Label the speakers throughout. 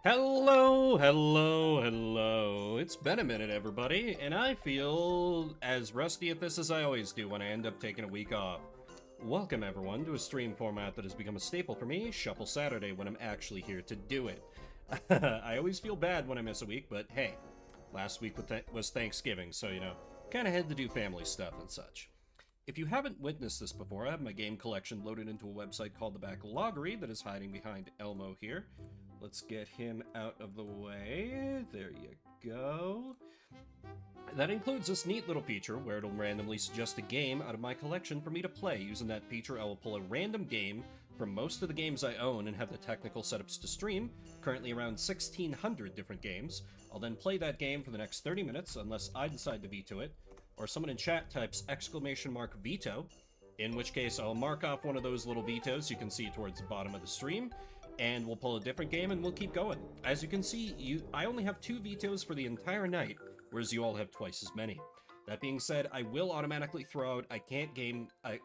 Speaker 1: Hello, hello, hello. It's been a minute, everybody, and I feel as rusty at this as I always do when I end up taking a week off. Welcome, everyone, to a stream format that has become a staple for me, Shuffle Saturday, when I'm actually here to do it. I always feel bad when I miss a week, but hey, last week was Thanksgiving, so, kind of had to do family stuff and such. If you haven't witnessed this before, I have my game collection loaded into a website called the Backloggery that is hiding behind Elmo here. Let's get him out of the way. There you go. That includes this neat little feature where it'll randomly suggest a game out of my collection for me to play. Using that feature, I will pull a random game from most of the games I own and have the technical setups to stream, currently around 1,600 different games. I'll then play that game for the next 30 minutes unless I decide to veto it, or someone in chat types !veto, in which case I'll mark off one of those little vetoes you can see towards the bottom of the stream, and we'll pull a different game and we'll keep going. As you can see, I only have 2 vetoes for the entire night, whereas you all have twice as many. That being said, I will automatically throw out, I can't game, I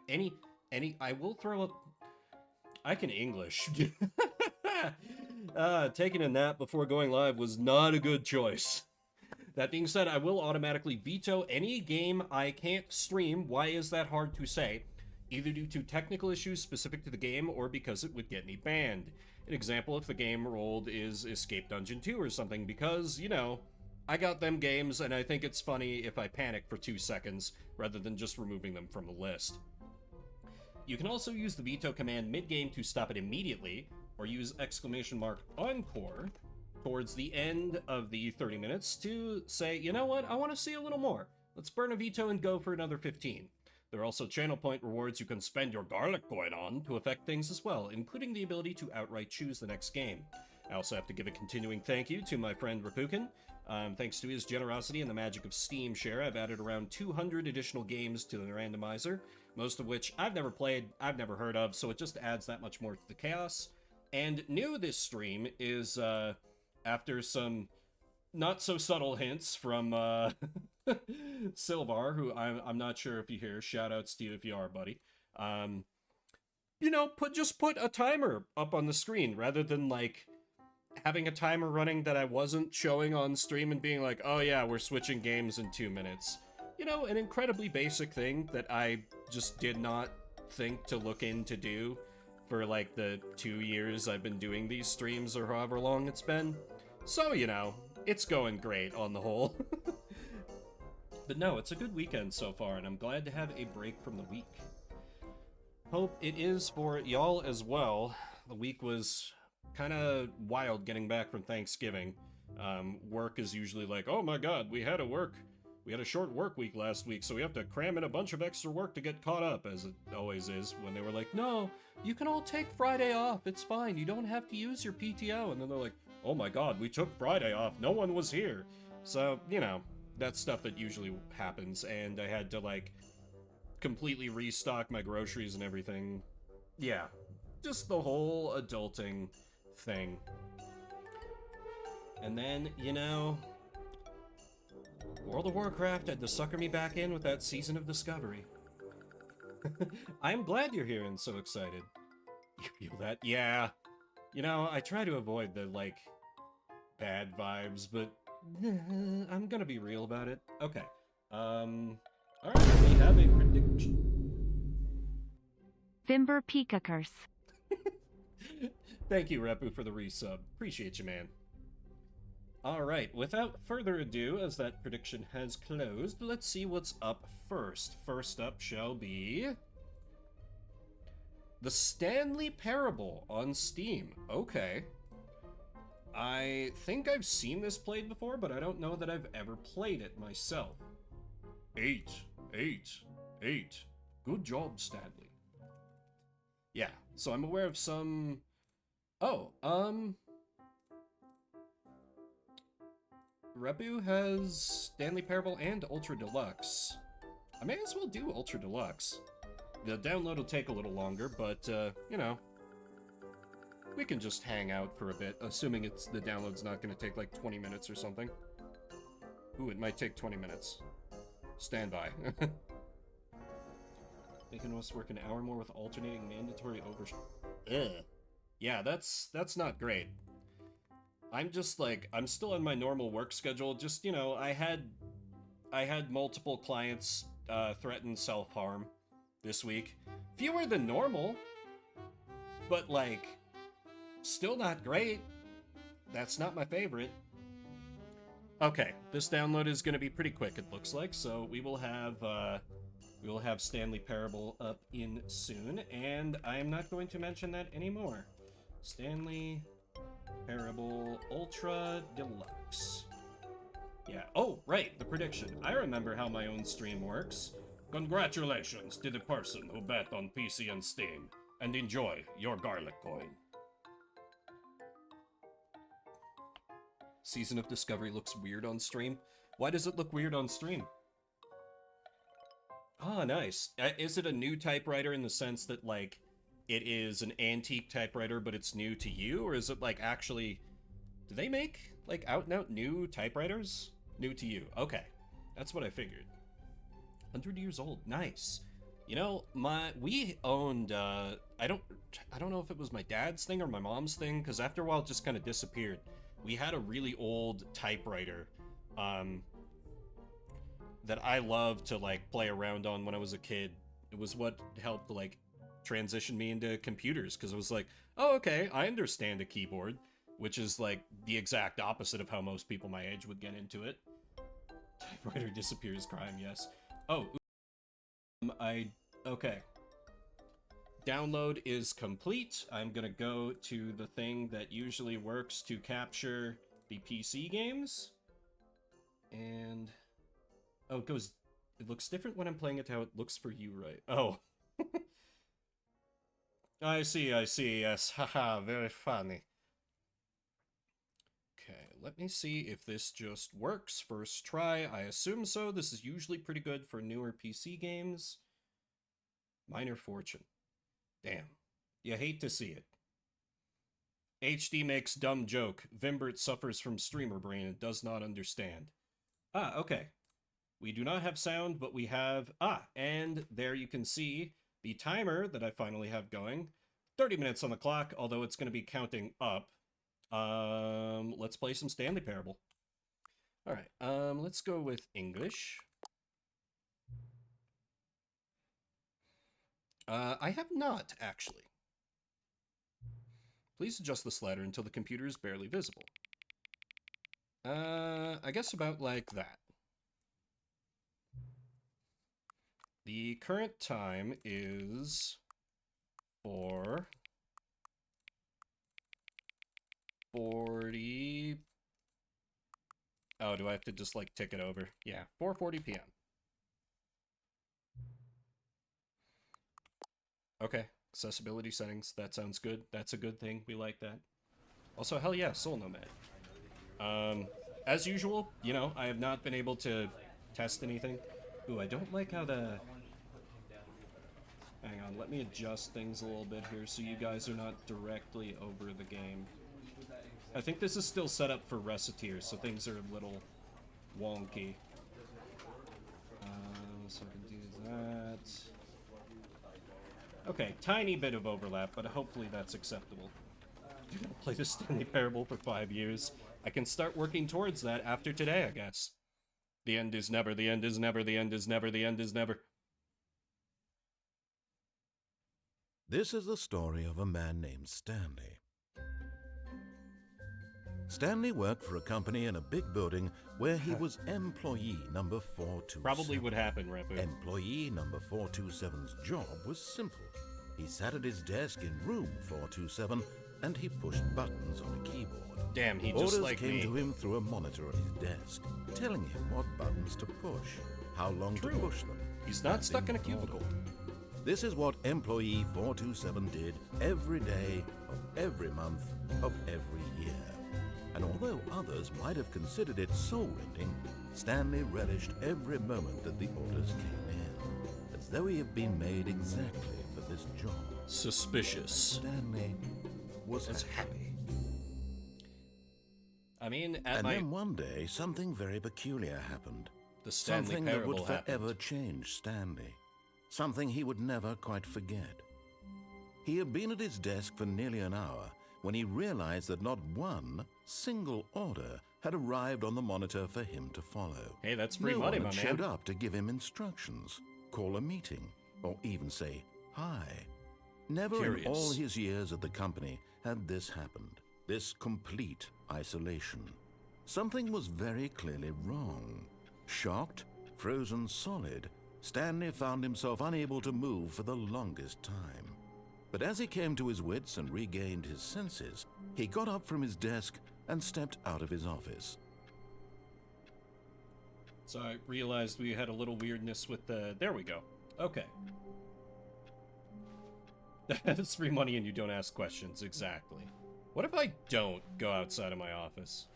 Speaker 1: will throw up, I can English. Taking a nap before going live was not a good choice. That being said, I will automatically veto any game I can't stream. Why is that hard to say? Either due to technical issues specific to the game or because it would get me banned. An example, if the game rolled is Escape Dungeon 2 or something, because, I got them games and I think it's funny if I panic for 2 seconds rather than just removing them from the list. You can also use the veto command mid-game to stop it immediately, or use !encore towards the end of the 30 minutes to say, you know what, I want to see a little more. Let's burn a veto and go for another 15. There are also channel point rewards you can spend your garlic coin on to affect things as well, including the ability to outright choose the next game. I also have to give a continuing thank you to my friend Rapukin. Thanks to his generosity and the magic of Steam Share, I've added around 200 additional games to the randomizer, most of which I've never played, I've never heard of, so it just adds that much more to the chaos. And new this stream is, after some not so subtle hints from Silvar, who I'm not sure if you hear. Shoutouts to you if you are, buddy. Just put a timer up on the screen rather than like having a timer running that I wasn't showing on stream and being like, oh yeah, we're switching games in 2 minutes. An incredibly basic thing that I just did not think to look in to do for like the 2 years I've been doing these streams or however long it's been. So, it's going great on the whole. But no, it's a good weekend so far, and I'm glad to have a break from the week. Hope it is for y'all as well. The week was kind of wild getting back from Thanksgiving. Work is usually like, oh my god, we had a short work week last week, so we have to cram in a bunch of extra work to get caught up, as it always is, when they were like, no, you can all take Friday off, it's fine, you don't have to use your PTO, and then they're like, oh my god, we took Friday off, no one was here. So, that's stuff that usually happens, and I had to, like, completely restock my groceries and everything. Yeah, just the whole adulting thing. And then, World of Warcraft had to sucker me back in with that Season of Discovery. I'm glad you're here and so excited. You feel that? Yeah. I try to avoid the, like, bad vibes, but I'm gonna be real about it. Okay. Alright, we have a prediction.
Speaker 2: Vimber Pika Curse.
Speaker 1: Thank you, Repu, for the resub. Appreciate you, man. Alright, without further ado, as that prediction has closed, let's see what's up first. First up shall be The Stanley Parable on Steam. Okay. I think I've seen this played before, but I don't know that I've ever played it myself. 8. Good job, Stanley. Yeah, so I'm aware of some... Oh, Rebu has Stanley Parable and Ultra Deluxe. I may as well do Ultra Deluxe. The download will take a little longer, but, we can just hang out for a bit, assuming the download's not going to take like 20 minutes or something. Ooh, it might take 20 minutes. Stand by. Making us work an hour more with alternating mandatory overshift. Ugh. Yeah, that's not great. I'm just like, I'm still on my normal work schedule. Just, you know, I had multiple clients threaten self-harm this week. Fewer than normal, but like, still not great. That's not my favorite. Okay, this download is going to be pretty quick, it looks like. So we will have Stanley Parable up in soon, and I'm not going to mention that anymore. Stanley Parable Ultra Deluxe. Yeah. Oh, right, the prediction. I remember how my own stream works. Congratulations to the person who bet on PC and Steam, and enjoy your garlic coin. Season of Discovery looks weird on stream. Why does it look weird on stream? Ah, nice. Is it a new typewriter in the sense that, like, it is an antique typewriter, but it's new to you? Or is it, like, actually... Do they make, like, out-and-out new typewriters? New to you. Okay. That's what I figured. 100 years old. Nice. You know, we owned, I don't know if it was my dad's thing or my mom's thing, because after a while it just kind of disappeared. We had a really old typewriter, that I loved to, like, play around on when I was a kid. It was what helped, like, transition me into computers, because it was like, oh, okay, I understand a keyboard, which is, like, the exact opposite of how most people my age would get into it. Typewriter disappears crime, yes. Oh, okay. Download is complete. I'm gonna go to the thing that usually works to capture the PC games. And... Oh, it looks different when I'm playing it how it looks for you, right? Oh. I see, yes. Haha, very funny. Okay, let me see if this just works. First try, I assume so. This is usually pretty good for newer PC games. Minor fortune. Damn. You hate to see it. HD makes dumb joke. Vimbert suffers from streamer brain and does not understand. Ah, okay. We do not have sound, but we have... Ah, and there you can see the timer that I finally have going. 30 minutes on the clock, although it's going to be counting up. Let's play some Stanley Parable. Alright, let's go with English. I have not, actually. Please adjust the slider until the computer is barely visible. I guess about like that. The current time is 4:40. Oh, do I have to just, like, tick it over? Yeah, 4:40 p.m. Okay, accessibility settings. That sounds good. That's a good thing. We like that. Also, hell yeah, Soul Nomad. As usual, you know, I have not been able to test anything. Ooh, I don't like how the... Hang on, let me adjust things a little bit here so you guys are not directly over the game. I think this is still set up for Reciteer, so things are a little wonky. So I can do that. Okay, tiny bit of overlap, but hopefully that's acceptable. Do not play the Stanley Parable for 5 years. I can start working towards that after today, I guess. The end is never, the end is never, the end is never, the end is never.
Speaker 2: This is the story of a man named Stanley. Stanley worked for a company in a big building where he was employee number 427.
Speaker 1: Probably would happen, Repu.
Speaker 2: Employee number 427's job was simple. He sat at his desk in room 427 and he pushed buttons on a keyboard.
Speaker 1: Damn, he
Speaker 2: Orders
Speaker 1: just like
Speaker 2: came
Speaker 1: me.
Speaker 2: to him through a monitor at his desk, telling him what buttons to push, how long to push them.
Speaker 1: He's not stuck in a cubicle.
Speaker 2: This is what employee 427 did every day of every month of every year. And although others might have considered it soul-rending, Stanley relished every moment that the orders came in, as though he had been made exactly for this job.
Speaker 1: Suspicious.
Speaker 2: Stanley was
Speaker 1: happy. I mean,
Speaker 2: then one day, something very peculiar happened.
Speaker 1: The Stanley
Speaker 2: Something that would
Speaker 1: Parable
Speaker 2: forever
Speaker 1: happened.
Speaker 2: change Stanley. Something he would never quite forget. He had been at his desk for nearly an hour when he realized that not one single order had arrived on the monitor for him to follow.
Speaker 1: Hey, that's free
Speaker 2: No
Speaker 1: money,
Speaker 2: one
Speaker 1: my
Speaker 2: had
Speaker 1: man.
Speaker 2: showed up to give him instructions, call a meeting, or even say hi. Never in all his years at the company had this happened, this complete isolation. Something was very clearly wrong. Shocked, frozen solid, Stanley found himself unable to move for the longest time. But as he came to his wits and regained his senses, he got up from his desk and stepped out of his office.
Speaker 1: So I realized we had a little weirdness with the... There we go. Okay. That's free money and you don't ask questions, exactly. What if I don't go outside of my office?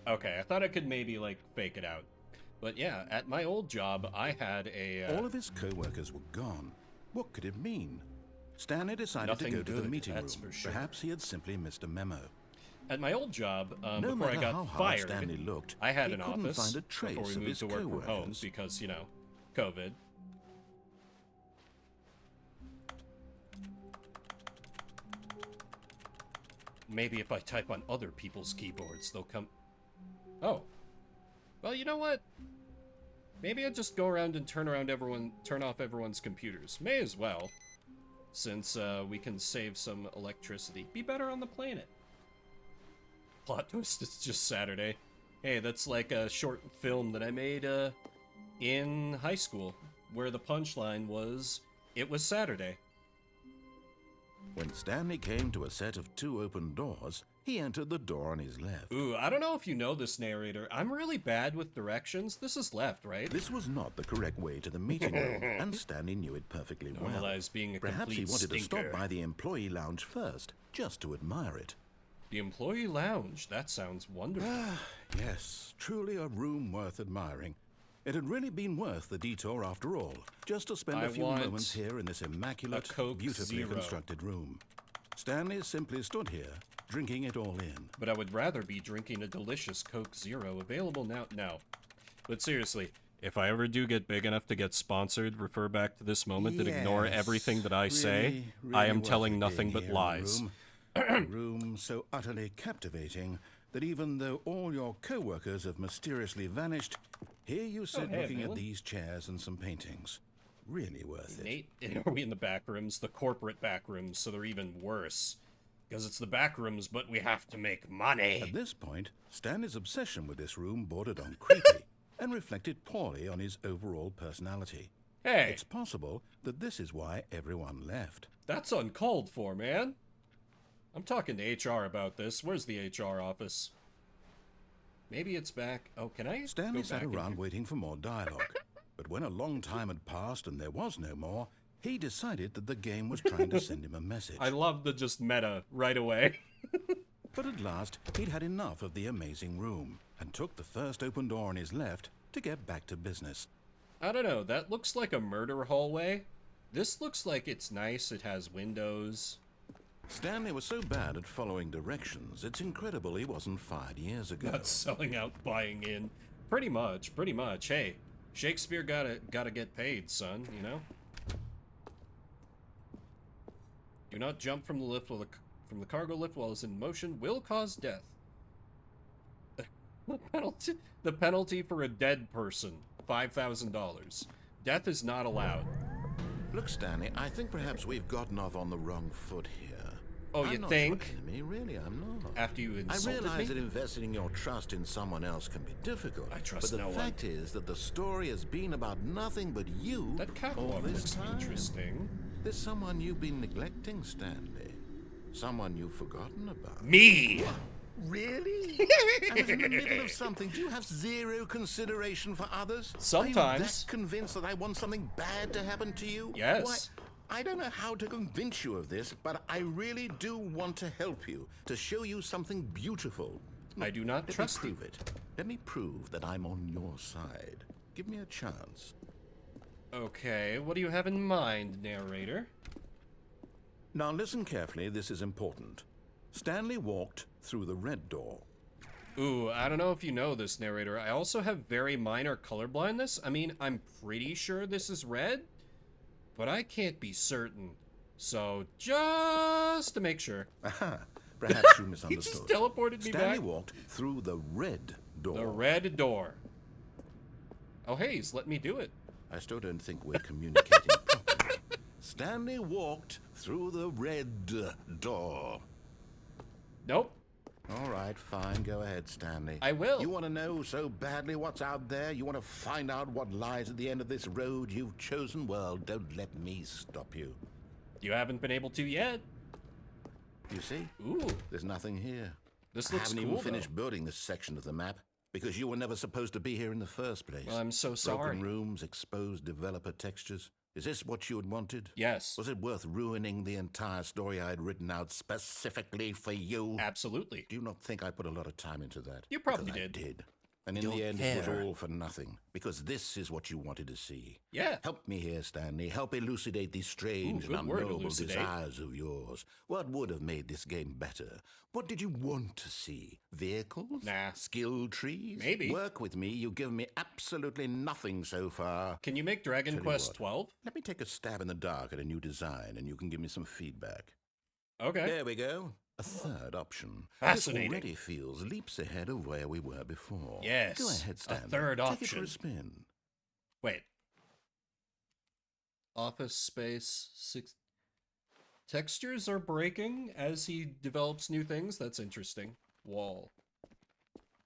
Speaker 1: Okay, I thought I could maybe, like, fake it out. But yeah, at my old job, I had a...
Speaker 2: All of his co-workers were gone. What could it mean? Stanley decided to go to the meeting room.
Speaker 1: For sure.
Speaker 2: Perhaps he had simply missed a memo.
Speaker 1: At my old job,
Speaker 2: No
Speaker 1: before I
Speaker 2: matter how
Speaker 1: got
Speaker 2: hard
Speaker 1: fired,
Speaker 2: Stanley looked,
Speaker 1: I had
Speaker 2: he
Speaker 1: an
Speaker 2: couldn't
Speaker 1: office
Speaker 2: find a trace
Speaker 1: before we
Speaker 2: of
Speaker 1: moved
Speaker 2: his
Speaker 1: to work from home
Speaker 2: co-workers.
Speaker 1: because, you know, COVID. Maybe if I type on other people's keyboards, they'll come... Oh. Well, you know what? Maybe I just go around and turn off everyone's computers. May as well, since we can save some electricity. Be better on the planet. Plot twist, it's just Saturday. Hey, that's like a short film that I made in high school, where the punchline was, it was Saturday.
Speaker 2: When Stanley came to a set of 2 open doors, he entered the door on his left.
Speaker 1: Ooh, I don't know if you know this, narrator. I'm really bad with directions. This is left, right?
Speaker 2: This was not the correct way to the meeting room, and Stanley knew it perfectly well.
Speaker 1: Normalize being a
Speaker 2: Perhaps he
Speaker 1: complete
Speaker 2: wanted to
Speaker 1: stinker.
Speaker 2: stop by the employee lounge first, just to admire it.
Speaker 1: The employee lounge. That sounds wonderful.
Speaker 2: Yes, truly a room worth admiring. It had really been worth the detour after all, just to spend a few moments here in this immaculate, beautifully
Speaker 1: Zero.
Speaker 2: constructed room. Stanley simply stood here, drinking it all in.
Speaker 1: But I would rather be drinking a delicious Coke Zero, available now. But seriously, if I ever do get big enough to get sponsored, refer back to this moment and ignore everything that I say. I am telling nothing but lies.
Speaker 2: A room so utterly captivating that even though all your co-workers have mysteriously vanished, here you sit looking at these chairs and some paintings. Really worth it.
Speaker 1: Nate, are we in the back rooms? The corporate back rooms, so they're even worse. Because it's the back rooms, but we have to make money.
Speaker 2: At this point, Stanley's obsession with this room bordered on creepy and reflected poorly on his overall personality.
Speaker 1: Hey!
Speaker 2: It's possible that this is why everyone left.
Speaker 1: That's uncalled for, man. I'm talking to HR about this. Where's the HR office? Maybe it's back. Oh, can I
Speaker 2: Stanley
Speaker 1: go
Speaker 2: sat
Speaker 1: back
Speaker 2: around waiting for more dialogue. But when a long time had passed and there was no more, he decided that the game was trying to send him a message.
Speaker 1: I love the just meta right away.
Speaker 2: But at last, he'd had enough of the amazing room and took the first open door on his left to get back to business.
Speaker 1: I don't know, that looks like a murder hallway. This looks like it's nice, it has windows.
Speaker 2: Stanley was so bad at following directions, it's incredible he wasn't fired years ago.
Speaker 1: Not selling out, buying in. Pretty much. Hey, Shakespeare gotta get paid, son, you know? Do not jump from the lift from the cargo lift while it's in motion will cause death. The penalty for a dead person, $5,000. Death is not allowed.
Speaker 2: Look, Stanley, I think perhaps we've gotten off on the wrong foot here.
Speaker 1: Oh, you think?
Speaker 2: I'm not your enemy, really, I'm not.
Speaker 1: After you insulted
Speaker 2: I realize
Speaker 1: me?
Speaker 2: that investing your trust in someone else can be difficult.
Speaker 1: I trust
Speaker 2: but
Speaker 1: no one.
Speaker 2: the fact is that the story has been about nothing but you
Speaker 1: That
Speaker 2: all
Speaker 1: catwalk
Speaker 2: this
Speaker 1: looks
Speaker 2: time.
Speaker 1: interesting.
Speaker 2: There's someone you've been neglecting, Stanley. Someone you've forgotten about.
Speaker 1: Me!
Speaker 2: Really? I was in the middle of something. Do you have zero consideration for others? Are you
Speaker 1: Sometimes.
Speaker 2: that convinced that I want something bad to happen to you?
Speaker 1: Yes.
Speaker 2: Why, I don't know how to convince you of this, but I really do want to help you, to show you something beautiful.
Speaker 1: I do not trust
Speaker 2: Let me
Speaker 1: you.
Speaker 2: prove it. Let me prove that I'm on your side. Give me a chance.
Speaker 1: Okay, what do you have in mind, narrator?
Speaker 2: Now listen carefully, this is important. Stanley walked through the red door.
Speaker 1: Ooh, I don't know if you know this, narrator. I also have very minor color blindness. I mean, I'm pretty sure this is red, but I can't be certain. So, just to make sure.
Speaker 2: Aha, perhaps you
Speaker 1: He
Speaker 2: misunderstood.
Speaker 1: just teleported me
Speaker 2: Stanley
Speaker 1: back.
Speaker 2: walked through the red door.
Speaker 1: The red door. Oh, hey, he's let me do it.
Speaker 2: I still don't think we're communicating properly. Stanley walked through the red door.
Speaker 1: Nope.
Speaker 2: All right, fine. Go ahead, Stanley.
Speaker 1: I will.
Speaker 2: You want to know so badly what's out there? You want to find out what lies at the end of this road you've chosen? Well, don't let me stop you.
Speaker 1: You haven't been able to yet.
Speaker 2: You see?
Speaker 1: Ooh.
Speaker 2: There's nothing here.
Speaker 1: This
Speaker 2: I
Speaker 1: looks
Speaker 2: haven't
Speaker 1: cool,
Speaker 2: even finished
Speaker 1: though.
Speaker 2: building this section of the map because you were never supposed to be here in the first place.
Speaker 1: Well, I'm so sorry.
Speaker 2: Broken rooms, exposed developer textures. Is this what you had wanted?
Speaker 1: Yes.
Speaker 2: Was it worth ruining the entire story I had written out specifically for you?
Speaker 1: Absolutely.
Speaker 2: Do you not think I put a lot of time into that?
Speaker 1: You probably
Speaker 2: Because
Speaker 1: did.
Speaker 2: I did. And in
Speaker 1: Don't
Speaker 2: the end, it was
Speaker 1: care.
Speaker 2: all for nothing. Because this is what you wanted to see.
Speaker 1: Yeah.
Speaker 2: Help me here, Stanley. Help elucidate these strange
Speaker 1: Ooh,
Speaker 2: and
Speaker 1: good word,
Speaker 2: unknowable
Speaker 1: elucidate.
Speaker 2: desires of yours. What would have made this game better? What did you want to see? Vehicles?
Speaker 1: Nah.
Speaker 2: Skill trees?
Speaker 1: Maybe.
Speaker 2: Work with me. You've given me absolutely nothing so far.
Speaker 1: Can you make Dragon
Speaker 2: Tell you
Speaker 1: Quest
Speaker 2: what.
Speaker 1: 12?
Speaker 2: Let me take a stab in the dark at a new design, and you can give me some feedback.
Speaker 1: Okay.
Speaker 2: There we go. A third option.
Speaker 1: Fascinating.
Speaker 2: This already feels leaps ahead of where we were before.
Speaker 1: Yes,
Speaker 2: Go ahead,
Speaker 1: a
Speaker 2: Stanley.
Speaker 1: third
Speaker 2: Take it
Speaker 1: option.
Speaker 2: for a spin.
Speaker 1: Wait. Office space 6. Textures are breaking as he develops new things. That's interesting. Wall.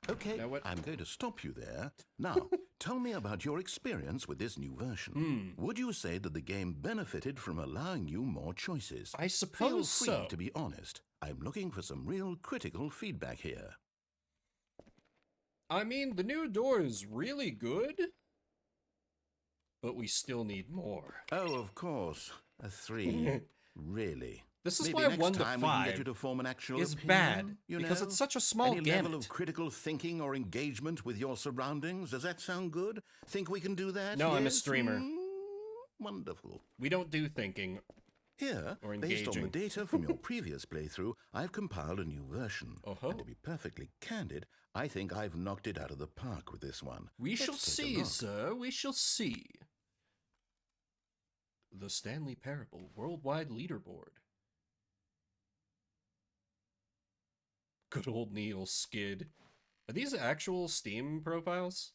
Speaker 2: Okay,
Speaker 1: Now what-
Speaker 2: I'm going to stop you there. Now, tell me about your experience with this new version. Would you say that the game benefited from allowing you more choices?
Speaker 1: I
Speaker 2: Feel
Speaker 1: suppose
Speaker 2: free
Speaker 1: so.
Speaker 2: to be honest. I'm looking for some real critical feedback here.
Speaker 1: I mean, the new door is really good, but we still need more.
Speaker 2: Oh, of course. A 3. Really?
Speaker 1: This is
Speaker 2: Maybe
Speaker 1: why
Speaker 2: next
Speaker 1: 1 to
Speaker 2: time we can
Speaker 1: 5
Speaker 2: get you to form an actual
Speaker 1: is
Speaker 2: opinion,
Speaker 1: bad,
Speaker 2: you
Speaker 1: because
Speaker 2: know?
Speaker 1: it's such a small
Speaker 2: Any
Speaker 1: gamut.
Speaker 2: level of critical thinking or engagement with your surroundings? Does that sound good? Think we can do that?
Speaker 1: No, I'm a
Speaker 2: Yes?
Speaker 1: streamer.
Speaker 2: Wonderful.
Speaker 1: We don't do thinking.
Speaker 2: Here,
Speaker 1: Or
Speaker 2: based on the
Speaker 1: engaging.
Speaker 2: data from your previous playthrough, I've compiled a new version.
Speaker 1: Oh-ho.
Speaker 2: And to be perfectly candid, I think I've knocked it out of the park with this one.
Speaker 1: We
Speaker 2: Let's
Speaker 1: shall
Speaker 2: take a
Speaker 1: see,
Speaker 2: look.
Speaker 1: sir. We shall see. The Stanley Parable Worldwide Leaderboard. Good old Neil Skid. Are these actual Steam profiles?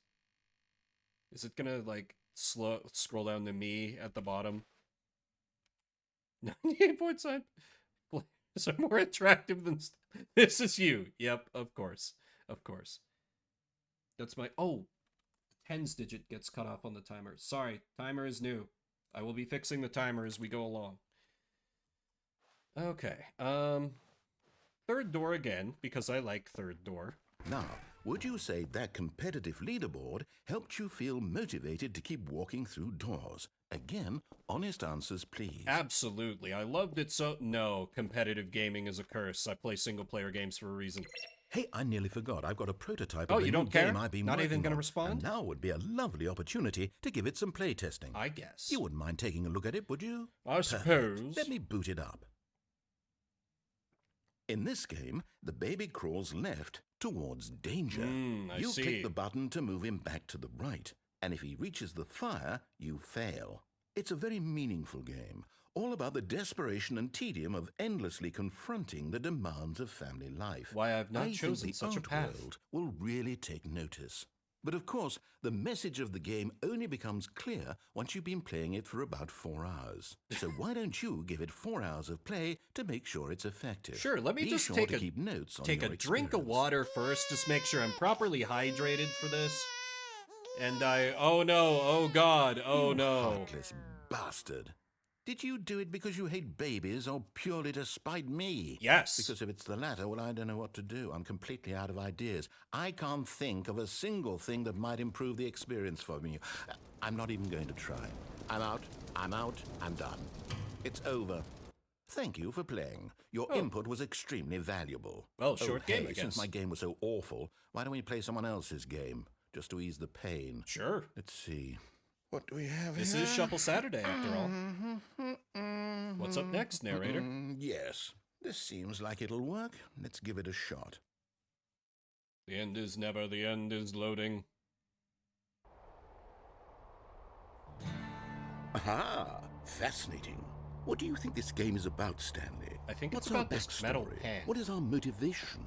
Speaker 1: Is it gonna, like, scroll down to me at the bottom? 98.5 players are more attractive than... This is you. Yep, of course. Of course. That's my... Oh! Tens digit gets cut off on the timer. Sorry, timer is new. I will be fixing the timer as we go along. Okay, third door again, because I like third door.
Speaker 2: Now, would you say that competitive leaderboard helped you feel motivated to keep walking through doors? Again, honest answers, please.
Speaker 1: Absolutely, I loved it so... No, competitive gaming is a curse. I play single-player games for a reason.
Speaker 2: Hey, I nearly forgot. I've got a prototype
Speaker 1: Oh,
Speaker 2: of the
Speaker 1: you
Speaker 2: new
Speaker 1: don't care?
Speaker 2: game I've been
Speaker 1: Not even
Speaker 2: working
Speaker 1: gonna
Speaker 2: on,
Speaker 1: respond?
Speaker 2: And now would be a lovely opportunity to give it some playtesting.
Speaker 1: I guess.
Speaker 2: You wouldn't mind taking a look at it, would you?
Speaker 1: I
Speaker 2: Perfect.
Speaker 1: suppose.
Speaker 2: Let me boot it up. In this game, the baby crawls left towards danger.
Speaker 1: I
Speaker 2: You
Speaker 1: see.
Speaker 2: click the button to move him back to the right, and if he reaches the fire, you fail. It's a very meaningful game, all about the desperation and tedium of endlessly confronting the demands of family life.
Speaker 1: Why I've not
Speaker 2: I
Speaker 1: chosen
Speaker 2: think the
Speaker 1: such a
Speaker 2: art
Speaker 1: path.
Speaker 2: world will really take notice. But of course, the message of the game only becomes clear once you've been playing it for about 4 hours. So why don't you give it 4 hours of play to make sure it's effective?
Speaker 1: Sure, let me
Speaker 2: Be
Speaker 1: just
Speaker 2: sure
Speaker 1: take
Speaker 2: to
Speaker 1: a
Speaker 2: keep notes on
Speaker 1: take a
Speaker 2: your
Speaker 1: drink of
Speaker 2: experience.
Speaker 1: water first, just make sure I'm properly hydrated for this. And oh no, oh god, oh
Speaker 2: You
Speaker 1: no.
Speaker 2: heartless bastard. Did you do it because you hate babies or purely to spite me?
Speaker 1: Yes.
Speaker 2: Because if it's the latter, well, I don't know what to do. I'm completely out of ideas. I can't think of a single thing that might improve the experience for me. I'm not even going to try. I'm out, I'm done. It's over. Thank you for playing. Your input was extremely valuable.
Speaker 1: Well, short game,
Speaker 2: hey,
Speaker 1: I
Speaker 2: since
Speaker 1: guess.
Speaker 2: my game was so awful, why don't we play someone else's game? Just to ease the pain.
Speaker 1: Sure.
Speaker 2: Let's see. What do we have
Speaker 1: This
Speaker 2: here?
Speaker 1: is Shuffle Saturday, after all. What's up next, narrator?
Speaker 2: Yes. This seems like it'll work. Let's give it a shot.
Speaker 1: The end is never, the end is loading.
Speaker 2: Aha! Fascinating. What do you think this game is about, Stanley?
Speaker 1: I think it's
Speaker 2: What's our
Speaker 1: about this metal
Speaker 2: backstory?
Speaker 1: pan.
Speaker 2: What is our motivation?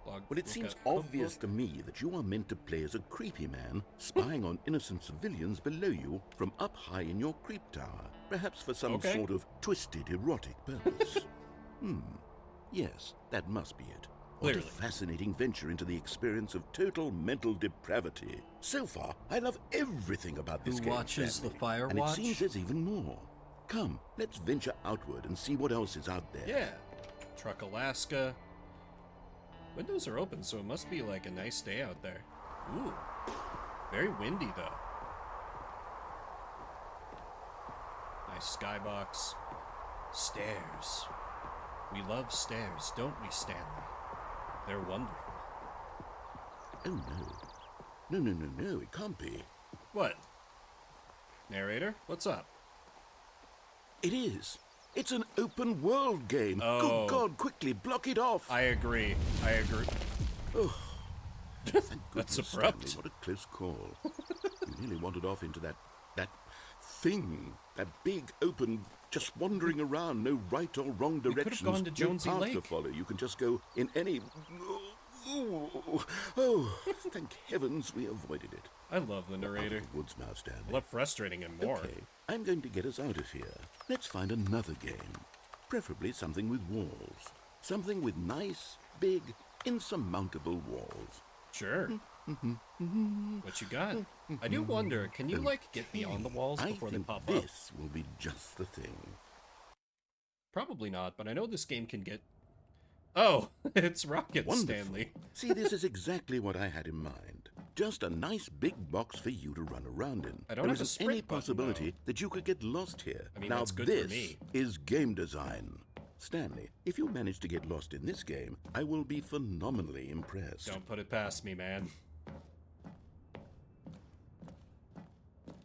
Speaker 2: Well, it seems obvious to me that you are meant to play as a creepy man, spying on innocent civilians below you from up high in your creep tower, perhaps for some sort of twisted, erotic purpose. Yes, that must be it. What a fascinating venture into the experience of total mental depravity. So far, I love everything about this game.
Speaker 3: Who watches
Speaker 2: Stanley,
Speaker 3: the Fire
Speaker 2: and
Speaker 3: Watch?
Speaker 2: it seems there's even more. Come, let's venture outward and see what else is out there.
Speaker 1: Yeah. Truck Alaska. Windows are open, so it must be like a nice day out there. Ooh. Very windy, though. Nice skybox. Stairs. We love stairs, don't we, Stanley? They're wonderful.
Speaker 2: Oh, no. No, it can't be.
Speaker 1: What? Narrator, what's up?
Speaker 2: It is. It's an open world game.
Speaker 1: Oh.
Speaker 2: Good God, quickly, block it off.
Speaker 1: I agree.
Speaker 2: Oh, thank
Speaker 1: That's
Speaker 2: goodness,
Speaker 1: abrupt.
Speaker 2: Stanley, what a close call. You nearly wandered off into that thing. That big, open, just wandering around, no right or wrong directions.
Speaker 1: could've gone to Jonesy
Speaker 2: no path
Speaker 1: Lake.
Speaker 2: to follow. You can just go in any... Oh, thank heavens we avoided it.
Speaker 1: I love the
Speaker 2: Out
Speaker 1: narrator.
Speaker 2: of the woods now, Stanley.
Speaker 1: I love frustrating him more.
Speaker 2: Okay, I'm going to get us out of here. Let's find another game. Preferably something with walls. Something with nice, big, insurmountable walls.
Speaker 1: Sure. What you got? I do wonder, can you, like, get beyond the walls before they pop
Speaker 2: I think
Speaker 1: up?
Speaker 2: this will be just the thing.
Speaker 1: Probably not, but I know this game can get... Oh, it's Rocket
Speaker 2: Wonderful.
Speaker 1: Stanley.
Speaker 2: See, this is exactly what I had in mind. Just a nice big box for you to run around in.
Speaker 1: I don't
Speaker 2: There
Speaker 1: have a
Speaker 2: isn't any
Speaker 1: sprint button,
Speaker 2: possibility
Speaker 1: though.
Speaker 2: that you could get lost here.
Speaker 1: I mean,
Speaker 2: now
Speaker 1: that's good for
Speaker 2: this
Speaker 1: me.
Speaker 2: is game design. Stanley, if you manage to get lost in this game, I will be phenomenally impressed.
Speaker 1: Don't put it past me, man.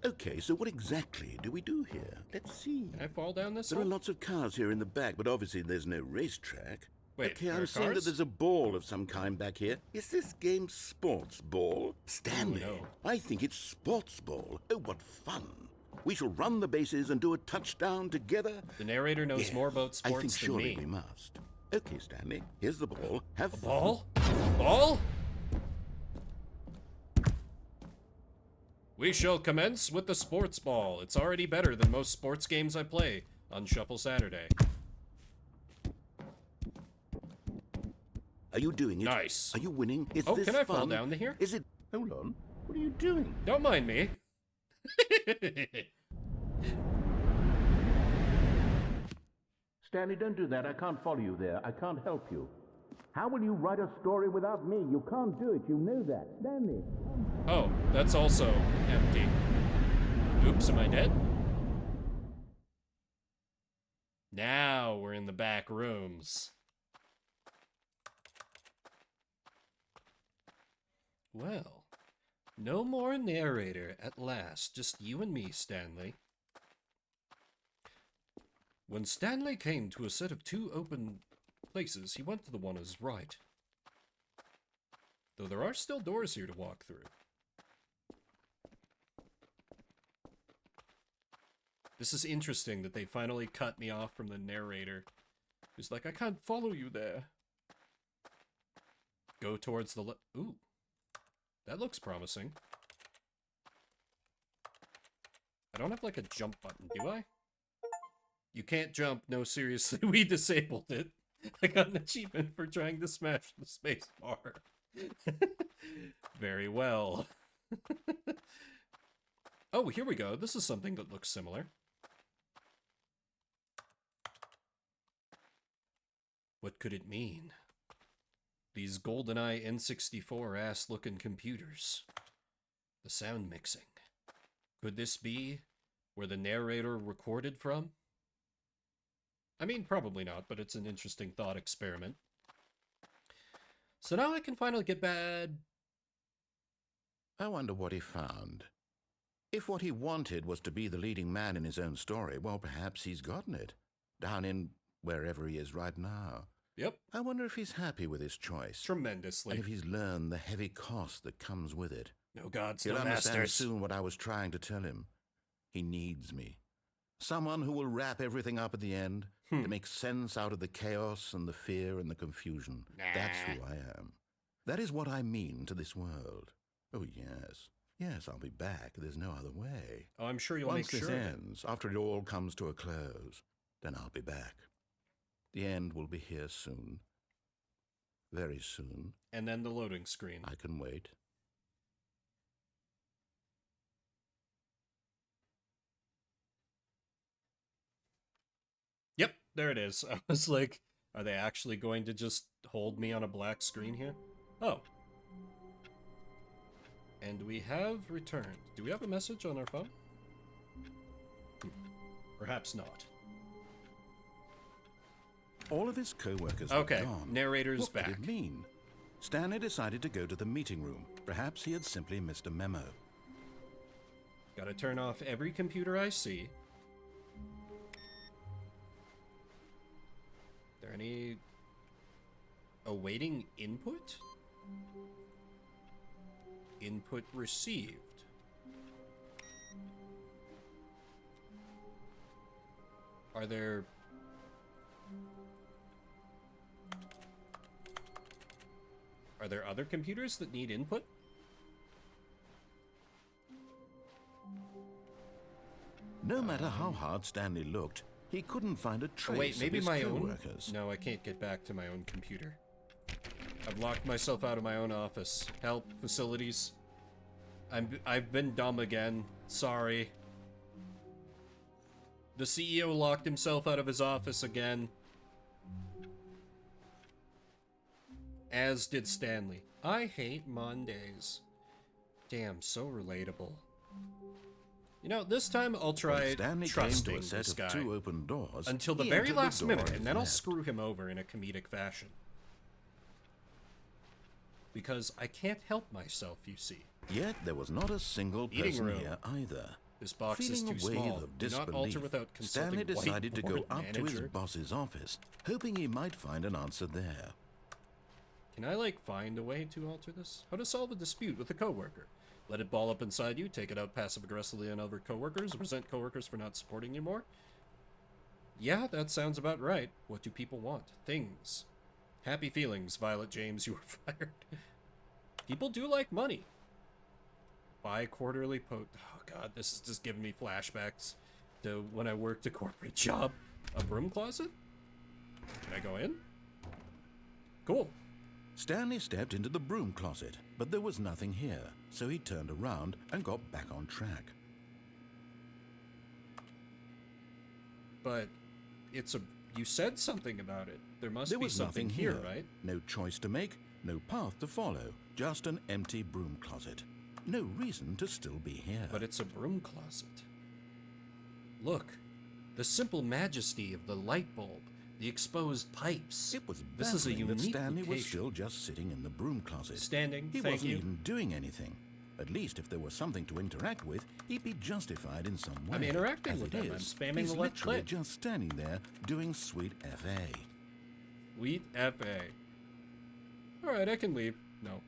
Speaker 2: Okay, so what exactly do we do here? Let's see.
Speaker 1: Can I fall down this
Speaker 2: There are
Speaker 1: one?
Speaker 2: lots of cars here in the back, but obviously there's no racetrack.
Speaker 1: Wait,
Speaker 2: okay,
Speaker 1: there
Speaker 2: I'm
Speaker 1: are
Speaker 2: saying that
Speaker 1: cars?
Speaker 2: there's a ball of some kind back here. Is this game sports ball? Stanley,
Speaker 1: no.
Speaker 2: I think it's sports ball. Oh, what fun. We shall run the bases and do a touchdown together.
Speaker 1: The narrator knows
Speaker 2: Yes,
Speaker 1: more about
Speaker 2: I think
Speaker 1: sports than
Speaker 2: surely
Speaker 1: me.
Speaker 2: we must. Okay, Stanley, here's the ball. Have fun.
Speaker 1: Ball? Ball? We shall commence with the sports ball. It's already better than most sports games I play on Shuffle Saturday.
Speaker 2: Are you doing it?
Speaker 1: Nice.
Speaker 2: Are you winning? Is
Speaker 1: Oh,
Speaker 2: this
Speaker 1: can I
Speaker 2: fun?
Speaker 1: fall down to here?
Speaker 2: Is it... Hold on. What are you doing?
Speaker 1: Don't mind me.
Speaker 2: Stanley, don't do that. I can't follow you there. I can't help you. How will you write a story without me? You can't do it. You know that. Stanley.
Speaker 1: Oh, that's also empty. Oops, am I dead? Now we're in the back rooms. Well, no more narrator at last, just you and me, Stanley. When Stanley came to a set of two open places, he went to the one on his right. Though there are still doors here to walk through. This is interesting that they finally cut me off from the narrator. Who's like, I can't follow you there. Go towards the left. Ooh. That looks promising. I don't have like a jump button, do I? You can't jump. No, seriously, we disabled it. I got an achievement for trying to smash the space bar. Very well. Oh, here we go. This is something that looks similar. What could it mean? These GoldenEye N64 ass-looking computers. The sound mixing. Could this be where the narrator recorded from? I mean, probably not, but it's an interesting thought experiment. So now I can finally get bad.
Speaker 2: I wonder what he found. If what he wanted was to be the leading man in his own story, well, perhaps he's gotten it. Down in wherever he is right now.
Speaker 1: Yep,
Speaker 2: I wonder if he's happy with his choice,
Speaker 1: tremendously.
Speaker 2: and if he's learned the heavy cost that comes with it.
Speaker 1: No gods,
Speaker 2: He'll
Speaker 1: no
Speaker 2: understand
Speaker 1: masters.
Speaker 2: soon what I was trying to tell him. He needs me. Someone who will wrap everything up at the end to make sense out of the chaos and the fear and the confusion. That's who I am. That is what I mean to this world. Oh, yes. Yes, I'll be back. There's no other way.
Speaker 1: Oh, I'm sure you'll
Speaker 2: Once
Speaker 1: make
Speaker 2: this
Speaker 1: sure.
Speaker 2: ends, after it all comes to a close, then I'll be back. The end will be here soon. Very soon.
Speaker 1: And then the loading screen.
Speaker 2: I can wait.
Speaker 1: Yep, there it is. I was like, are they actually going to just hold me on a black screen here? Oh. And we have returned. Do we have a message on our phone? Perhaps not.
Speaker 2: All of his co-workers
Speaker 1: Okay,
Speaker 2: were gone.
Speaker 1: narrator's
Speaker 2: What
Speaker 1: back.
Speaker 2: did it mean? Stanley decided to go to the meeting room. Perhaps he had simply missed a memo.
Speaker 1: Gotta turn off every computer I see. There any awaiting input? Input received. Are there other computers that need input?
Speaker 2: No matter how hard Stanley looked, he couldn't find a trace
Speaker 1: Oh, wait, maybe
Speaker 2: of his
Speaker 1: my own?
Speaker 2: co-workers.
Speaker 1: No, I can't get back to my own computer. I've locked myself out of my own office. Help, facilities. I've been dumb again. Sorry. The CEO locked himself out of his office again. As did Stanley. I hate Mondays. Damn, so relatable. You know, this time I'll try
Speaker 2: When Stanley came
Speaker 1: trusting
Speaker 2: to a set
Speaker 1: this
Speaker 2: of
Speaker 1: guy
Speaker 2: two open doors
Speaker 1: until the
Speaker 2: he
Speaker 1: very
Speaker 2: entered
Speaker 1: last
Speaker 2: door
Speaker 1: minute,
Speaker 2: on
Speaker 1: and
Speaker 2: his
Speaker 1: then I'll
Speaker 2: left.
Speaker 1: screw him over in a comedic fashion. Because I can't help myself, you see.
Speaker 2: Yet there was not a single
Speaker 1: Eating
Speaker 2: person
Speaker 1: room.
Speaker 2: here either.
Speaker 1: This box is
Speaker 2: Feeling
Speaker 1: too
Speaker 2: a wave
Speaker 1: small.
Speaker 2: of
Speaker 1: Do not
Speaker 2: disbelief,
Speaker 1: alter without consulting
Speaker 2: Stanley decided to go
Speaker 1: whiteboard
Speaker 2: up to his
Speaker 1: manager.
Speaker 2: boss's office, hoping he might find an answer there.
Speaker 1: Can I, like, find a way to alter this? How to solve a dispute with a coworker? Let it ball up inside you, take it out passive-aggressively on other coworkers, resent coworkers for not supporting you more? Yeah, that sounds about right. What do people want? Things. Happy feelings, Violet James, you were fired. People do like money. Bi-quarterly oh god, this is just giving me flashbacks to when I worked a corporate job. A broom closet? Can I go in? Cool.
Speaker 2: Stanley stepped into the broom closet, but there was nothing here, so he turned around and got back on track.
Speaker 1: But it's a... You said something about it. There must
Speaker 2: There
Speaker 1: be
Speaker 2: was
Speaker 1: something
Speaker 2: nothing
Speaker 1: here, right?
Speaker 2: No choice to make, no path to follow, just an empty broom closet. No reason to still be here.
Speaker 1: But it's a broom closet. Look, the simple majesty of the light bulb, the exposed pipes.
Speaker 2: It was
Speaker 1: This is a
Speaker 2: baffling that
Speaker 1: unique
Speaker 2: Stanley was
Speaker 1: location.
Speaker 2: still just sitting in the broom closet.
Speaker 1: Standing,
Speaker 2: He
Speaker 1: thank
Speaker 2: wasn't
Speaker 1: you.
Speaker 2: even doing anything. At least if there was something to interact with, he'd be justified in some way.
Speaker 1: I'm interacting
Speaker 2: As
Speaker 1: with
Speaker 2: it
Speaker 1: them. I'm
Speaker 2: is,
Speaker 1: spamming
Speaker 2: he's
Speaker 1: the left
Speaker 2: literally
Speaker 1: click.
Speaker 2: just standing there doing sweet FA.
Speaker 1: Sweet FA. Alright, I can leave. No.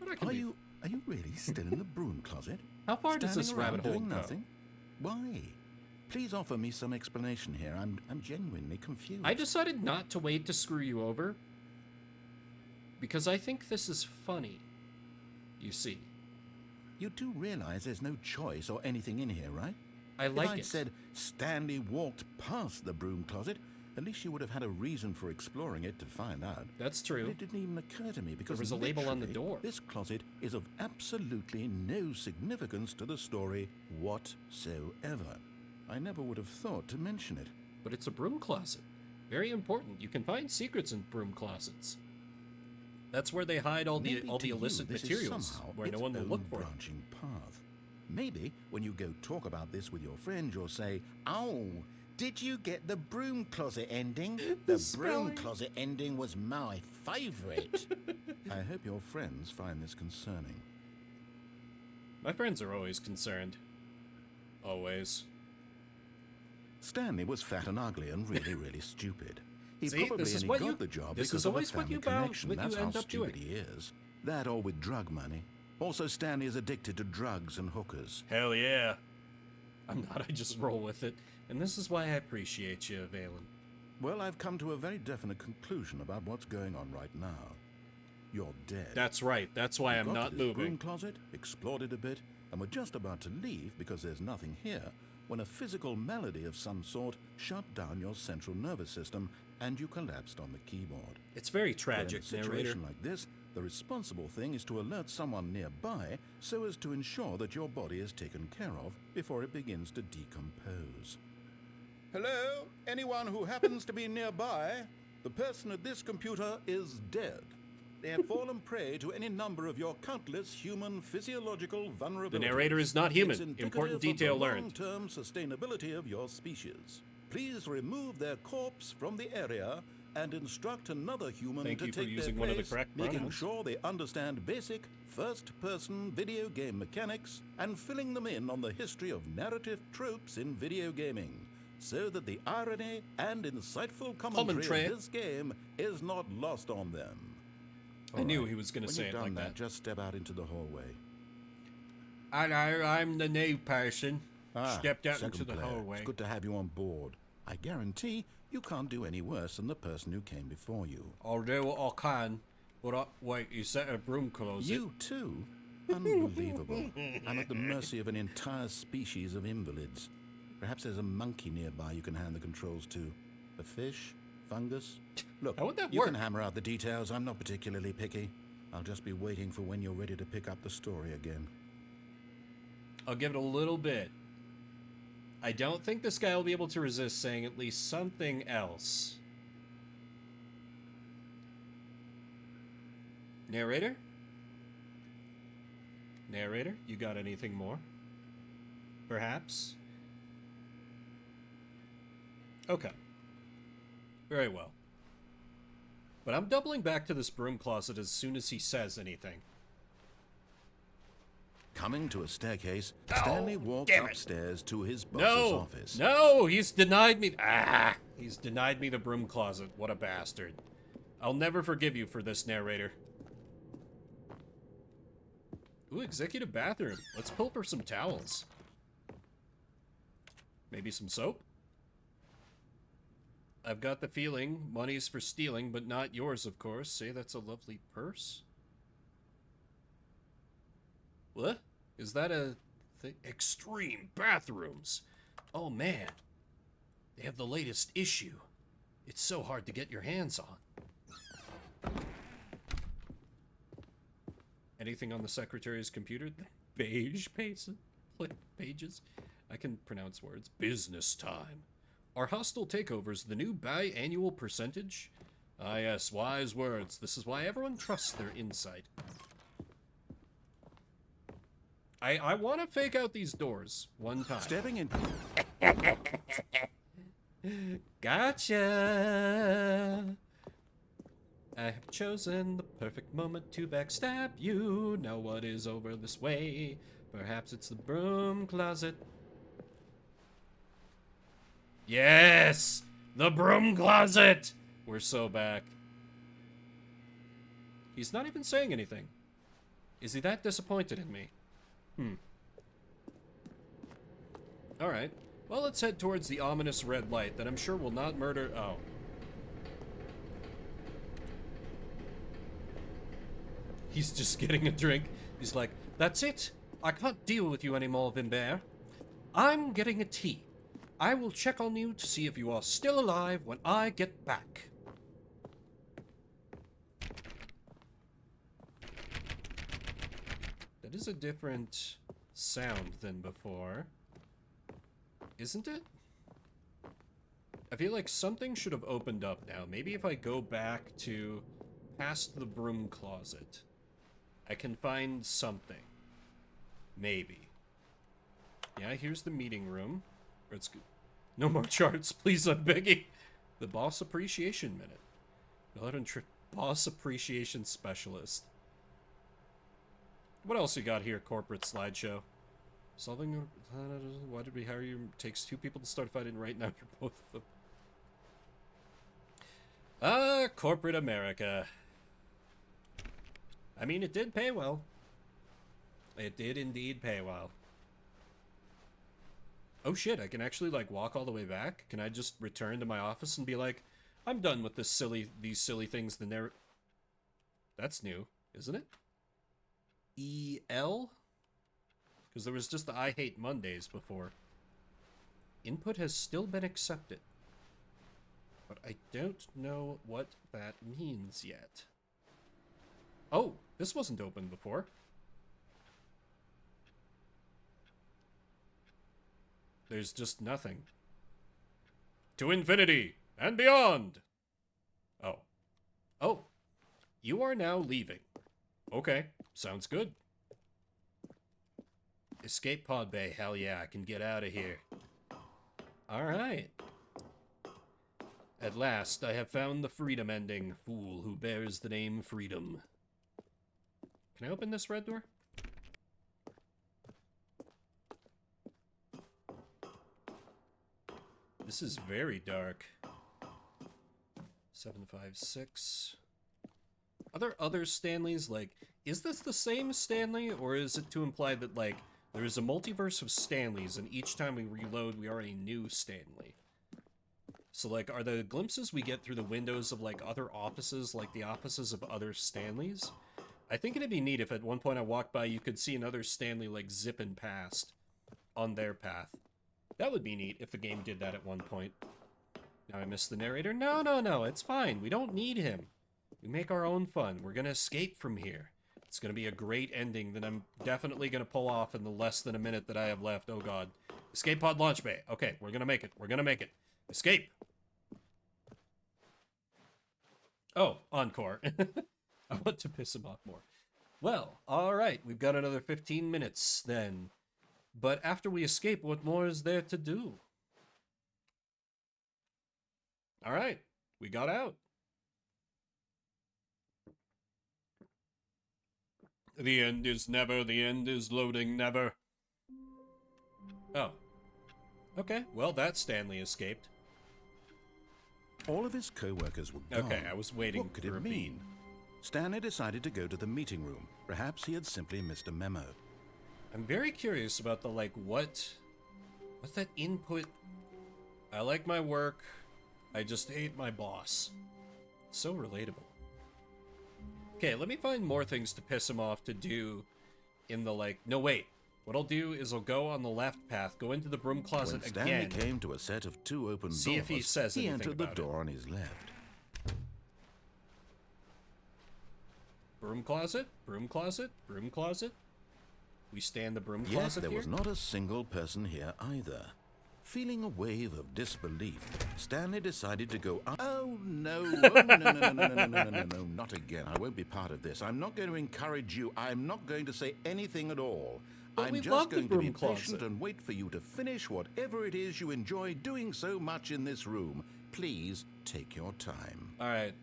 Speaker 1: But I can leave.
Speaker 2: Are you really still in the broom closet?
Speaker 1: How far does this
Speaker 2: Standing around
Speaker 1: rabbit hole
Speaker 2: doing
Speaker 1: go?
Speaker 2: nothing? Why? Please offer me some explanation here. I'm genuinely confused.
Speaker 1: I decided not to wait to screw you over. Because I think this is funny. You see.
Speaker 2: You do realize there's no choice or anything in here, right?
Speaker 1: I
Speaker 2: If
Speaker 1: like
Speaker 2: I'd
Speaker 1: it.
Speaker 2: said Stanley walked past the broom closet, at least you would have had a reason for exploring it to find out.
Speaker 1: That's
Speaker 2: But
Speaker 1: true.
Speaker 2: it didn't even occur to me because
Speaker 1: was a label on the
Speaker 2: literally,
Speaker 1: door.
Speaker 2: This closet is of absolutely no significance to the story whatsoever. I never would have thought to mention it.
Speaker 1: But it's a broom closet. Very important. You can find secrets in broom closets. That's where they hide all the
Speaker 2: Maybe
Speaker 1: all
Speaker 2: to
Speaker 1: the
Speaker 2: you,
Speaker 1: illicit
Speaker 2: this is
Speaker 1: materials,
Speaker 2: somehow
Speaker 1: where no
Speaker 2: its
Speaker 1: one will
Speaker 2: own
Speaker 1: look for it.
Speaker 2: branching path. Maybe when you go talk about this with your friend, you'll say, "Oh, did you get the broom closet ending? The broom
Speaker 1: spelling.
Speaker 2: closet ending was my favorite." I hope your friends find this concerning.
Speaker 1: My friends are always concerned. Always.
Speaker 2: Stanley was fat and ugly and really, really stupid. He
Speaker 1: See,
Speaker 2: probably
Speaker 1: this is
Speaker 2: only
Speaker 1: what
Speaker 2: got
Speaker 1: you-
Speaker 2: the job
Speaker 1: this
Speaker 2: because
Speaker 1: is
Speaker 2: of a
Speaker 1: always what
Speaker 2: family
Speaker 1: you
Speaker 2: connection. That's how
Speaker 1: end up
Speaker 2: stupid
Speaker 1: doing.
Speaker 2: he is. That or with drug money. Also, Stanley is addicted to drugs and hookers.
Speaker 1: Hell yeah. I'm not, I just roll with it. And this is why I appreciate you, Valen.
Speaker 2: Well, I've come to a very definite conclusion about what's going on right now. You're dead.
Speaker 1: That's right. That's why I'm
Speaker 2: Got
Speaker 1: not
Speaker 2: to this
Speaker 1: moving.
Speaker 2: broom closet, explored it a bit, and we're just about to leave because there's nothing here when a physical malady of some sort shut down your central nervous system and you collapsed on the keyboard.
Speaker 1: It's very
Speaker 2: But
Speaker 1: tragic,
Speaker 2: in a
Speaker 1: narrator.
Speaker 2: situation like this, the responsible thing is to alert someone nearby so as to ensure that your body is taken care of before it begins to decompose. Hello? Anyone who happens to be nearby? The person at this computer is dead. They have fallen prey to any number of your countless human physiological vulnerabilities.
Speaker 1: The narrator is not human.
Speaker 2: It's indicative
Speaker 1: Important
Speaker 2: of
Speaker 1: detail
Speaker 2: the
Speaker 1: learned.
Speaker 2: long-term sustainability of your species. Please remove their corpse from the area and instruct another human
Speaker 1: Thank
Speaker 2: to
Speaker 1: you for
Speaker 2: take
Speaker 1: using
Speaker 2: their
Speaker 1: one of the
Speaker 2: place,
Speaker 1: correct
Speaker 2: making
Speaker 1: pronouns.
Speaker 2: sure they understand basic first-person video game mechanics and filling them in on the history of narrative tropes in video gaming, so that the irony and insightful commentary of this game is not lost on them.
Speaker 1: I knew he was going to
Speaker 2: When
Speaker 1: say
Speaker 2: you've
Speaker 1: it
Speaker 2: done
Speaker 1: like that.
Speaker 2: just step out into the hallway.
Speaker 1: Hello, I'm the new person. Stepped out
Speaker 2: second
Speaker 1: into the
Speaker 2: player.
Speaker 1: hallway.
Speaker 2: It's good to have you on board. I guarantee you can't do any worse than the person who came before you.
Speaker 1: I'll do what I can. But wait, you set a broom closet.
Speaker 2: You too? Unbelievable. I'm at the mercy of an entire species of invalids. Perhaps there's a monkey nearby you can hand the controls to. A fish? Fungus? Look,
Speaker 1: How would that
Speaker 2: you
Speaker 1: work?
Speaker 2: can hammer out the details. I'm not particularly picky. I'll just be waiting for when you're ready to pick up the story again.
Speaker 1: I'll give it a little bit. I don't think this guy will be able to resist saying at least something else. Narrator? Narrator, you got anything more? Perhaps? Okay. Very well. But I'm doubling back to this broom closet as soon as he says anything.
Speaker 2: Coming to a staircase, Stanley walked
Speaker 1: damn it.
Speaker 2: upstairs to his boss's
Speaker 1: No!
Speaker 2: office.
Speaker 1: No! He's denied me. He's denied me the broom closet. What a bastard. I'll never forgive you for this, narrator. Ooh, executive bathroom. Let's pull for some towels. Maybe some soap? I've got the feeling money's for stealing, but not yours, of course. Say that's a lovely purse? What? Is that a thing? Extreme bathrooms. Oh, man. They have the latest issue. It's so hard to get your hands on. Anything on the secretary's computer? Beige pages? I can pronounce words. Business time. Are hostile takeovers the new biannual percentage? Ah, yes, wise words. This is why everyone trusts their insight. I want to fake out these doors one time.
Speaker 2: Stepping in.
Speaker 1: Gotcha! I have chosen the perfect moment to backstab you. Know what is over this way. Perhaps it's the broom closet. Yes! The broom closet! We're so back. He's not even saying anything. Is he that disappointed in me? Alright. Well, let's head towards the ominous red light that I'm sure will not murder... Oh. He's just getting a drink. He's like, that's it. I can't deal with you anymore, Vimbert. I'm getting a tea. I will check on you to see if you are still alive when I get back. That is a different sound than before. Isn't it? I feel like something should have opened up now. Maybe if I go back to past the broom closet, I can find something. Maybe. Yeah, here's the meeting room. Let's go. No more charts, please, I'm begging. The Boss Appreciation Minute. Veteran Trip Boss Appreciation Specialist. What else you got here, corporate slideshow? Solving. Why did we hire you? Takes 2 people to start fighting right now. You're both of them. Corporate America. I mean, it did pay well. It did indeed pay well. Oh shit, I can actually, like, walk all the way back? Can I just return to my office and be like, I'm done with these silly things, That's new, isn't it? EL? Because there was just the I hate Mondays before. Input has still been accepted. But I don't know what that means yet. Oh, this wasn't open before. There's just nothing. To infinity and beyond! Oh. Oh. You are now leaving. Okay, sounds good. Escape pod bay, hell yeah, I can get out of here. Alright. At last, I have found the freedom ending, fool who bears the name Freedom. Can I open this red door? This is very dark. 756. Are there other Stanleys? Like, is this the same Stanley, or is it to imply that, like, there is a multiverse of Stanleys, and each time we reload, we are a new Stanley? So, like, are the glimpses we get through the windows of, like, other offices, like the offices of other Stanleys? I think it'd be neat if at one point I walked by, you could see another Stanley, like, zipping past on their path. That would be neat if the game did that at one point. Now I missed the narrator. No, it's fine. We don't need him. We make our own fun. We're gonna escape from here. It's gonna be a great ending that I'm definitely gonna pull off in the less than a minute that I have left. Oh god. Escape pod launch bay. Okay, we're gonna make it. We're gonna make it. Escape! Oh, encore. I want to piss him off more. Well, alright. We've got another 15 minutes then. But after we escape, what more is there to do? Alright. We got out. The end is never, the end is loading never. Oh. Okay, well that Stanley escaped.
Speaker 2: All of his co-workers were gone.
Speaker 1: Okay, I was waiting
Speaker 2: What could
Speaker 1: for
Speaker 2: it
Speaker 1: a
Speaker 2: mean? Stanley decided to go to the meeting room. Perhaps he had simply missed a memo.
Speaker 1: I'm very curious about the, like, what's that input? I like my work. I just hate my boss. So relatable. Okay, let me find more things to piss him off to do in the, like... No, wait. What I'll do is I'll go on the left path, go into the broom closet
Speaker 2: When Stanley
Speaker 1: again.
Speaker 2: came to a set of 2 open doors,
Speaker 1: See if he says anything
Speaker 2: entered the
Speaker 1: about
Speaker 2: door on his left.
Speaker 1: Broom closet? Broom closet? Broom closet? We stay in the broom
Speaker 2: Yet
Speaker 1: closet
Speaker 2: there
Speaker 1: here?
Speaker 2: was not a single person here either. Feeling a wave of disbelief, Stanley decided to go up. Oh no! Oh, no, not again. I won't be part of this. I'm not going to encourage you. I'm not going to say anything at all.
Speaker 1: But we
Speaker 2: I'm
Speaker 1: love
Speaker 2: just
Speaker 1: the
Speaker 2: going to be
Speaker 1: broom closet.
Speaker 2: patient and wait for you to finish whatever it is you enjoy doing so much in this room. Please take your time.
Speaker 1: Alright.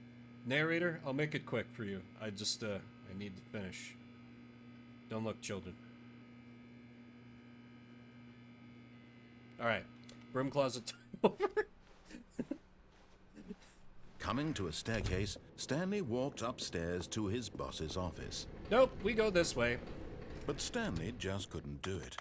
Speaker 1: Narrator, I'll make it quick for you. I just, I need to finish. Don't look, children. Alright. Broom closet over.
Speaker 2: Coming to a staircase, Stanley walked upstairs to his boss's office.
Speaker 1: Nope, we go this way.
Speaker 2: But Stanley just couldn't do it.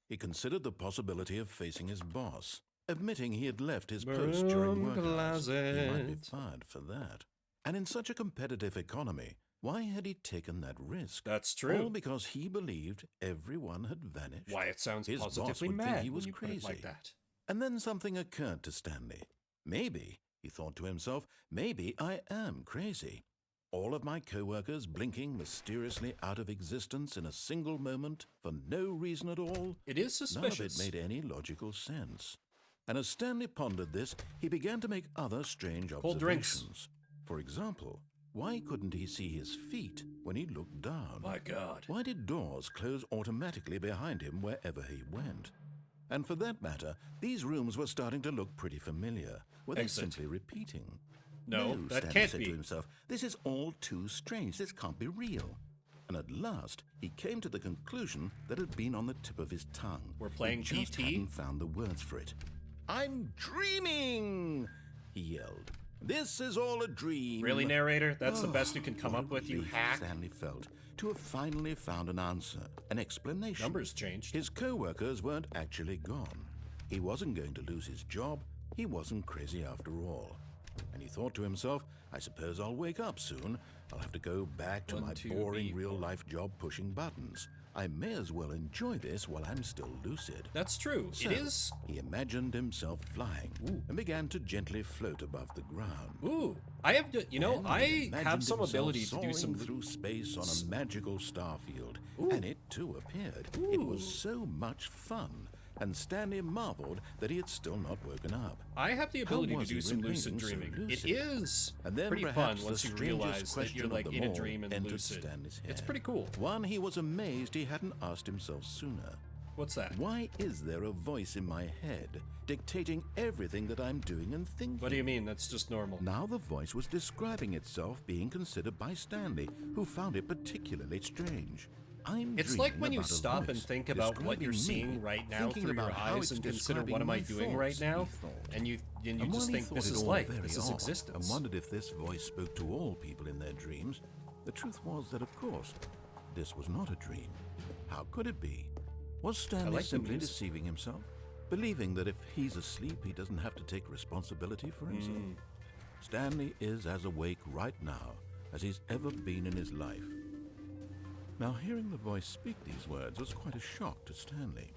Speaker 2: He considered the possibility of facing his boss, admitting he had left his post during work hours. He might be fired for that. And in such a competitive economy, why had he taken that risk?
Speaker 1: That's true.
Speaker 2: All because he believed everyone had vanished.
Speaker 1: Why, it sounds
Speaker 2: His boss
Speaker 1: positively
Speaker 2: would
Speaker 1: mad
Speaker 2: think he was
Speaker 1: when you put
Speaker 2: crazy.
Speaker 1: it like that.
Speaker 2: And then something occurred to Stanley. Maybe, he thought to himself, maybe I am crazy. All of my co-workers blinking mysteriously out of existence in a single moment for no reason at all.
Speaker 1: It is suspicious.
Speaker 2: None of it made any logical sense. And as Stanley pondered this, he began to make other strange
Speaker 1: Cold drinks.
Speaker 2: observations. For example, why couldn't he see his feet when he looked down?
Speaker 1: My God.
Speaker 2: Why did doors close automatically behind him wherever he went? And for that matter, these rooms were starting to look pretty familiar. Were they
Speaker 1: Exit.
Speaker 2: simply repeating?
Speaker 1: No, that
Speaker 2: Stanley
Speaker 1: can't
Speaker 2: said
Speaker 1: be.
Speaker 2: to himself, this is all too strange. This can't be real. And at last, he came to the conclusion that had been on the tip of his tongue.
Speaker 1: We're playing
Speaker 2: He just
Speaker 1: PT?
Speaker 2: hadn't found the words for it. "I'm dreaming!" he yelled. "This is all a dream."
Speaker 1: Really, narrator? That's the best you can come
Speaker 2: What
Speaker 1: up
Speaker 2: a
Speaker 1: with, you
Speaker 2: relief
Speaker 1: hack?
Speaker 2: Stanley felt to have finally found an answer, an explanation.
Speaker 1: Numbers changed.
Speaker 2: His co-workers weren't actually gone. He wasn't going to lose his job. He wasn't crazy after all. And he thought to himself, I suppose I'll wake up soon. I'll have to go back to
Speaker 1: 1,
Speaker 2: my
Speaker 1: 2,
Speaker 2: boring
Speaker 1: 3, 4.
Speaker 2: real-life job pushing buttons. I may as well enjoy this while I'm still lucid.
Speaker 1: That's true.
Speaker 2: So,
Speaker 1: It is.
Speaker 2: he imagined himself flying and began to gently float above the ground.
Speaker 1: Ooh. I have to, you know,
Speaker 2: Then he
Speaker 1: I
Speaker 2: imagined
Speaker 1: have some
Speaker 2: himself
Speaker 1: ability to do
Speaker 2: soaring
Speaker 1: some.
Speaker 2: through space on a magical star field,
Speaker 1: Ooh.
Speaker 2: and it too appeared. It was so much fun, and Stanley marveled that he had still not woken up.
Speaker 1: I have the ability to
Speaker 2: was
Speaker 1: do
Speaker 2: he
Speaker 1: some lucid
Speaker 2: remaining so
Speaker 1: dreaming.
Speaker 2: lucid?
Speaker 1: It is
Speaker 2: And then
Speaker 1: pretty fun
Speaker 2: perhaps
Speaker 1: once
Speaker 2: the
Speaker 1: you
Speaker 2: strangest
Speaker 1: realize that
Speaker 2: question
Speaker 1: you're
Speaker 2: of
Speaker 1: like
Speaker 2: them
Speaker 1: in a
Speaker 2: all
Speaker 1: dream and
Speaker 2: entered
Speaker 1: lucid.
Speaker 2: Stanley's head.
Speaker 1: It's pretty cool.
Speaker 2: One he was amazed he hadn't asked himself sooner.
Speaker 1: What's that?
Speaker 2: Why is there a voice in my head dictating everything that I'm doing and thinking?
Speaker 1: What do you mean? That's just normal.
Speaker 2: Now the voice was describing itself being considered by Stanley, who found it particularly strange.
Speaker 1: It's like
Speaker 2: dreaming
Speaker 1: when you
Speaker 2: about a
Speaker 1: stop and
Speaker 2: voice
Speaker 1: think about what you're
Speaker 2: describing me,
Speaker 1: seeing right now
Speaker 2: thinking
Speaker 1: through your
Speaker 2: about how
Speaker 1: eyes
Speaker 2: it's
Speaker 1: and consider
Speaker 2: describing
Speaker 1: what am I
Speaker 2: my
Speaker 1: doing right
Speaker 2: thoughts,
Speaker 1: now,
Speaker 2: he thought.
Speaker 1: and you
Speaker 2: And
Speaker 1: just
Speaker 2: while he
Speaker 1: think
Speaker 2: thought
Speaker 1: this
Speaker 2: it
Speaker 1: is
Speaker 2: all
Speaker 1: life,
Speaker 2: very
Speaker 1: this is
Speaker 2: odd,
Speaker 1: existence.
Speaker 2: and wondered if this voice spoke to all people in their dreams, the truth was that, of course, this was not a dream. How could it be? Was Stanley
Speaker 1: like the
Speaker 2: simply
Speaker 1: music.
Speaker 2: deceiving himself, believing that if he's asleep, he doesn't have to take responsibility for himself? Stanley is as awake right now as he's ever been in his life. Now, hearing the voice speak these words was quite a shock to Stanley.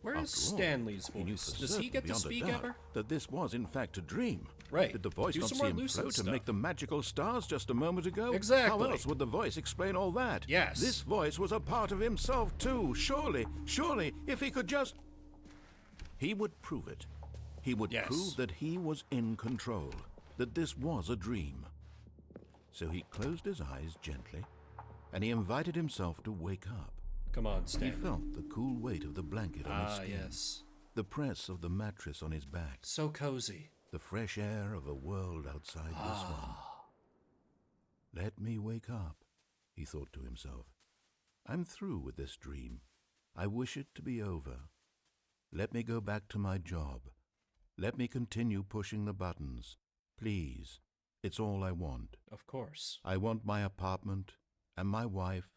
Speaker 1: Where is
Speaker 2: After all,
Speaker 1: Stanley's
Speaker 2: he knew
Speaker 1: voice?
Speaker 2: for
Speaker 1: Does he
Speaker 2: certain,
Speaker 1: get to
Speaker 2: beyond a
Speaker 1: speak
Speaker 2: doubt,
Speaker 1: ever?
Speaker 2: that this was in fact a dream?
Speaker 1: Right.
Speaker 2: Did the voice
Speaker 1: Do
Speaker 2: not
Speaker 1: some
Speaker 2: see
Speaker 1: more
Speaker 2: him
Speaker 1: lucid
Speaker 2: float
Speaker 1: stuff.
Speaker 2: and make the magical stars just a moment ago?
Speaker 1: Exactly.
Speaker 2: How else would the voice explain all that?
Speaker 1: Yes.
Speaker 2: This voice was a part of himself too. Surely, if he could just... He would prove it. He would
Speaker 1: Yes.
Speaker 2: prove that he was in control, that this was a dream. So he closed his eyes gently, and he invited himself to wake up.
Speaker 1: Come on,
Speaker 2: He
Speaker 1: Stanley.
Speaker 2: felt the cool weight of the blanket on his
Speaker 1: Ah,
Speaker 2: skin,
Speaker 1: yes.
Speaker 2: the press of the mattress on his back,
Speaker 1: So cozy.
Speaker 2: the fresh air of a world outside this one. Let me wake up, he thought to himself. I'm through with this dream. I wish it to be over. Let me go back to my job. Let me continue pushing the buttons. Please, it's all I want.
Speaker 1: Of course.
Speaker 2: I want my apartment, and my wife,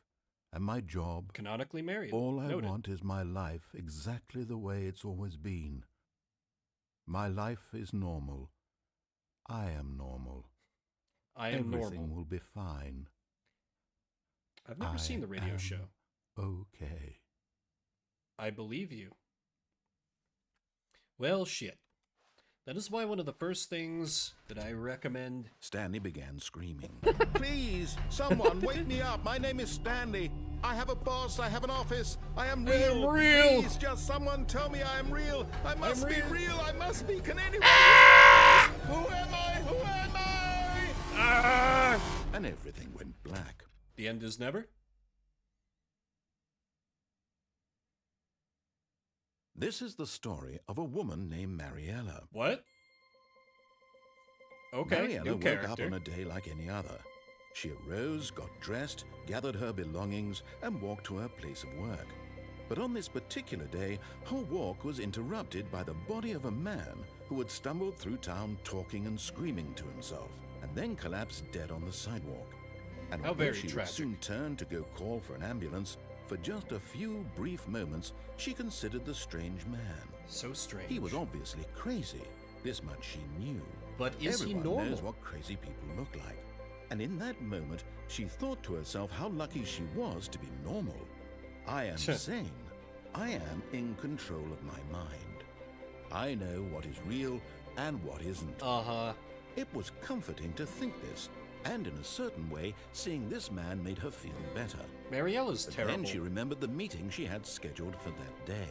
Speaker 2: and my job.
Speaker 1: Canonically married.
Speaker 2: All I
Speaker 1: Noted.
Speaker 2: want is my life exactly the way it's always been. My life is normal. I am normal.
Speaker 1: I am
Speaker 2: Everything
Speaker 1: normal.
Speaker 2: will be fine.
Speaker 1: I've never
Speaker 2: I
Speaker 1: seen the radio
Speaker 2: am
Speaker 1: show.
Speaker 2: Okay.
Speaker 1: I believe you. Well, shit. That is why one of the first things that I recommend.
Speaker 2: Stanley began screaming. Please, someone, wake me up. My name is Stanley. I have a boss. I have an office. I am
Speaker 1: I am
Speaker 2: real.
Speaker 1: real.
Speaker 2: Please, just someone tell me I am real. I must be
Speaker 1: real.
Speaker 2: real. I must be. Can anyone?
Speaker 1: Ah!
Speaker 2: Who am I? Who am I?
Speaker 1: Ah!
Speaker 2: And everything went black.
Speaker 1: The end is never?
Speaker 2: This is the story of a woman named Mariella.
Speaker 1: What? Okay,
Speaker 2: Mariella
Speaker 1: new
Speaker 2: woke
Speaker 1: character.
Speaker 2: up on a day like any other. She arose, got dressed, gathered her belongings, and walked to her place of work. But on this particular day, her walk was interrupted by the body of a man who had stumbled through town talking and screaming to himself, and then collapsed dead on the sidewalk. And
Speaker 1: How
Speaker 2: although
Speaker 1: very
Speaker 2: she
Speaker 1: tragic.
Speaker 2: would soon turn to go call for an ambulance, for just a few brief moments, she considered the strange man.
Speaker 1: So strange.
Speaker 2: He was obviously crazy. This much she knew.
Speaker 1: But is he
Speaker 2: Everyone
Speaker 1: normal?
Speaker 2: knows what crazy people look like. And in that moment, she thought to herself how lucky she was to be normal. I am sane. I am in control of my mind. I know what is real and what isn't.
Speaker 1: Uh-huh.
Speaker 2: It was comforting to think this, and in a certain way, seeing this man made her feel better.
Speaker 1: Mariella's
Speaker 2: But
Speaker 1: terrible.
Speaker 2: then she remembered the meeting she had scheduled for that day.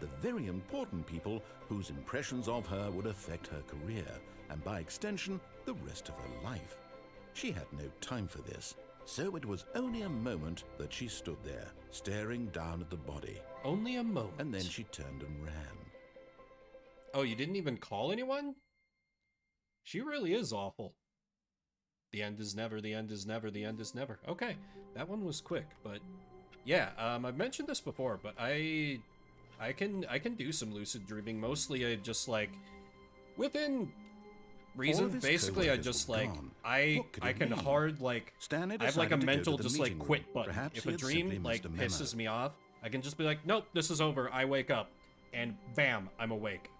Speaker 2: The very important people whose impressions of her would affect her career, and by extension, the rest of her life. She had no time for this, so it was only a moment that she stood there, staring down at the body,
Speaker 1: Only a moment.
Speaker 2: and then she turned and ran.
Speaker 1: Oh, you didn't even call anyone? She really is awful. The end is never, the end is never, the end is never. Okay, that one was quick, but yeah, I've mentioned this before, but I can do some lucid dreaming. Mostly I just like within reason. Basically I just like I can hard like I have like a mental just like quit button. If a dream like pisses me off, I can just be like, nope, this is over. I wake up and bam, I'm awake.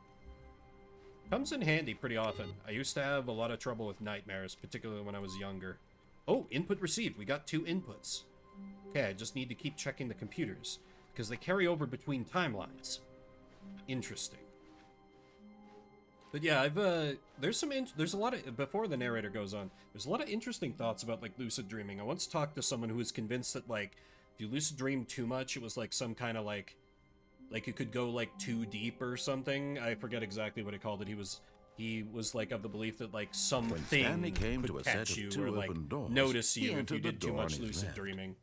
Speaker 1: Comes in handy pretty often. I used to have a lot of trouble with nightmares, particularly when I was younger. Oh, input received. We got 2 inputs. Okay, I just need to keep checking the computers, because they carry over between timelines. Interesting. But yeah, there's a lot of, before the narrator goes on, there's a lot of interesting thoughts about, like, lucid dreaming. I once talked to someone who was convinced that, like, if you lucid dream too much, it was, like, some kind of, like it could go, like, too deep or something. I forget exactly what he called it. He was like, of the belief that, like, something could catch you or, like, notice you if you did too much lucid dreaming.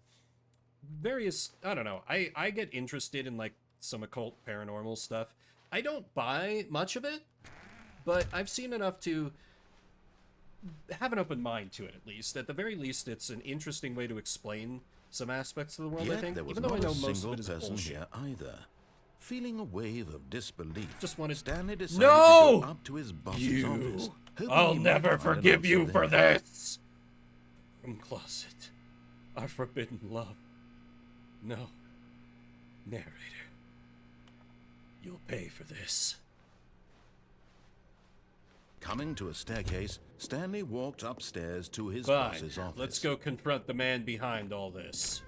Speaker 1: Various, I don't know. I get interested in, like, some occult paranormal stuff. I don't buy much of it, but I've seen enough to have an open mind to it, at least. At the very least, it's an interesting way to explain some aspects of the world, I think, even though I know most of it is bullshit.
Speaker 2: Either. Feeling a wave of disbelief,
Speaker 1: just wanted
Speaker 2: Stanley decided to go up to his boss's office.
Speaker 1: I'll never forgive you for this! From closet, our forbidden love. No. Narrator. You'll pay for this.
Speaker 2: Coming to a staircase, Stanley walked upstairs to his boss's office.
Speaker 1: Let's go confront the man behind all this.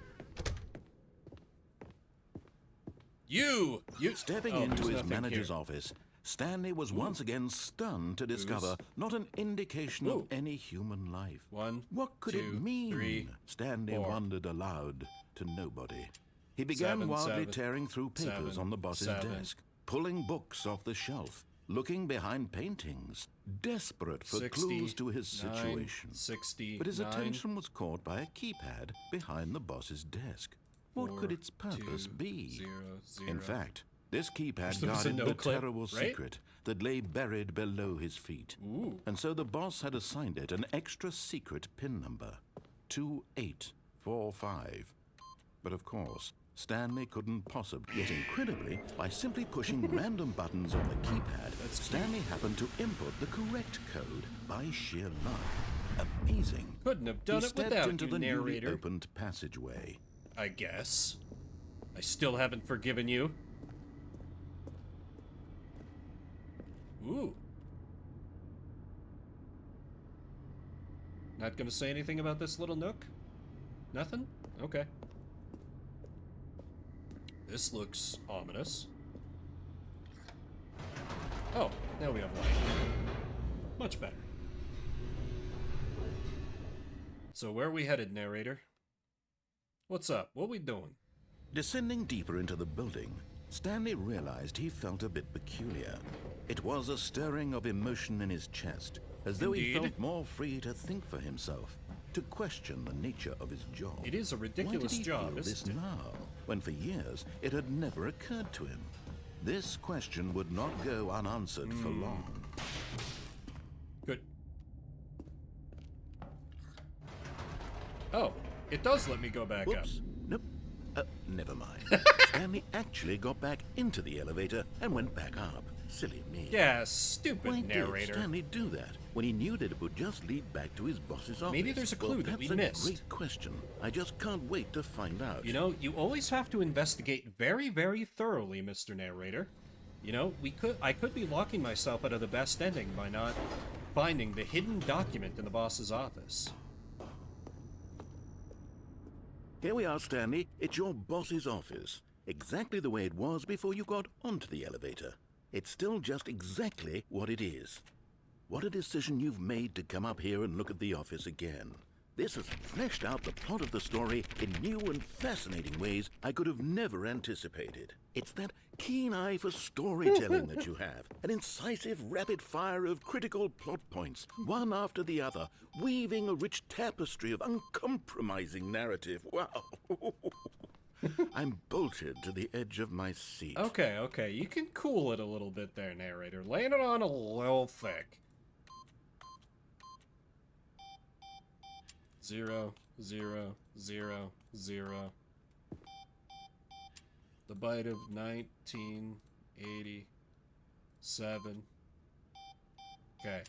Speaker 1: You!
Speaker 2: Stepping into his manager's office, Stanley was once again stunned to discover not an indication of any human life. What could it mean? Stanley wondered aloud to nobody. He began wildly tearing through papers on the boss's desk, pulling books off the shelf, looking behind paintings, desperate for clues to his situation. But his attention was caught by a keypad behind the boss's desk. What could its purpose be? In fact, this keypad guarded the terrible secret that lay buried below his feet. And so the boss had assigned it an extra secret PIN number, 2845. But of course, Stanley couldn't possibly. Yet incredibly, by simply pushing random buttons on the keypad, Stanley happened to input the correct code by sheer luck. Amazing.
Speaker 1: Couldn't have done it without you, narrator.
Speaker 2: Newly opened passageway.
Speaker 1: I guess. I still haven't forgiven you. Ooh. Not gonna say anything about this little nook? Nothing? Okay. This looks ominous. Oh, now we have light. Much better. So where are we headed, narrator? What's up? What we doing?
Speaker 2: Descending deeper into the building, Stanley realized he felt a bit peculiar. It was a stirring of emotion in his chest, as though he felt more free to think for himself, to question the nature of his job.
Speaker 1: It is a ridiculous job,
Speaker 2: isn't it? Now, when for years it had never occurred to him. This question would not go unanswered for long.
Speaker 1: Good. Oh. It does let me go back up.
Speaker 2: Nope. Never mind. Stanley actually got back into the elevator and went back up. Silly me.
Speaker 1: Yeah, stupid
Speaker 2: Why
Speaker 1: narrator.
Speaker 2: Why did Stanley do that when he knew that it would just lead back to his boss's office?
Speaker 1: Maybe there's a clue that we missed.
Speaker 2: That's a great question. I just can't wait to find out.
Speaker 1: You know, you always have to investigate very, very thoroughly, Mr. Narrator. You know, I could be locking myself out of the best ending by not finding the hidden document in the boss's office.
Speaker 2: Here we are, Stanley. It's your boss's office. Exactly the way it was before you got onto the elevator. It's still just exactly what it is. What a decision you've made to come up here and look at the office again. This has fleshed out the plot of the story in new and fascinating ways I could have never anticipated. It's that keen eye for storytelling that you have. An incisive rapid fire of critical plot points, one after the other, weaving a rich tapestry of uncompromising narrative. Wow. I'm bolted to the edge of my seat.
Speaker 1: Okay. You can cool it a little bit there, narrator. Laying it on a little thick. 0, 0, 0, 0. The bite of 1987. Okay.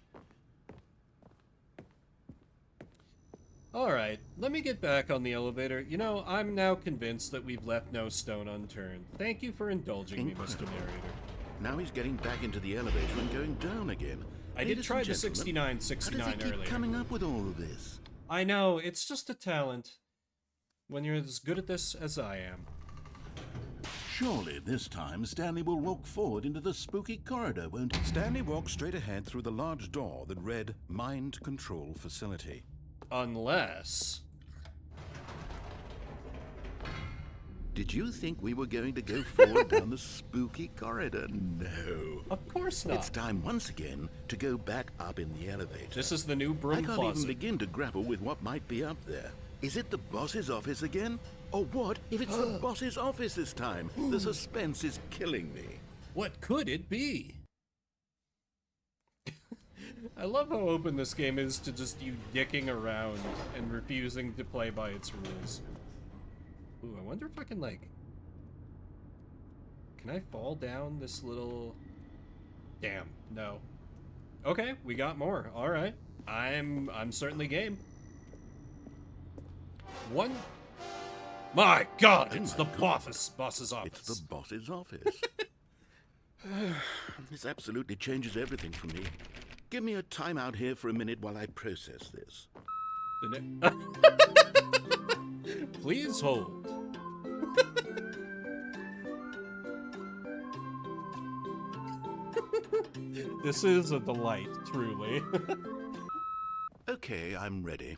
Speaker 1: Alright, let me get back on the elevator. You know, I'm now convinced that we've left no stone unturned. Thank you for indulging me, Mr. Narrator.
Speaker 2: Now he's getting back into the elevator and going down again.
Speaker 1: I did try the 6969
Speaker 2: how does he keep
Speaker 1: earlier.
Speaker 2: coming up with all of this?
Speaker 1: I know, it's just a talent. When you're as good at this as I am.
Speaker 2: Surely this time Stanley will walk forward into the spooky corridor, won't he? Stanley walked straight ahead through the large door that read Mind Control Facility.
Speaker 1: Unless...
Speaker 2: Did you think we were going to go forward down the spooky corridor? No.
Speaker 1: Of course not.
Speaker 2: It's time once again to go back up in the elevator.
Speaker 1: This is the new broom
Speaker 2: I can't
Speaker 1: closet.
Speaker 2: even begin to grapple with what might be up there. Is it the boss's office again? Or what if it's the boss's office this time? The suspense is killing me.
Speaker 1: What could it be? I love how open this game is to just you dicking around and refusing to play by its rules. Ooh, I wonder if I can, like... Can I fall down this little... Damn, no. Okay, we got more. Alright. I'm certainly game. One... My God, it's the boss's office.
Speaker 2: It's the boss's office. This absolutely changes everything for me. Give me a time out here for a minute while I process this.
Speaker 1: Please hold. This is a delight, truly.
Speaker 2: Okay, I'm ready.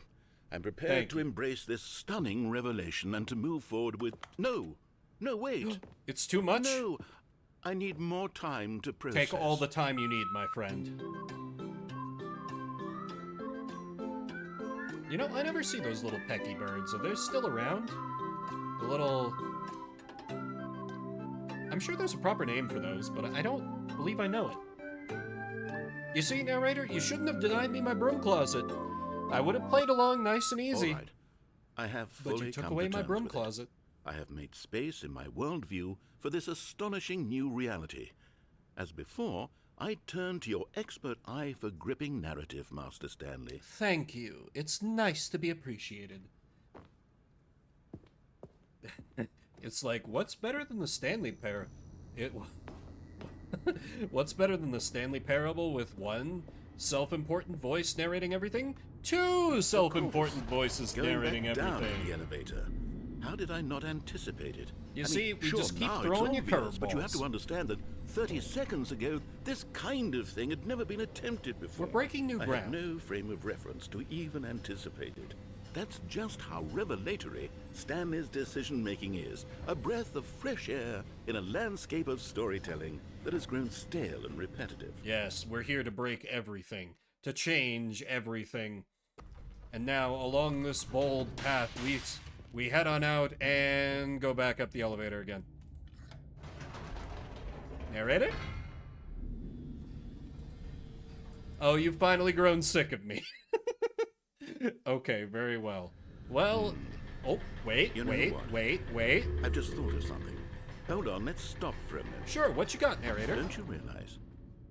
Speaker 2: I'm prepared to embrace this stunning revelation and to move forward with... No, wait.
Speaker 1: It's too much?
Speaker 2: No, I need more time to process.
Speaker 1: Take all the time you need, my friend. You know, I never see those little pecky birds. Are they still around? The little... I'm sure there's a proper name for those, but I don't believe I know it. You see, narrator, you shouldn't have denied me my broom closet. I would have played along nice and easy.
Speaker 2: All right. I have fully
Speaker 1: but you took
Speaker 2: come
Speaker 1: away
Speaker 2: to
Speaker 1: my
Speaker 2: terms
Speaker 1: broom
Speaker 2: with
Speaker 1: closet.
Speaker 2: It. I have made space in my worldview for this astonishing new reality. As before, I turn to your expert eye for gripping narrative, Master Stanley.
Speaker 1: Thank you. It's nice to be appreciated. It's like, what's better than the Stanley What's better than the Stanley Parable with one self-important voice narrating everything? Two self-important voices narrating
Speaker 2: Going back down
Speaker 1: everything.
Speaker 2: in the elevator. How did I not anticipate it?
Speaker 1: You see, we
Speaker 2: sure,
Speaker 1: just keep
Speaker 2: now
Speaker 1: throwing you
Speaker 2: it's obvious, but you
Speaker 1: curveballs.
Speaker 2: have to understand that 30 seconds ago, this kind of thing had never been attempted before.
Speaker 1: We're breaking new
Speaker 2: I
Speaker 1: ground.
Speaker 2: had no frame of reference to even anticipate it. That's just how revelatory Stanley's decision-making is. A breath of fresh air in a landscape of storytelling that has grown stale and repetitive.
Speaker 1: Yes, we're here to break everything, to change everything. And now, along this bold path, we head on out and go back up the elevator again. Narrator? Oh, you've finally grown sick of me. Okay, very well. Well, oh, wait,
Speaker 2: You know what?
Speaker 1: wait.
Speaker 2: I've just thought of something. Hold on, let's stop for a minute.
Speaker 1: Sure, what you got, narrator?
Speaker 2: Don't you realize?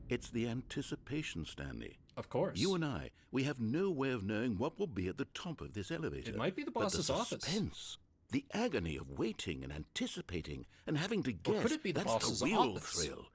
Speaker 2: It's the anticipation, Stanley.
Speaker 1: Of course.
Speaker 2: You and I, we have no way of knowing what will be at the top of this elevator.
Speaker 1: It might be the boss's
Speaker 2: but the
Speaker 1: office.
Speaker 2: Suspense, the agony of waiting and anticipating and having to guess.
Speaker 1: Or could it be the
Speaker 2: that's
Speaker 1: boss's
Speaker 2: the real
Speaker 1: office?
Speaker 2: thrill.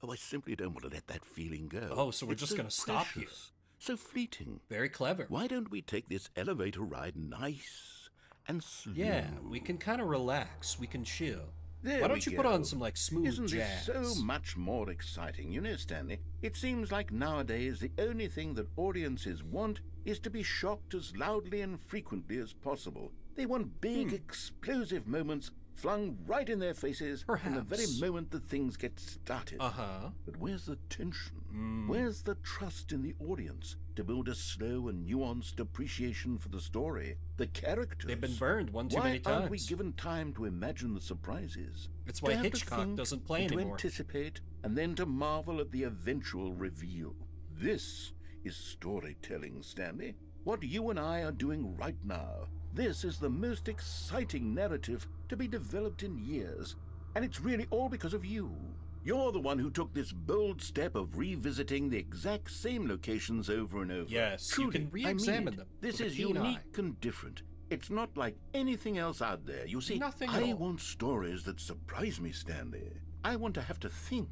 Speaker 2: Oh, I simply don't want to let that feeling go.
Speaker 1: Oh, so we're
Speaker 2: It's
Speaker 1: just
Speaker 2: so
Speaker 1: gonna stop you.
Speaker 2: precious, so fleeting.
Speaker 1: Very clever.
Speaker 2: Why don't we take this elevator ride nice and slow?
Speaker 1: Yeah, we can kind of relax. We can chill.
Speaker 2: There
Speaker 1: Why don't
Speaker 2: we
Speaker 1: you put
Speaker 2: go.
Speaker 1: on some, like, smooth
Speaker 2: Isn't
Speaker 1: jazz?
Speaker 2: this so much more exciting? You know, Stanley, it seems like nowadays the only thing that audiences want is to be shocked as loudly and frequently as possible. They want big, explosive moments flung right in their faces from the very
Speaker 1: Perhaps.
Speaker 2: moment that things get started.
Speaker 1: Uh-huh.
Speaker 2: But where's the tension? Where's the trust in the audience to build a slow and nuanced appreciation for the story, the characters?
Speaker 1: They've been burned one too many
Speaker 2: Why aren't we
Speaker 1: times.
Speaker 2: given time to imagine the surprises?
Speaker 1: It's
Speaker 2: To
Speaker 1: why
Speaker 2: have to
Speaker 1: Hitchcock
Speaker 2: think
Speaker 1: doesn't play
Speaker 2: and
Speaker 1: anymore.
Speaker 2: To anticipate and then to marvel at the eventual reveal. This is storytelling, Stanley. What you and I are doing right now. This is the most exciting narrative to be developed in years, and it's really all because of you. You're the one who took this bold step of revisiting the exact same locations over and over.
Speaker 1: Yes,
Speaker 2: truly,
Speaker 1: you can re-examine them.
Speaker 2: This
Speaker 1: with a
Speaker 2: is
Speaker 1: keen
Speaker 2: unique
Speaker 1: eye.
Speaker 2: and different. It's not like anything else out there. You see,
Speaker 1: Nothing at
Speaker 2: I
Speaker 1: all.
Speaker 2: want stories that surprise me, Stanley. I want to have to think.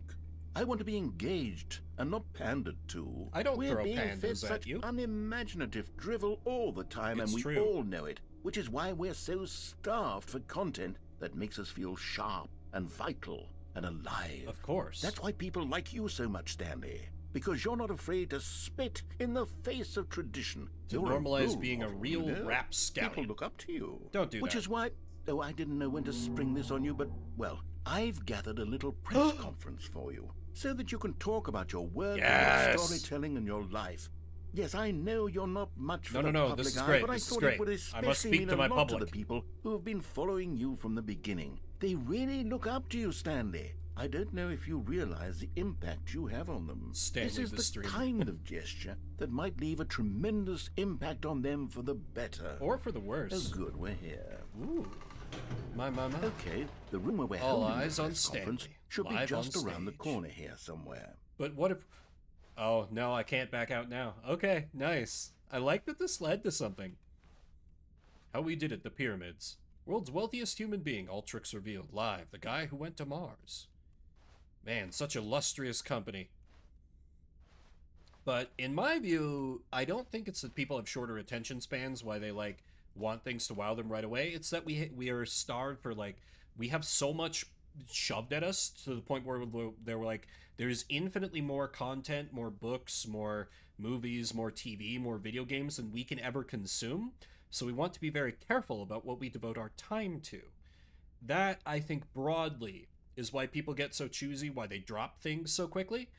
Speaker 2: I want to be engaged and not pandered to.
Speaker 1: I don't
Speaker 2: We're
Speaker 1: throw
Speaker 2: being fed
Speaker 1: pandas at
Speaker 2: such
Speaker 1: you.
Speaker 2: unimaginative drivel all the time,
Speaker 1: It's
Speaker 2: and we
Speaker 1: true.
Speaker 2: all know it, which is why we're so starved for content that makes us feel sharp and vital and alive.
Speaker 1: Of course.
Speaker 2: That's why people like you so much, Stanley. Because you're not afraid to spit in the face of tradition.
Speaker 1: To
Speaker 2: You're
Speaker 1: normalize
Speaker 2: role
Speaker 1: being a
Speaker 2: model,
Speaker 1: real
Speaker 2: you know?
Speaker 1: rap scout.
Speaker 2: People look up to you.
Speaker 1: Don't do
Speaker 2: Which
Speaker 1: that.
Speaker 2: is why... Oh, I didn't know when to spring this on you, but, well, I've gathered a little press conference for you, so that you can talk about your work and your storytelling and your life. Yes, I know you're not much for the
Speaker 1: No,
Speaker 2: public
Speaker 1: this is
Speaker 2: eye,
Speaker 1: great,
Speaker 2: but I
Speaker 1: this is
Speaker 2: thought
Speaker 1: great.
Speaker 2: it would
Speaker 1: I
Speaker 2: especially
Speaker 1: must speak
Speaker 2: mean
Speaker 1: to
Speaker 2: a
Speaker 1: my
Speaker 2: lot
Speaker 1: public.
Speaker 2: to the people who have been following you from the beginning. They really look up to you, Stanley. I don't know if you realize the impact you have on them.
Speaker 1: Stanley
Speaker 2: this is
Speaker 1: the
Speaker 2: the
Speaker 1: streamer.
Speaker 2: kind of gesture that might leave a tremendous impact on them for the better.
Speaker 1: Or for the worse.
Speaker 2: Oh, good, we're here.
Speaker 1: Ooh. My.
Speaker 2: Okay, the room where we're
Speaker 1: All
Speaker 2: holding
Speaker 1: eyes
Speaker 2: the
Speaker 1: on
Speaker 2: press conference
Speaker 1: Stanley,
Speaker 2: should be
Speaker 1: live
Speaker 2: just
Speaker 1: on
Speaker 2: around the
Speaker 1: stage.
Speaker 2: corner here somewhere.
Speaker 1: But what if... Oh, no, I can't back out now. Okay, nice. I like that this led to something. How we did it, the pyramids. World's wealthiest human being, all tricks revealed. Live, the guy who went to Mars. Man, such illustrious company. But in my view, I don't think it's that people have shorter attention spans, why they, like, want things to wow them right away. It's that we are starved for, like, we have so much shoved at us to the point where they're like, there's infinitely more content, more books, more movies, more TV, more video games than we can ever consume. So we want to be very careful about what we devote our time to. That, I think, broadly is why people get so choosy, why they drop things so quickly.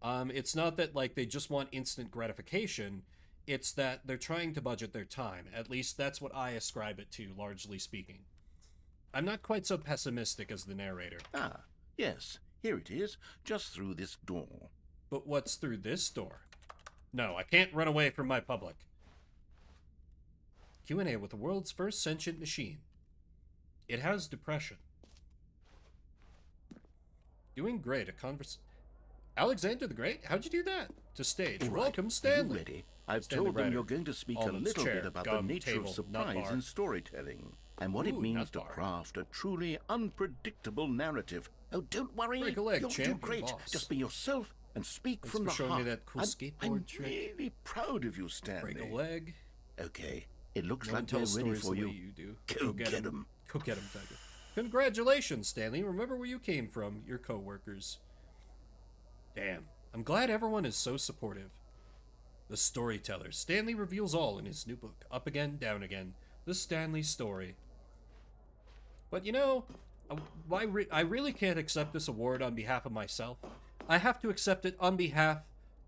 Speaker 1: It's not that, like, they just want instant gratification. It's that they're trying to budget their time. At least that's what I ascribe it to, largely speaking. I'm not quite so pessimistic as the narrator.
Speaker 2: Ah, yes, here it is, just through this door.
Speaker 1: But what's through this door? No, I can't run away from my public. Q&A with the world's first sentient machine. It has depression. Doing great, Alexander the Great? How'd you do that? To stage.
Speaker 2: All right,
Speaker 1: Welcome,
Speaker 2: are
Speaker 1: Stanley.
Speaker 2: you ready? I've
Speaker 1: Stanley
Speaker 2: told them
Speaker 1: Ryder.
Speaker 2: you're going to speak a
Speaker 1: Almonds,
Speaker 2: little
Speaker 1: chair,
Speaker 2: bit about
Speaker 1: gum,
Speaker 2: the nature
Speaker 1: table,
Speaker 2: of
Speaker 1: nut
Speaker 2: surprise
Speaker 1: bar.
Speaker 2: in storytelling, and what it
Speaker 1: Ooh,
Speaker 2: means
Speaker 1: nut
Speaker 2: to
Speaker 1: bar.
Speaker 2: craft a truly unpredictable narrative. Oh, don't worry,
Speaker 1: Break a leg,
Speaker 2: you'll
Speaker 1: champion
Speaker 2: do great.
Speaker 1: boss.
Speaker 2: Just be yourself and speak
Speaker 1: Thanks
Speaker 2: from
Speaker 1: for
Speaker 2: the
Speaker 1: showing
Speaker 2: heart.
Speaker 1: me that cool skateboard
Speaker 2: I'm
Speaker 1: trick.
Speaker 2: really proud of you, Stanley.
Speaker 1: Break a leg.
Speaker 2: Okay, it looks
Speaker 1: No one
Speaker 2: like they're
Speaker 1: tells
Speaker 2: ready
Speaker 1: stories
Speaker 2: for
Speaker 1: the
Speaker 2: you.
Speaker 1: way you do.
Speaker 2: Go get 'em.
Speaker 1: Go get 'em, Tiger. Congratulations, Stanley. Remember where you came from, your co-workers. Damn. I'm glad everyone is so supportive. The Storyteller. Stanley reveals all in his new book, Up Again, Down Again. The Stanley Story. But you know, I really can't accept this award on behalf of myself. I have to accept it on behalf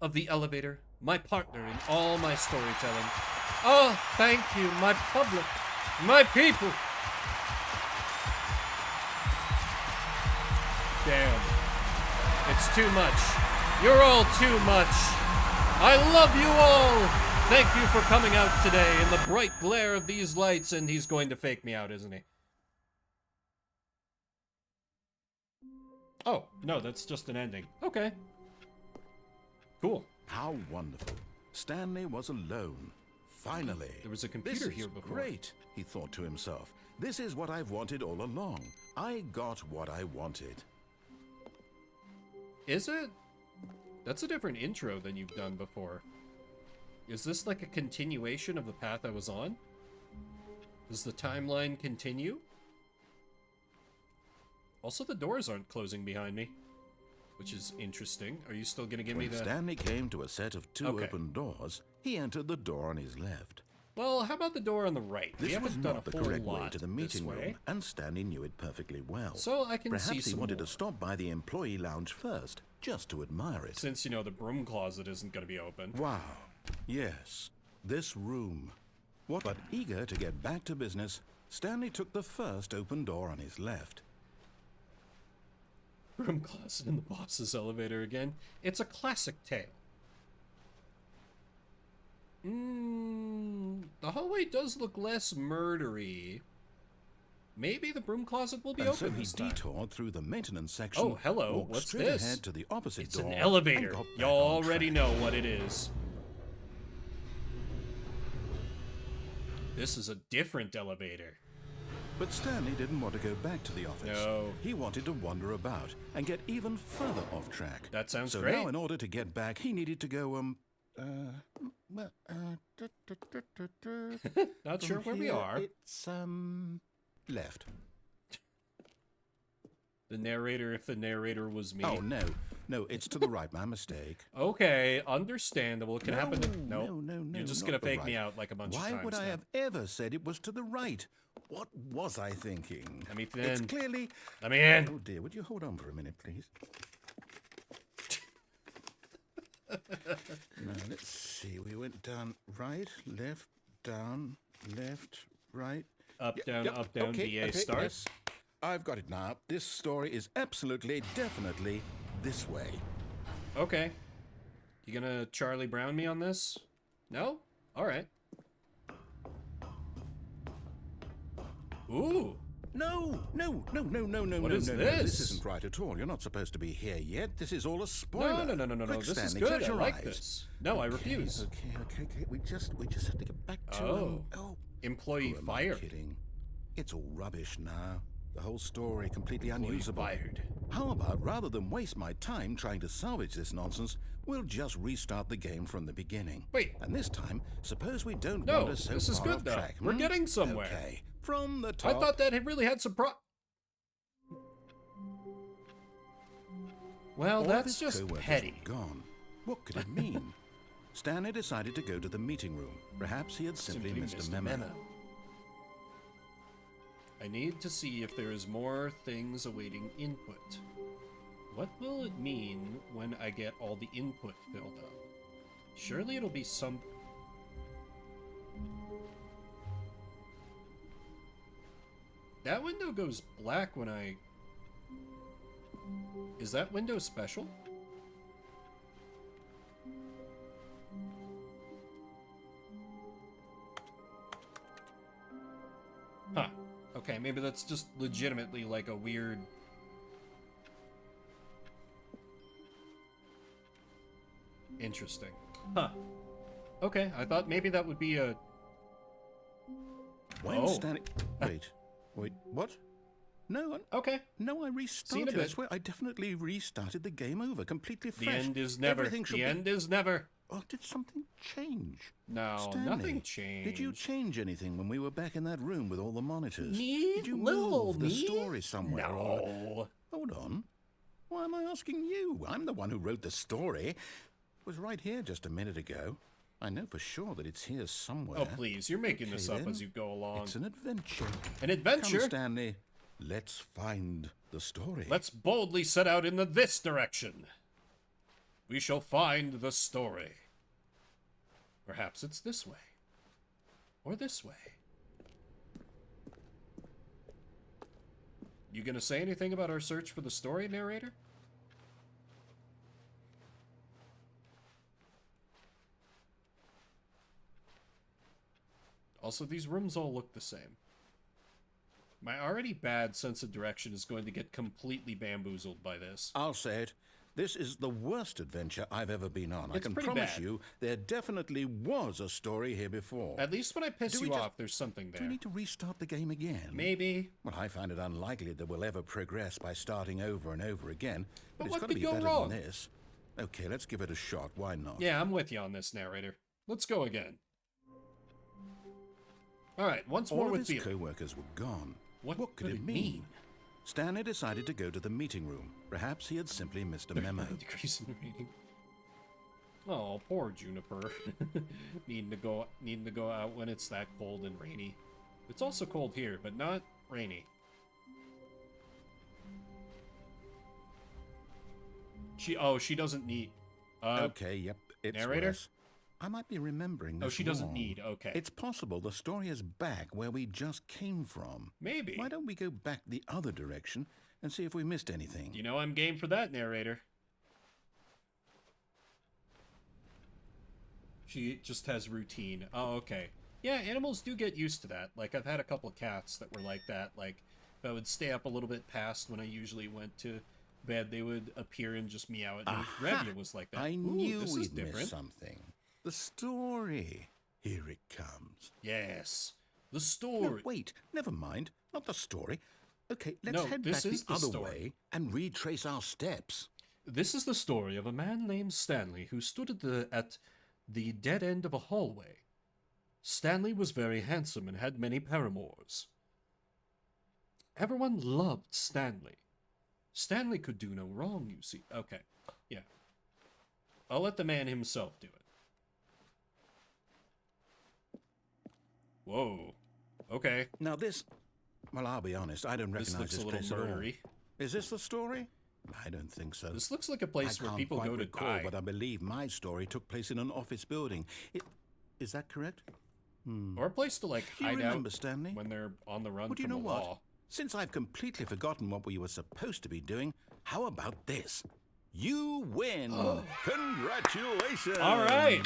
Speaker 1: of the elevator, my partner in all my storytelling. Oh, thank you, my public, my people. Damn. It's too much. You're all too much. I love you all. Thank you for coming out today in the bright glare of these lights, and he's going to fake me out, isn't he? Oh, no, that's just an ending. Okay. Cool.
Speaker 2: How wonderful. Stanley was alone. Finally.
Speaker 1: There was a computer
Speaker 2: This is
Speaker 1: here before.
Speaker 2: Great, he thought to himself. This is what I've wanted all along. I got what I wanted.
Speaker 1: Is it? That's a different intro than you've done before. Is this like a continuation of the path I was on? Does the timeline continue? Also, the doors aren't closing behind me, which is interesting. Are you still gonna give me
Speaker 2: When
Speaker 1: the...
Speaker 2: Stanley came to a set of two
Speaker 1: Okay.
Speaker 2: open doors, he entered the door on his left.
Speaker 1: Well, how about the door on the right? We
Speaker 2: This was
Speaker 1: haven't done
Speaker 2: not
Speaker 1: a
Speaker 2: the
Speaker 1: whole
Speaker 2: correct
Speaker 1: lot
Speaker 2: way to the
Speaker 1: this
Speaker 2: meeting
Speaker 1: way.
Speaker 2: room, and Stanley knew it perfectly well.
Speaker 1: So I can see
Speaker 2: Perhaps he
Speaker 1: some
Speaker 2: wanted
Speaker 1: more.
Speaker 2: to stop by the employee lounge first, just to admire it.
Speaker 1: Since, you know, the broom closet isn't gonna be open.
Speaker 2: Wow. Yes, this room. What? But eager to get back to business, Stanley took the first open door on his left.
Speaker 1: Broom closet in the boss's elevator again. It's a classic tale. The hallway does look less murdery. Maybe the broom closet will be
Speaker 2: And
Speaker 1: open
Speaker 2: so he
Speaker 1: this time.
Speaker 2: detoured through the maintenance section.
Speaker 1: Oh, hello.
Speaker 2: Walked
Speaker 1: What's
Speaker 2: straight
Speaker 1: this?
Speaker 2: ahead to the opposite
Speaker 1: It's
Speaker 2: door.
Speaker 1: an
Speaker 2: And
Speaker 1: elevator.
Speaker 2: got
Speaker 1: You
Speaker 2: back on
Speaker 1: already
Speaker 2: track.
Speaker 1: know what it is. This is a different elevator.
Speaker 2: But Stanley didn't want to go back to the office.
Speaker 1: No.
Speaker 2: He wanted to wander about and get even further off track.
Speaker 1: That sounds
Speaker 2: so
Speaker 1: great.
Speaker 2: now, in order to get back, he needed to go,
Speaker 1: Not sure where we
Speaker 2: here,
Speaker 1: are.
Speaker 2: It's, left.
Speaker 1: The narrator, if the narrator was me.
Speaker 2: Oh, no. No, it's to the right. My mistake.
Speaker 1: Okay, understandable. It can happen to... Nope.
Speaker 2: No.
Speaker 1: You're just
Speaker 2: not
Speaker 1: gonna
Speaker 2: the
Speaker 1: fake me
Speaker 2: right.
Speaker 1: out like a bunch of
Speaker 2: Why
Speaker 1: times
Speaker 2: would I
Speaker 1: now.
Speaker 2: have ever said it was to the right? What was I thinking?
Speaker 1: Let me
Speaker 2: It's
Speaker 1: in.
Speaker 2: clearly...
Speaker 1: Let me in.
Speaker 2: Oh, dear. Would you hold on for a minute, please? Now, let's see. We went down, right, left, down, left, right.
Speaker 1: Up,
Speaker 2: Yep,
Speaker 1: down,
Speaker 2: yep,
Speaker 1: up, down,
Speaker 2: okay,
Speaker 1: BA
Speaker 2: okay,
Speaker 1: start.
Speaker 2: yes. I've got it now. This story is absolutely, definitely this way.
Speaker 1: Okay. You gonna Charlie Brown me on this? No? Alright. Ooh.
Speaker 2: No.
Speaker 1: What is
Speaker 2: no.
Speaker 1: this?
Speaker 2: This isn't right at all. You're not supposed to be here yet. This is all a spoiler.
Speaker 1: No.
Speaker 2: Quick,
Speaker 1: This is
Speaker 2: Stanley,
Speaker 1: good.
Speaker 2: close
Speaker 1: I
Speaker 2: your
Speaker 1: like
Speaker 2: eyes.
Speaker 1: this. No, I refuse.
Speaker 2: Okay. We just have to get back to...
Speaker 1: Oh. Employee
Speaker 2: who am I
Speaker 1: fired.
Speaker 2: kidding? It's all rubbish now. The whole story completely
Speaker 1: Employee
Speaker 2: unusable.
Speaker 1: fired.
Speaker 2: How about, rather than waste my time trying to salvage this nonsense, we'll just restart the game from the beginning.
Speaker 1: Wait.
Speaker 2: And this time, suppose we don't
Speaker 1: No,
Speaker 2: wander so
Speaker 1: this is
Speaker 2: far
Speaker 1: good,
Speaker 2: off
Speaker 1: though.
Speaker 2: track.
Speaker 1: We're getting somewhere.
Speaker 2: Okay, from the
Speaker 1: I
Speaker 2: top.
Speaker 1: thought that had really had some Well,
Speaker 2: All of
Speaker 1: that's
Speaker 2: his
Speaker 1: just
Speaker 2: co-workers
Speaker 1: petty.
Speaker 2: were gone. What could it mean? Stanley decided to go to the meeting room. Perhaps he had simply missed a memo.
Speaker 1: I need to see if there is more things awaiting input. What will it mean when I get all the input filled up? Surely it'll be some... That window goes black when I... Is that window special? Huh. Okay, maybe that's just legitimately like a weird... Interesting. Huh. Okay, I thought maybe that would be a...
Speaker 2: When
Speaker 1: Oh.
Speaker 2: Stanley... Wait, what? No,
Speaker 1: Okay.
Speaker 2: no, I
Speaker 1: See you in a
Speaker 2: restarted. I
Speaker 1: bit.
Speaker 2: swear, I definitely restarted the game over, completely
Speaker 1: The
Speaker 2: fresh.
Speaker 1: end is never.
Speaker 2: Everything should
Speaker 1: The
Speaker 2: be...
Speaker 1: end is never.
Speaker 2: Oh, did something change?
Speaker 1: No,
Speaker 2: Stanley,
Speaker 1: nothing changed.
Speaker 2: Did you change anything when we were back in that room with all the monitors?
Speaker 1: Me?
Speaker 2: Did you
Speaker 1: Little
Speaker 2: move
Speaker 1: old
Speaker 2: the
Speaker 1: me?
Speaker 2: story somewhere? Or...
Speaker 1: No.
Speaker 2: Hold on. Why am I asking you? I'm the one who wrote the story. It was right here just a minute ago. I know for sure that it's here somewhere.
Speaker 1: Oh, please. You're making this
Speaker 2: Okay,
Speaker 1: up
Speaker 2: then.
Speaker 1: as you go along.
Speaker 2: It's an adventure.
Speaker 1: An adventure?
Speaker 2: Come, Stanley. Let's find the story.
Speaker 1: Let's boldly set out in this direction. We shall find the story. Perhaps it's this way. Or this way. You gonna say anything about our search for the story, narrator? Also, these rooms all look the same. My already bad sense of direction is going to get completely bamboozled by this.
Speaker 2: I'll say it. This is the worst adventure I've ever been on. I
Speaker 1: It's
Speaker 2: can
Speaker 1: pretty
Speaker 2: promise
Speaker 1: bad.
Speaker 2: you there definitely was a story here before.
Speaker 1: At least when I piss
Speaker 2: Do we
Speaker 1: you
Speaker 2: just-
Speaker 1: off, there's something
Speaker 2: Do
Speaker 1: there.
Speaker 2: we need to restart the game again?
Speaker 1: Maybe.
Speaker 2: Well, I find it unlikely that we'll ever progress by starting over and over again.
Speaker 1: But
Speaker 2: But it's
Speaker 1: what
Speaker 2: got to
Speaker 1: could
Speaker 2: be
Speaker 1: go
Speaker 2: better
Speaker 1: wrong?
Speaker 2: than this. Okay, let's give it a shot. Why not?
Speaker 1: Yeah, I'm with you on this, narrator. Let's go again. Alright, once
Speaker 2: All
Speaker 1: more
Speaker 2: of
Speaker 1: with
Speaker 2: his
Speaker 1: the...
Speaker 2: co-workers were gone.
Speaker 1: What
Speaker 2: could it mean? Stanley decided to go to the meeting room. Perhaps he had simply missed a memo.
Speaker 1: Decrease in rating. Oh, poor Juniper. needing to go out when it's that cold and rainy. It's also cold here, but not rainy. She doesn't need...
Speaker 2: Okay, yep, it's
Speaker 1: narrator?
Speaker 2: worse. I might be remembering this
Speaker 1: Oh, she doesn't
Speaker 2: wrong.
Speaker 1: need, okay.
Speaker 2: It's possible the story is back where we just came from.
Speaker 1: Maybe.
Speaker 2: Why don't we go back the other direction and see if we missed anything?
Speaker 1: You know I'm game for that, narrator. She just has routine. Oh, okay. Yeah, animals do get used to that. Like, I've had a couple of cats that were like that. Like, if I would stay up a little bit past when I usually went to bed, they would appear and just meow at me.
Speaker 2: Aha!
Speaker 1: Revia was like that.
Speaker 2: I
Speaker 1: Ooh,
Speaker 2: knew
Speaker 1: this is
Speaker 2: we'd
Speaker 1: different.
Speaker 2: miss something. The story. Here it comes.
Speaker 1: Yes. The
Speaker 2: No,
Speaker 1: story.
Speaker 2: wait, never mind. Not the story. Okay, let's
Speaker 1: No,
Speaker 2: head
Speaker 1: this
Speaker 2: back
Speaker 1: is
Speaker 2: the
Speaker 1: the
Speaker 2: other
Speaker 1: story.
Speaker 2: way and retrace our steps.
Speaker 1: This is the story of a man named Stanley who stood at the dead end of a hallway. Stanley was very handsome and had many paramours. Everyone loved Stanley. Stanley could do no wrong, you see. Okay, yeah. I'll let the man himself do it. Whoa. Okay.
Speaker 2: Now this... Well, I'll be honest, I don't
Speaker 1: This
Speaker 2: recognize
Speaker 1: looks
Speaker 2: this
Speaker 1: a little
Speaker 2: place at all.
Speaker 1: murdery.
Speaker 2: Is this the story? I don't think so.
Speaker 1: This looks like a place where people go to
Speaker 2: recall,
Speaker 1: die.
Speaker 2: but I believe my story took place in an office building. Is that correct?
Speaker 1: Or a place to, like,
Speaker 2: Do you
Speaker 1: hide
Speaker 2: remember,
Speaker 1: out
Speaker 2: Stanley?
Speaker 1: when they're on the run
Speaker 2: Well, do you
Speaker 1: from
Speaker 2: know
Speaker 1: the
Speaker 2: what?
Speaker 1: law.
Speaker 2: Since I've completely forgotten what we were supposed to be doing, how about this? You win! Congratulations!
Speaker 1: All right.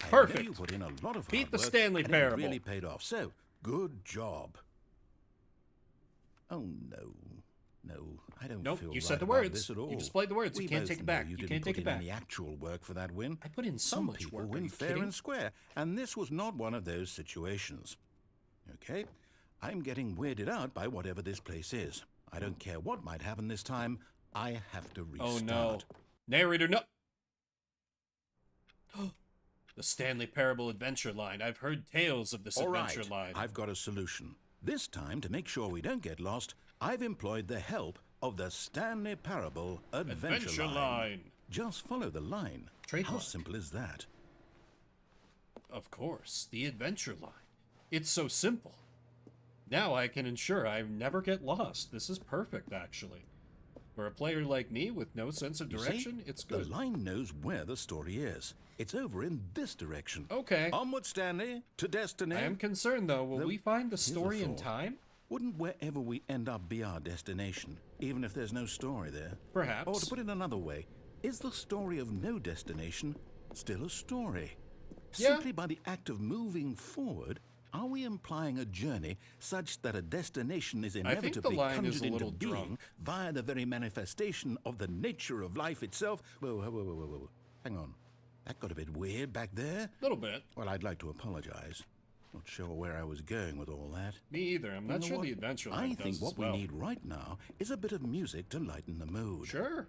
Speaker 2: I
Speaker 1: Perfect.
Speaker 2: know you put in a lot of
Speaker 1: Beat
Speaker 2: hard
Speaker 1: the
Speaker 2: work,
Speaker 1: Stanley
Speaker 2: and
Speaker 1: Parable.
Speaker 2: It really paid off. So, good job. Oh no, no, I don't
Speaker 1: Nope,
Speaker 2: feel
Speaker 1: you
Speaker 2: right
Speaker 1: said the
Speaker 2: about
Speaker 1: words.
Speaker 2: this at all.
Speaker 1: You just played the words.
Speaker 2: We
Speaker 1: You can't
Speaker 2: both
Speaker 1: take it
Speaker 2: know
Speaker 1: back.
Speaker 2: You
Speaker 1: You
Speaker 2: didn't
Speaker 1: can't take
Speaker 2: put
Speaker 1: it
Speaker 2: in
Speaker 1: back.
Speaker 2: any actual work for that win.
Speaker 1: I put in so
Speaker 2: Some
Speaker 1: much
Speaker 2: people
Speaker 1: work. Are
Speaker 2: win
Speaker 1: you
Speaker 2: fair
Speaker 1: kidding?
Speaker 2: and square, and this was not one of those situations. Okay, I'm getting weirded out by whatever this place is. I don't care what might happen this time. I have to restart.
Speaker 1: Oh no. Narrator, no. The Stanley Parable adventure line. I've heard tales of this
Speaker 2: All
Speaker 1: adventure
Speaker 2: right,
Speaker 1: line.
Speaker 2: I've got a solution. This time, to make sure we don't get lost, I've employed the help of the Stanley Parable Adventure Line. Just follow the line.
Speaker 1: Trademark.
Speaker 2: How simple is that?
Speaker 1: Of course, the adventure line. It's so simple. Now I can ensure I never get lost. This is perfect, actually. For a player like me with no sense of
Speaker 2: You see?
Speaker 1: direction, it's good.
Speaker 2: The line knows where the story is. It's over in this direction.
Speaker 1: Okay.
Speaker 2: Onward, Stanley, to destiny.
Speaker 1: I am concerned, though. Will
Speaker 2: Though,
Speaker 1: we find the
Speaker 2: here's a
Speaker 1: story in
Speaker 2: thought.
Speaker 1: time?
Speaker 2: Wouldn't wherever we end up be our destination, even if there's no story there?
Speaker 1: Perhaps.
Speaker 2: Or to put it another way, is the story of no destination still a story?
Speaker 1: Yeah.
Speaker 2: Simply by the act of moving forward, are we implying a journey such that a destination is
Speaker 1: I think the
Speaker 2: inevitably
Speaker 1: line is
Speaker 2: conjured
Speaker 1: a
Speaker 2: into
Speaker 1: little
Speaker 2: being
Speaker 1: drunk.
Speaker 2: via the very manifestation of the nature of life itself? Whoa. Hang on. That got a bit weird back there.
Speaker 1: A little bit.
Speaker 2: Well, I'd like to apologize. Not sure where I was going with all that.
Speaker 1: Me either. I'm not
Speaker 2: You know
Speaker 1: sure
Speaker 2: what?
Speaker 1: the adventure line
Speaker 2: I
Speaker 1: does
Speaker 2: think
Speaker 1: as
Speaker 2: what
Speaker 1: well.
Speaker 2: we need right now is a bit of music to lighten the mood.
Speaker 1: Sure.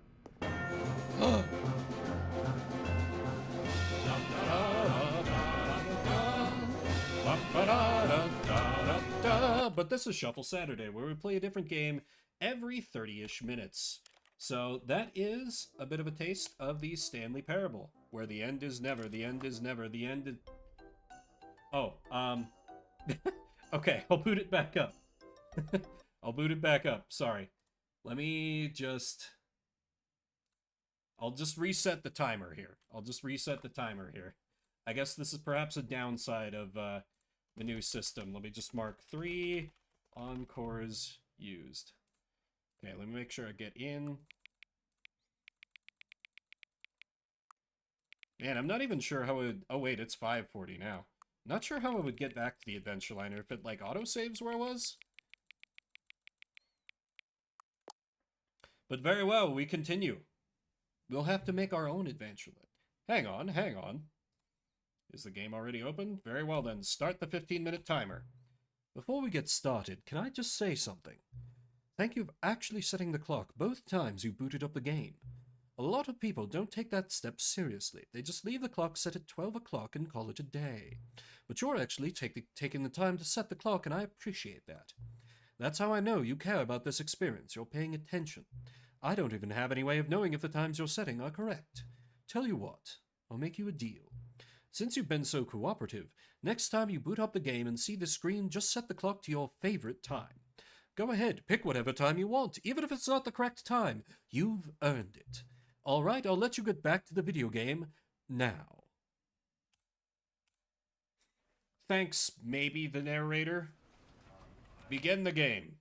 Speaker 1: But this is Shuffle Saturday, where we play a different game every 30-ish minutes. So that is a bit of a taste of the Stanley Parable, where the end is never, the end is never, the end is... Oh, okay, I'll boot it back up. I'll boot it back up, sorry. Let me just... I'll just reset the timer here. I guess this is perhaps a downside of the new system. Let me just mark 3 encores used. Okay, let me make sure I get in. Man, I'm not even sure how it... Oh wait, it's 5:40 now. Not sure how I would get back to the adventure line, or if it like autosaves where I was. But very well, we continue. We'll have to make our own adventure line. Hang on. Is the game already open? Very well then, start the 15-minute timer. Before we get started, can I just say something? Thank you for actually setting the clock both times you booted up the game. A lot of people don't take that step seriously. They just leave the clock set at 12 o'clock and call it a day. But you're actually taking the time to set the clock, and I appreciate that. That's how I know you care about this experience. You're paying attention. I don't even have any way of knowing if the times you're setting are correct. Tell you what, I'll make you a deal. Since you've been so cooperative, next time you boot up the game and see the screen, just set the clock to your favorite time. Go ahead, pick whatever time you want, even if it's not the correct time. You've earned it. All right, I'll let you get back to the video game now. Thanks, maybe the narrator. Begin the game.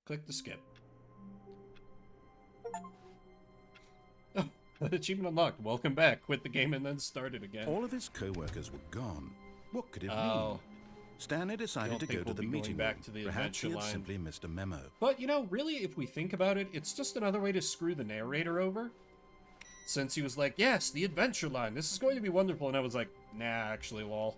Speaker 1: Click the skip. Achievement unlocked. Welcome back. Quit the game and then start it again.
Speaker 2: All of his co-workers were gone. What could it mean?
Speaker 1: Oh.
Speaker 2: Stanley decided to go to the meeting
Speaker 1: back
Speaker 2: room.
Speaker 1: to the
Speaker 2: Perhaps he
Speaker 1: adventure
Speaker 2: had
Speaker 1: line.
Speaker 2: simply missed a memo.
Speaker 1: But, you know, really, if we think about it, it's just another way to screw the narrator over. Since he was like, yes, the adventure line, this is going to be wonderful. And I was like, nah, actually, lol.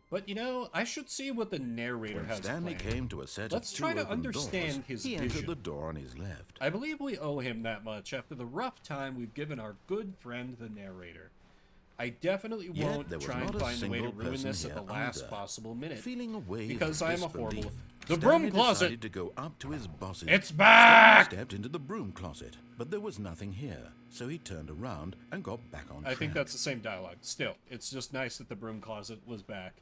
Speaker 1: But, you know, I should see what the narrator
Speaker 2: When
Speaker 1: has
Speaker 2: Stanley
Speaker 1: planned.
Speaker 2: came to a set
Speaker 1: Let's
Speaker 2: of
Speaker 1: try
Speaker 2: two
Speaker 1: to
Speaker 2: open
Speaker 1: understand
Speaker 2: doors,
Speaker 1: his
Speaker 2: he
Speaker 1: vision.
Speaker 2: entered the door on his left.
Speaker 1: I believe we owe him that much after the rough time we've given our good friend, the narrator. I definitely
Speaker 2: Yet
Speaker 1: won't
Speaker 2: there was
Speaker 1: try and
Speaker 2: not a
Speaker 1: find a way to
Speaker 2: single
Speaker 1: ruin
Speaker 2: person
Speaker 1: this at the
Speaker 2: here
Speaker 1: last
Speaker 2: either.
Speaker 1: possible minute.
Speaker 2: Feeling a wave
Speaker 1: Because
Speaker 2: of
Speaker 1: I am a horrible...
Speaker 2: disbelief,
Speaker 1: The
Speaker 2: Stanley
Speaker 1: broom closet!
Speaker 2: decided to go up to his boss's.
Speaker 1: It's back!
Speaker 2: Stanley stepped into the broom closet, but there was nothing here, so he turned around and got back on track.
Speaker 1: I think that's the same dialogue. Still, it's just nice that the broom closet was back.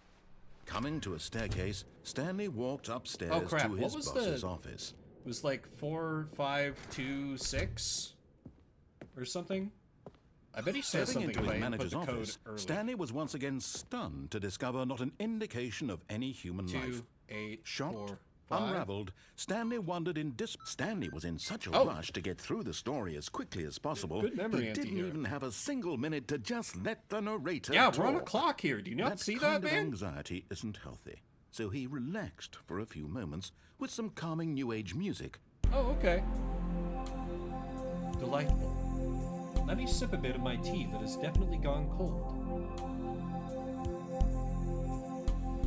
Speaker 2: Coming to a staircase, Stanley walked upstairs
Speaker 1: Oh crap,
Speaker 2: to
Speaker 1: what
Speaker 2: his
Speaker 1: was
Speaker 2: boss's
Speaker 1: the...
Speaker 2: office.
Speaker 1: It was like 4, 5, 2, 6? Or something? I bet he says
Speaker 2: Stepping
Speaker 1: something
Speaker 2: into
Speaker 1: if
Speaker 2: his
Speaker 1: I input
Speaker 2: manager's
Speaker 1: the code
Speaker 2: office,
Speaker 1: early.
Speaker 2: Stanley was once again stunned to discover not an indication of any human
Speaker 1: 2,
Speaker 2: life.
Speaker 1: 8,
Speaker 2: Shocked,
Speaker 1: 4, 5.
Speaker 2: unraveled, Stanley wondered in Stanley was in such a
Speaker 1: Oh.
Speaker 2: rush to get through the story as quickly as possible.
Speaker 1: Good memory,
Speaker 2: he didn't
Speaker 1: anti-hero.
Speaker 2: even have a single minute to just let the narrator
Speaker 1: Yeah,
Speaker 2: talk.
Speaker 1: we're on a clock here. Do you not see
Speaker 2: kind
Speaker 1: that,
Speaker 2: of
Speaker 1: man?
Speaker 2: anxiety isn't healthy, so he relaxed for a few moments with some calming new age music.
Speaker 1: Oh, okay. Delightful. Let me sip a bit of my tea that has definitely gone cold.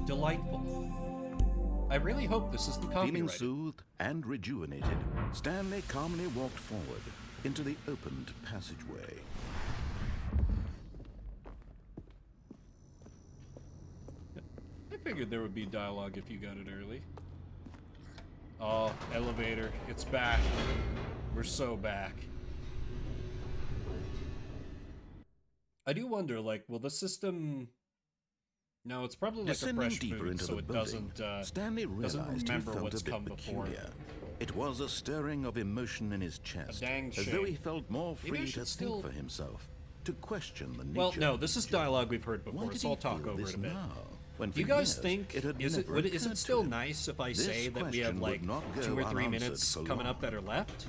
Speaker 1: Delightful. I really hope this isn't
Speaker 2: Feeling
Speaker 1: copyrighted.
Speaker 2: soothed and rejuvenated, Stanley calmly walked forward into the opened passageway.
Speaker 1: I figured there would be dialogue if you got it early. Oh, elevator. It's back. We're so back. I do wonder, like, will the system... No, it's probably like a
Speaker 2: Descending
Speaker 1: fresh
Speaker 2: deeper
Speaker 1: boot,
Speaker 2: into
Speaker 1: so
Speaker 2: the
Speaker 1: it
Speaker 2: building,
Speaker 1: doesn't,
Speaker 2: Stanley realized
Speaker 1: doesn't
Speaker 2: he
Speaker 1: remember
Speaker 2: felt
Speaker 1: what's
Speaker 2: a bit
Speaker 1: come before.
Speaker 2: peculiar. It was a stirring of emotion in his chest,
Speaker 1: dang
Speaker 2: as though
Speaker 1: shame.
Speaker 2: he felt more
Speaker 1: Maybe I
Speaker 2: free
Speaker 1: should
Speaker 2: to
Speaker 1: still-
Speaker 2: think for himself, to question the nature.
Speaker 1: Well, no,
Speaker 2: of
Speaker 1: this is
Speaker 2: the job.
Speaker 1: dialogue we've heard
Speaker 2: Why
Speaker 1: before,
Speaker 2: did
Speaker 1: so
Speaker 2: he
Speaker 1: I'll talk
Speaker 2: feel
Speaker 1: over
Speaker 2: this
Speaker 1: it a bit.
Speaker 2: now, when
Speaker 1: Do you
Speaker 2: for
Speaker 1: guys
Speaker 2: years
Speaker 1: think,
Speaker 2: it had
Speaker 1: is
Speaker 2: never
Speaker 1: it
Speaker 2: occurred to
Speaker 1: still
Speaker 2: him?
Speaker 1: nice if I
Speaker 2: This
Speaker 1: say that we have
Speaker 2: question
Speaker 1: like
Speaker 2: would not go
Speaker 1: 2 or 3
Speaker 2: unanswered
Speaker 1: minutes
Speaker 2: for
Speaker 1: coming
Speaker 2: long.
Speaker 1: up that are left?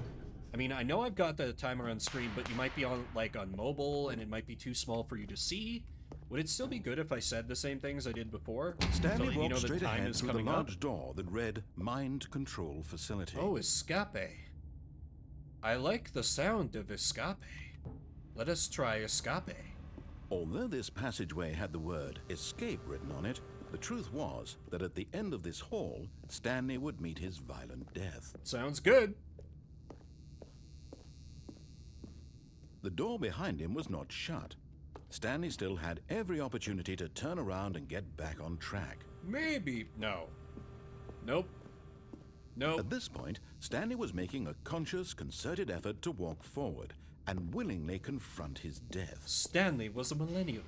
Speaker 1: I mean, I know I've got the timer on screen, but you might be on like on mobile and it might be too small for you to see. Would it still be good if I said the same things I did before?
Speaker 2: Stanley
Speaker 1: so that you
Speaker 2: walked
Speaker 1: know the
Speaker 2: straight
Speaker 1: time
Speaker 2: ahead
Speaker 1: is
Speaker 2: through the
Speaker 1: coming up?
Speaker 2: large door that read Mind Control Facility.
Speaker 1: Oh, escape. I like the sound of escape. Let us try escape.
Speaker 2: Although this passageway had the word escape written on it, the truth was that at the end of this hall, Stanley would meet his violent death.
Speaker 1: Sounds good.
Speaker 2: The door behind him was not shut. Stanley still had every opportunity to turn around and get back on track.
Speaker 1: Maybe. No. Nope. Nope.
Speaker 2: At this point, Stanley was making a conscious, concerted effort to walk forward and willingly confront his death.
Speaker 1: Stanley was a millennial.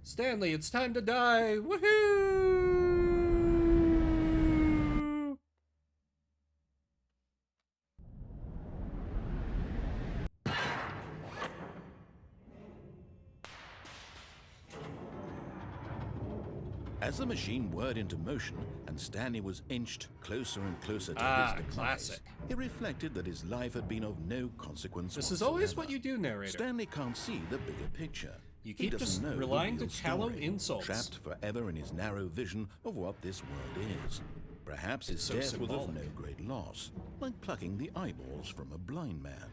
Speaker 1: Stanley, it's time to die! Woohoo!
Speaker 2: As the machine whirred into motion and Stanley was inched closer and closer to
Speaker 1: Ah,
Speaker 2: his demise,
Speaker 1: classic.
Speaker 2: he reflected that his life had been of no consequence
Speaker 1: This is always
Speaker 2: whatsoever.
Speaker 1: what you do, narrator.
Speaker 2: Stanley can't see the bigger picture.
Speaker 1: You
Speaker 2: He
Speaker 1: keep
Speaker 2: doesn't
Speaker 1: just
Speaker 2: know the
Speaker 1: relying
Speaker 2: real
Speaker 1: to callow
Speaker 2: story,
Speaker 1: insults.
Speaker 2: trapped forever in his narrow vision of what this world is. Perhaps his
Speaker 1: so
Speaker 2: death was of
Speaker 1: symbolic.
Speaker 2: no great loss, like plucking the eyeballs from a blind man.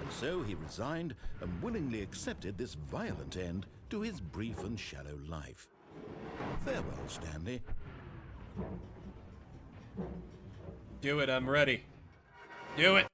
Speaker 2: And so he resigned and willingly accepted this violent end to his brief and shallow life. Farewell, Stanley.
Speaker 1: Do it, I'm ready. Do it!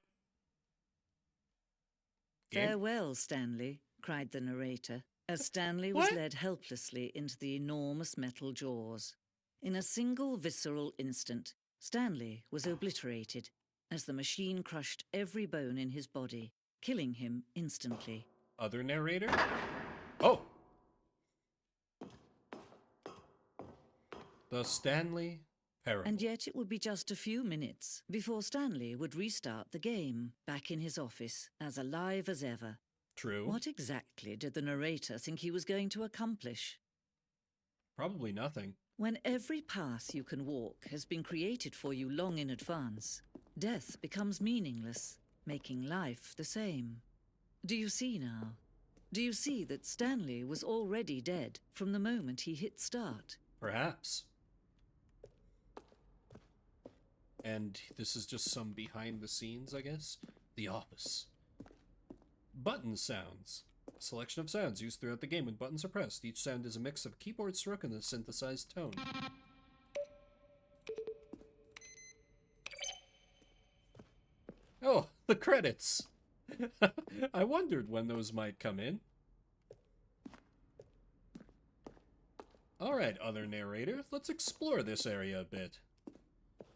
Speaker 1: Game?
Speaker 3: Farewell, Stanley, cried the narrator, as Stanley was
Speaker 1: What?
Speaker 3: led helplessly into the enormous metal jaws. In a single visceral instant, Stanley was obliterated as the machine crushed every bone in his body, killing him instantly.
Speaker 1: Other narrator? Oh! The Stanley Parable.
Speaker 3: And yet it would be just a few minutes before Stanley would restart the game, back in his office, as alive as ever.
Speaker 1: True.
Speaker 3: What exactly did the narrator think he was going to accomplish?
Speaker 1: Probably nothing.
Speaker 3: When every path you can walk has been created for you long in advance, death becomes meaningless, making life the same. Do you see now? Do you see that Stanley was already dead from the moment he hit start?
Speaker 1: Perhaps. And this is just some behind the scenes, I guess? The office. Button sounds. A selection of sounds used throughout the game when buttons are pressed. Each sound is a mix of keyboard stroke and a synthesized tone. Oh, the credits! I wondered when those might come in. Alright, other narrator, let's explore this area a bit.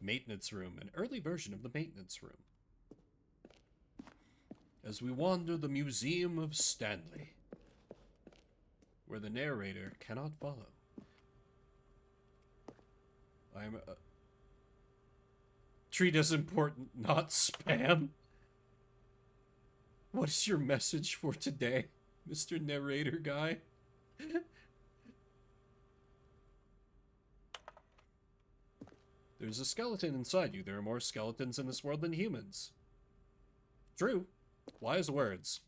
Speaker 1: Maintenance room, an early version of the maintenance room. As we wander the Museum of Stanley, where the narrator cannot follow. Treat as important, not spam. What is your message for today, Mr. Narrator Guy? There's a skeleton inside you. There are more skeletons in this world than humans. True. Wise words.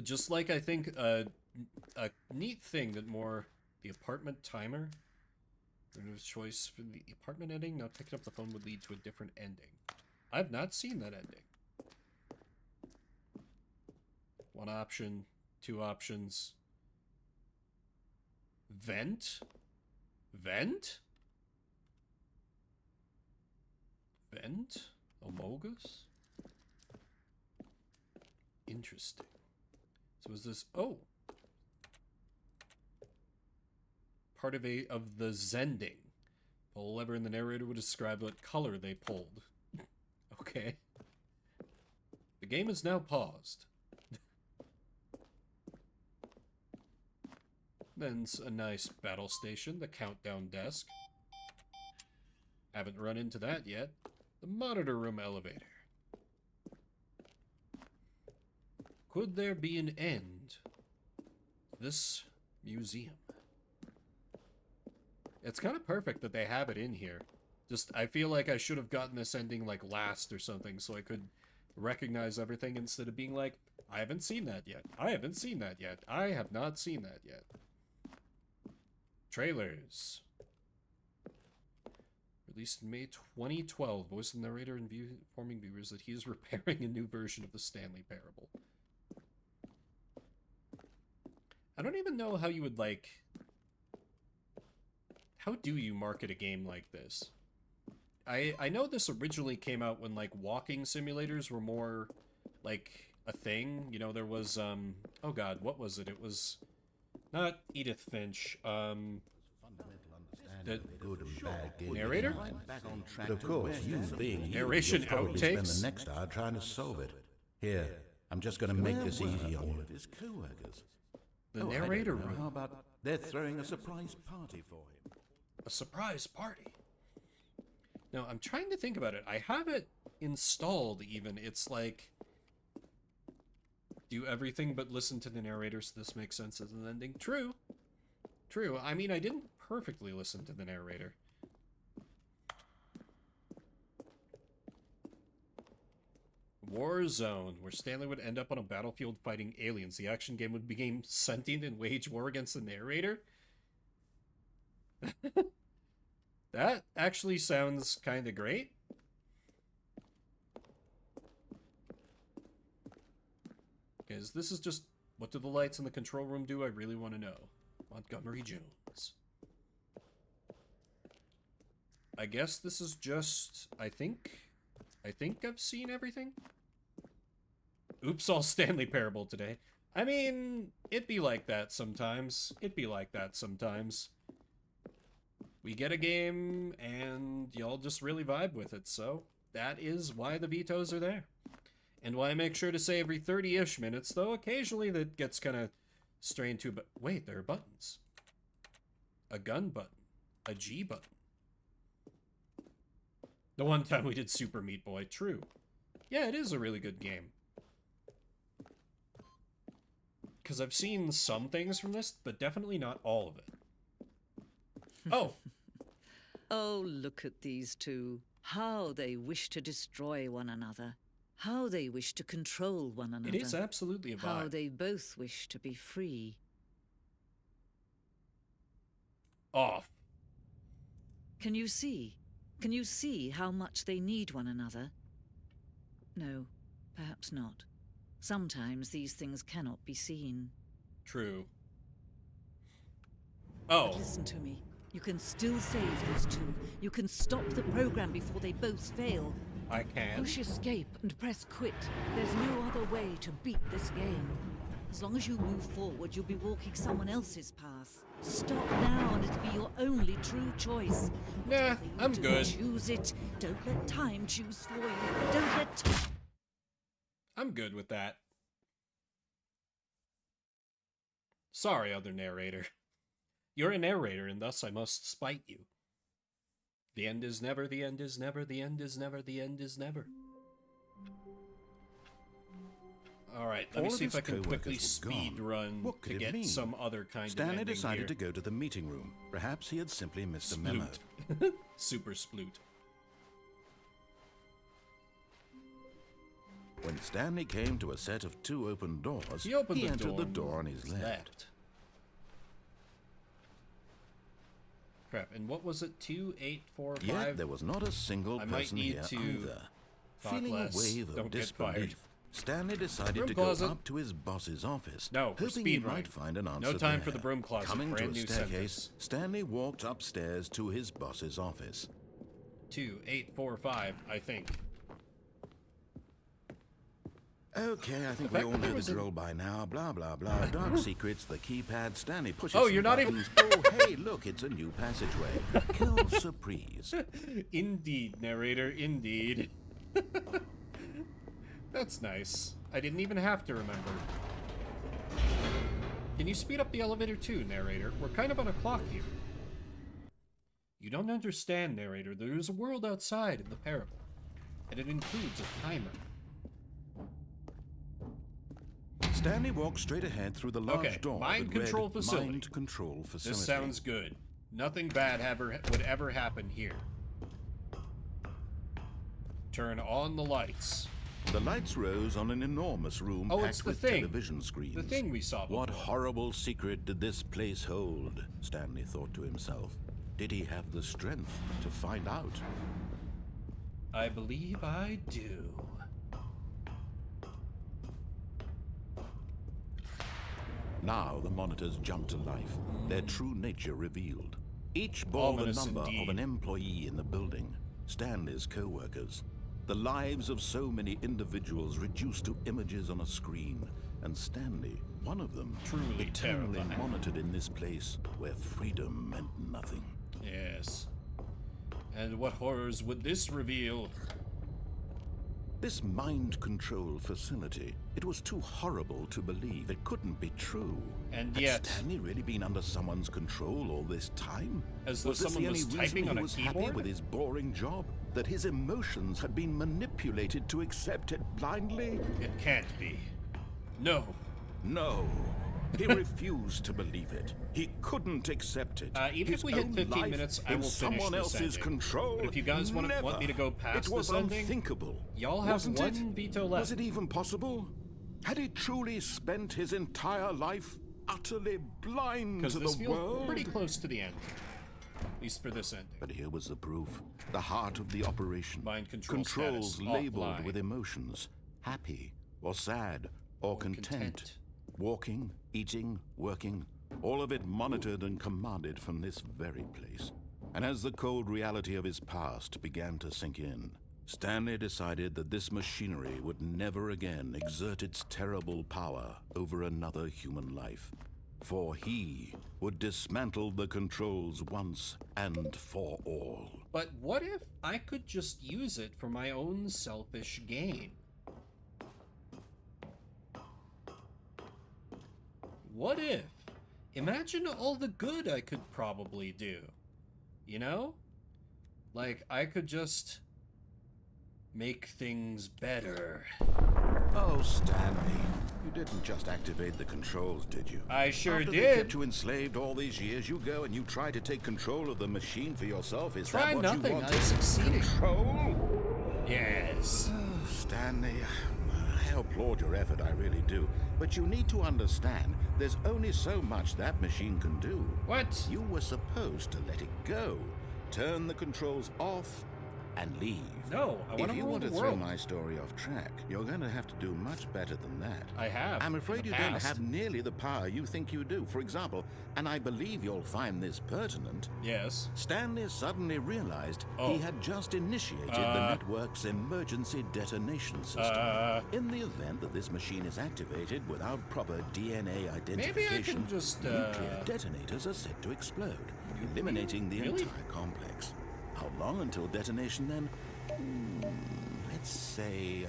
Speaker 1: Just like I think a neat thing that the apartment timer. There's choice for the apartment ending. Now picking up the phone would lead to a different ending. I've not seen that ending. One option, two options. Vent? Vent? Vent? Amogus? Interesting. So is this... Oh! Part of the Zending. Pull a lever and the narrator would describe what color they pulled. Okay. The game is now paused. Then's a nice battle station, the countdown desk. Haven't run into that yet. The monitor room elevator. Could there be an end to this museum? It's kind of perfect that they have it in here. Just, I feel like I should have gotten this ending, like, last or something, so I could recognize everything instead of being like, I haven't seen that yet. I haven't seen that yet. I have not seen that yet. Trailers. Released in May 2012. Voice of the narrator informing viewers that he is repairing a new version of the Stanley Parable. I don't even know how you would, like... How do you market a game like this? I know this originally came out when, like, walking simulators were more, like, a thing. You know, there was, oh god, what was it? It was not Edith Finch, the
Speaker 2: good and bad game.
Speaker 1: narrator?
Speaker 2: But of course, you being you,
Speaker 1: Narration
Speaker 2: you'll probably spend
Speaker 1: outtakes?
Speaker 2: the next hour trying to solve it. Here, I'm just going to make this easy on all of his co-workers.
Speaker 1: The narrator room.
Speaker 2: How about they're throwing a surprise party for him?
Speaker 1: A surprise party. Now, I'm trying to think about it. I have it installed, even. It's like... Do everything but listen to the narrator so this makes sense as an ending. True. True. I mean, I didn't perfectly listen to the narrator. Warzone, where Stanley would end up on a battlefield fighting aliens. The action game would become sentient and wage war against the narrator. That actually sounds kind of great. Because this is just, what do the lights in the control room do? I really want to know. Montgomery Jones. I guess this is just, I think I've seen everything. Oops, all Stanley Parable today. I mean, it'd be like that sometimes. It'd be like that sometimes. We get a game, and y'all just really vibe with it, so that is why the vetoes are there. And why I make sure to say every 30-ish minutes, though occasionally that gets kind of strained too, but wait, there are buttons. A gun button. A G button. The one time we did Super Meat Boy, true. Yeah, it is a really good game. because I've seen some things from this, but definitely not all of it. Oh,
Speaker 3: Oh, look at these two. How they wish to destroy one another. How they wish to control one another.
Speaker 1: it is absolutely a
Speaker 3: How
Speaker 1: vibe.
Speaker 3: they both wish to be free.
Speaker 1: Off.
Speaker 3: Can you see? Can you see how much they need one another? No, perhaps not. Sometimes these things cannot be seen.
Speaker 1: True.
Speaker 3: But
Speaker 1: Oh,
Speaker 3: listen to me. You can still save these two. You can stop the program before they both fail.
Speaker 1: I can.
Speaker 3: Push escape and press quit. There's no other way to beat this game. As long as you move forward, you'll be walking someone else's path. Stop now and it'll be your only true choice.
Speaker 1: Nah,
Speaker 3: Whatever you
Speaker 1: I'm
Speaker 3: do,
Speaker 1: good.
Speaker 3: Choose it. Don't let time choose for you. Don't let
Speaker 1: I'm good with that. Sorry, other narrator. You're a narrator, and thus I must spite you. The end is never, the end is never, the end is never, the end is never. Alright, let me
Speaker 2: All of
Speaker 1: see if
Speaker 2: his
Speaker 1: I can quickly
Speaker 2: co-workers were
Speaker 1: speed
Speaker 2: gone.
Speaker 1: run
Speaker 2: What could
Speaker 1: to
Speaker 2: it
Speaker 1: get
Speaker 2: mean?
Speaker 1: some other kind of
Speaker 2: Stanley
Speaker 1: ending
Speaker 2: decided
Speaker 1: here.
Speaker 2: to go to the meeting room. Perhaps he had simply missed a memo.
Speaker 1: Sploot. Super sploot.
Speaker 2: When Stanley came to a set of 2 open doors,
Speaker 1: He opened the
Speaker 2: entered
Speaker 1: door
Speaker 2: the door on his left.
Speaker 1: Crap, and what was it? 2, 8, 4, 5?
Speaker 2: Yet there was not a single
Speaker 1: I might
Speaker 2: person
Speaker 1: need
Speaker 2: here
Speaker 1: to
Speaker 2: either.
Speaker 1: talk
Speaker 2: Feeling
Speaker 1: less.
Speaker 2: a wave of
Speaker 1: Don't get fired.
Speaker 2: disbelief, Stanley decided
Speaker 1: Broom
Speaker 2: to
Speaker 1: closet.
Speaker 2: go up to his boss's office,
Speaker 1: No, we're
Speaker 2: hoping he
Speaker 1: speed
Speaker 2: might
Speaker 1: running.
Speaker 2: find an answer
Speaker 1: No time
Speaker 2: there.
Speaker 1: for the broom closet.
Speaker 2: Coming
Speaker 1: Brand
Speaker 2: to a
Speaker 1: new
Speaker 2: staircase,
Speaker 1: sentence.
Speaker 2: Stanley walked upstairs to his boss's office.
Speaker 1: 2, 8, 4, 5, I think.
Speaker 2: Okay, I think
Speaker 1: The
Speaker 2: we
Speaker 1: fact
Speaker 2: all
Speaker 1: that there
Speaker 2: know
Speaker 1: was
Speaker 2: the
Speaker 1: a-
Speaker 2: drill by now. Blah, blah, blah. Dark secrets, the keypad. Stanley pushes
Speaker 1: Oh,
Speaker 2: some
Speaker 1: you're not even-
Speaker 2: buttons. Oh, hey, look, it's a new passageway. Kill surprise.
Speaker 1: Indeed, narrator, indeed. That's nice. I didn't even have to remember. Can you speed up the elevator too, narrator? We're kind of on a clock here. You don't understand, narrator. There is a world outside in the parable, and it includes a timer.
Speaker 2: Stanley walked straight ahead through the large
Speaker 1: Okay,
Speaker 2: door
Speaker 1: mind
Speaker 2: that read,
Speaker 1: control facility.
Speaker 2: Mind control facility.
Speaker 1: This sounds good. Nothing bad would ever happen here. Turn on the lights.
Speaker 2: The lights rose on an enormous room
Speaker 1: Oh,
Speaker 2: packed
Speaker 1: it's the
Speaker 2: with
Speaker 1: thing.
Speaker 2: television screens.
Speaker 1: The thing we saw before.
Speaker 2: What horrible secret did this place hold? Stanley thought to himself. Did he have the strength to find out?
Speaker 1: I believe I do.
Speaker 2: Now the monitors jumped to life, their true nature revealed. Each bore the
Speaker 1: Ominous
Speaker 2: number
Speaker 1: indeed.
Speaker 2: of an employee in the building, Stanley's co-workers. The lives of so many individuals reduced to images on a screen, and Stanley, one of them,
Speaker 1: Truly
Speaker 2: eternally
Speaker 1: terrifying.
Speaker 2: monitored in this place where freedom meant nothing.
Speaker 1: Yes. And what horrors would this reveal?
Speaker 2: This mind control facility, it was too horrible to believe. It couldn't be true.
Speaker 1: And
Speaker 2: Had
Speaker 1: yet-
Speaker 2: Stanley really been under someone's control all this time?
Speaker 1: As though
Speaker 2: Was this
Speaker 1: someone
Speaker 2: the
Speaker 1: was
Speaker 2: only
Speaker 1: typing
Speaker 2: reason
Speaker 1: on
Speaker 2: he
Speaker 1: a
Speaker 2: was happy
Speaker 1: keyboard?
Speaker 2: with his boring job? That his emotions had been manipulated to accept it blindly?
Speaker 1: It can't be. No.
Speaker 2: No. He refused to believe it. He couldn't accept it.
Speaker 1: Even
Speaker 2: His
Speaker 1: if we hit
Speaker 2: own
Speaker 1: 15
Speaker 2: life
Speaker 1: minutes, I
Speaker 2: in
Speaker 1: will finish
Speaker 2: someone
Speaker 1: this
Speaker 2: else's
Speaker 1: ending.
Speaker 2: control.
Speaker 1: But if you guys want
Speaker 2: never.
Speaker 1: me to go past
Speaker 2: it was
Speaker 1: this ending,
Speaker 2: unthinkable.
Speaker 1: y'all have
Speaker 2: Wasn't
Speaker 1: one
Speaker 2: it?
Speaker 1: veto left.
Speaker 2: Was it even possible? Had he truly spent his entire life utterly blind
Speaker 1: Because
Speaker 2: to
Speaker 1: this
Speaker 2: the
Speaker 1: feels
Speaker 2: world?
Speaker 1: pretty close to the end. At least for this ending.
Speaker 2: But here was the proof. The heart of the operation.
Speaker 1: Mind control
Speaker 2: Controls
Speaker 1: status
Speaker 2: labeled
Speaker 1: offline.
Speaker 2: with emotions. Happy, or sad, or content. Walking, eating, working. All of it monitored and commanded from this very place. And as the cold reality of his past began to sink in, Stanley decided that this machinery would never again exert its terrible power over another human life. For he would dismantle the controls once and for all.
Speaker 1: But what if I could just use it for my own selfish gain? What if? Imagine all the good I could probably do. You know? Like, I could just make things better.
Speaker 2: Oh, Stanley, You didn't just activate the controls, did you?
Speaker 1: I sure
Speaker 2: After they
Speaker 1: did.
Speaker 2: kept you enslaved all these years, you go and you try to take control of the machine for yourself. Is
Speaker 1: Try
Speaker 2: that what
Speaker 1: nothing.
Speaker 2: you want?
Speaker 1: I'm succeeding.
Speaker 2: Control?
Speaker 1: Yes.
Speaker 2: Oh, Stanley, I applaud your effort, I really do. But you need to understand, there's only so much that machine can do.
Speaker 1: What?
Speaker 2: You were supposed to let it go, turn the controls off, and leave.
Speaker 1: No, I want
Speaker 2: If
Speaker 1: to
Speaker 2: you
Speaker 1: rule
Speaker 2: want
Speaker 1: the
Speaker 2: to throw
Speaker 1: world.
Speaker 2: my story off track, you're going to have to do much better than that.
Speaker 1: I have.
Speaker 2: I'm
Speaker 1: in
Speaker 2: afraid
Speaker 1: the
Speaker 2: you don't
Speaker 1: past.
Speaker 2: have nearly the power you think you do. For example, and I believe you'll find this pertinent,
Speaker 1: Yes.
Speaker 2: Stanley suddenly realized
Speaker 1: Oh.
Speaker 2: he had just initiated the network's emergency detonation system. In the event that this machine is activated without proper DNA identification,
Speaker 1: just,
Speaker 2: nuclear detonators are set to explode, eliminating the
Speaker 1: Really?
Speaker 2: entire complex. How long until detonation then? Let's say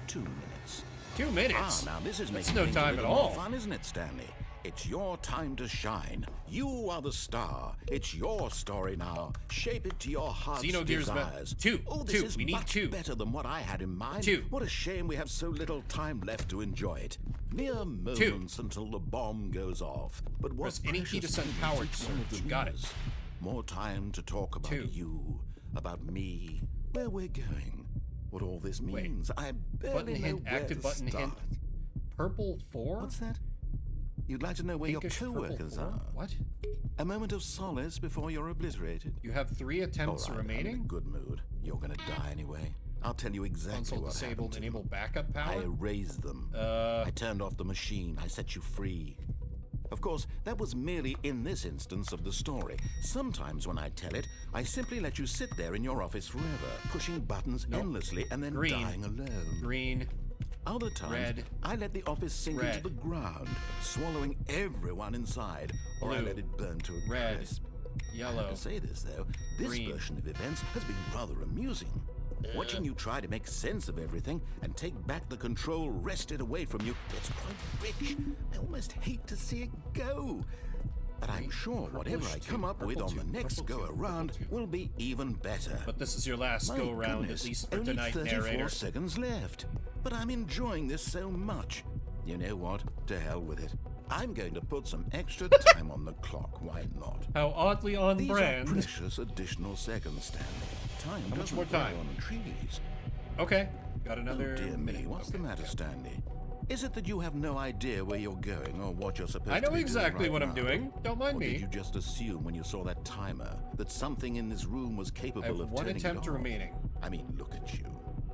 Speaker 2: 2 minutes.
Speaker 1: 2 minutes.
Speaker 2: Now this is
Speaker 1: That's
Speaker 2: making
Speaker 1: no
Speaker 2: things
Speaker 1: time
Speaker 2: a
Speaker 1: at
Speaker 2: little
Speaker 1: all.
Speaker 2: more fun, isn't it, Stanley? It's your time to shine. You are the star. It's your story now. Shape it to your heart's
Speaker 1: Xenogears
Speaker 2: desires.
Speaker 1: two.
Speaker 2: Oh, this
Speaker 1: Two.
Speaker 2: is
Speaker 1: We need
Speaker 2: much
Speaker 1: two.
Speaker 2: better than what I had in mind.
Speaker 1: Two.
Speaker 2: What a shame we have so little time left to enjoy it. Mere moments until the bomb goes off. But what
Speaker 1: Press any key to
Speaker 2: precious
Speaker 1: send
Speaker 2: moments
Speaker 1: power
Speaker 2: each
Speaker 1: to
Speaker 2: one of
Speaker 1: surge.
Speaker 2: them
Speaker 1: Got it.
Speaker 2: is. More time to talk about
Speaker 1: Two.
Speaker 2: you, about me, where we're going, what all this
Speaker 1: Wait.
Speaker 2: means. I barely
Speaker 1: Button
Speaker 2: know
Speaker 1: hint.
Speaker 2: where
Speaker 1: Active
Speaker 2: to
Speaker 1: button
Speaker 2: start.
Speaker 1: hint. Purple 4?
Speaker 2: What's that? You'd like to know where
Speaker 1: Pinkish
Speaker 2: your
Speaker 1: purple
Speaker 2: co-workers
Speaker 1: 4?
Speaker 2: are?
Speaker 1: What?
Speaker 2: A moment of solace before you're obliterated.
Speaker 1: You have 3 attempts
Speaker 2: All right, I'm in a
Speaker 1: remaining?
Speaker 2: good mood. You're gonna die anyway. I'll tell you exactly
Speaker 1: Console
Speaker 2: what
Speaker 1: disabled.
Speaker 2: happened to
Speaker 1: Enable
Speaker 2: them.
Speaker 1: backup
Speaker 2: I
Speaker 1: power?
Speaker 2: erased them. I turned off the machine. I set you free. Of course, that was merely in this instance of the story. Sometimes when I tell it, I simply let you sit there in your office forever, pushing buttons endlessly and then
Speaker 1: Green.
Speaker 2: dying alone.
Speaker 1: Green.
Speaker 2: Other times,
Speaker 1: Red.
Speaker 2: I let the office sink
Speaker 1: Red.
Speaker 2: into the ground, swallowing everyone inside, or I
Speaker 1: Blue.
Speaker 2: let it burn to a
Speaker 1: Red.
Speaker 2: crisp. I
Speaker 1: Yellow.
Speaker 2: have to say this, though, this
Speaker 1: Green.
Speaker 2: version of events has been rather amusing. Watching you try to make sense of everything and take back the control wrested away from you, it's quite rich. I almost hate to see it go. But I'm sure whatever I come up with on the next go-around will be even better.
Speaker 1: But this is your last
Speaker 2: My
Speaker 1: go-round,
Speaker 2: goodness,
Speaker 1: at least for
Speaker 2: only
Speaker 1: tonight,
Speaker 2: 34
Speaker 1: narrator.
Speaker 2: seconds left. But I'm enjoying this so much. You know what? To hell with it. I'm going to put some extra time on the clock. Why not?
Speaker 1: How oddly on
Speaker 2: These
Speaker 1: brand.
Speaker 2: are precious additional seconds, Stanley. Time
Speaker 1: How much
Speaker 2: doesn't
Speaker 1: more
Speaker 2: grow
Speaker 1: time?
Speaker 2: on trees.
Speaker 1: Okay. Got another
Speaker 2: Oh dear me,
Speaker 1: minute.
Speaker 2: what's
Speaker 1: Okay,
Speaker 2: the matter,
Speaker 1: yeah.
Speaker 2: Stanley? Is it that you have no idea where you're going or what you're supposed
Speaker 1: I
Speaker 2: to
Speaker 1: know
Speaker 2: be doing
Speaker 1: exactly
Speaker 2: right
Speaker 1: what I'm
Speaker 2: now?
Speaker 1: doing. Don't mind
Speaker 2: Or
Speaker 1: me.
Speaker 2: did you just assume when you saw that timer that something in this room was capable
Speaker 1: I have
Speaker 2: of
Speaker 1: one
Speaker 2: turning
Speaker 1: attempt
Speaker 2: it off?
Speaker 1: remaining.
Speaker 2: I mean, look at you.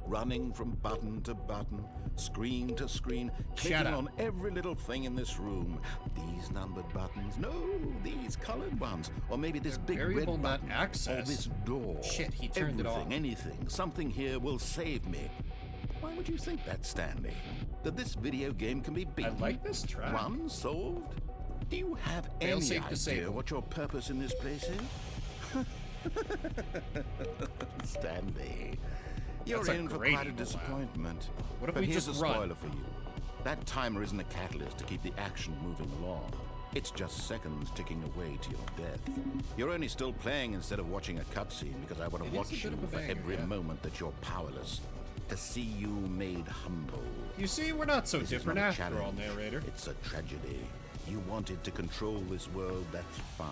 Speaker 2: Running from button to button, screen to screen, clicking
Speaker 1: up.
Speaker 2: on every little thing in this room. These numbered buttons, no, these colored ones. Or maybe this big
Speaker 1: variable
Speaker 2: red
Speaker 1: not
Speaker 2: button. Or
Speaker 1: access.
Speaker 2: this door.
Speaker 1: Shit, he turned it
Speaker 2: Everything,
Speaker 1: off.
Speaker 2: anything, something here will save me. Why would you think that, Stanley? That this video game can be
Speaker 1: I
Speaker 2: beaten?
Speaker 1: like this track.
Speaker 2: One solved? Do you have any
Speaker 1: Failsafe
Speaker 2: idea
Speaker 1: disabled.
Speaker 2: what your purpose in this place is? Stanley, you're
Speaker 1: That's a
Speaker 2: in for
Speaker 1: great
Speaker 2: quite a
Speaker 1: evil laugh.
Speaker 2: disappointment.
Speaker 1: What if
Speaker 2: but
Speaker 1: we
Speaker 2: here's
Speaker 1: just
Speaker 2: a
Speaker 1: run?
Speaker 2: spoiler for you. That timer isn't a catalyst to keep the action moving along. It's just seconds ticking away to your death. You're only still playing instead of watching a cutscene because I want
Speaker 1: It
Speaker 2: to
Speaker 1: is a
Speaker 2: watch
Speaker 1: bit
Speaker 2: you
Speaker 1: of a
Speaker 2: for
Speaker 1: banger,
Speaker 2: every
Speaker 1: yeah.
Speaker 2: moment that you're powerless. To see you made humble.
Speaker 1: You see, we're not so
Speaker 2: This is
Speaker 1: different
Speaker 2: not a
Speaker 1: after all,
Speaker 2: challenge.
Speaker 1: narrator.
Speaker 2: It's a tragedy. You wanted to control this world, that's fine.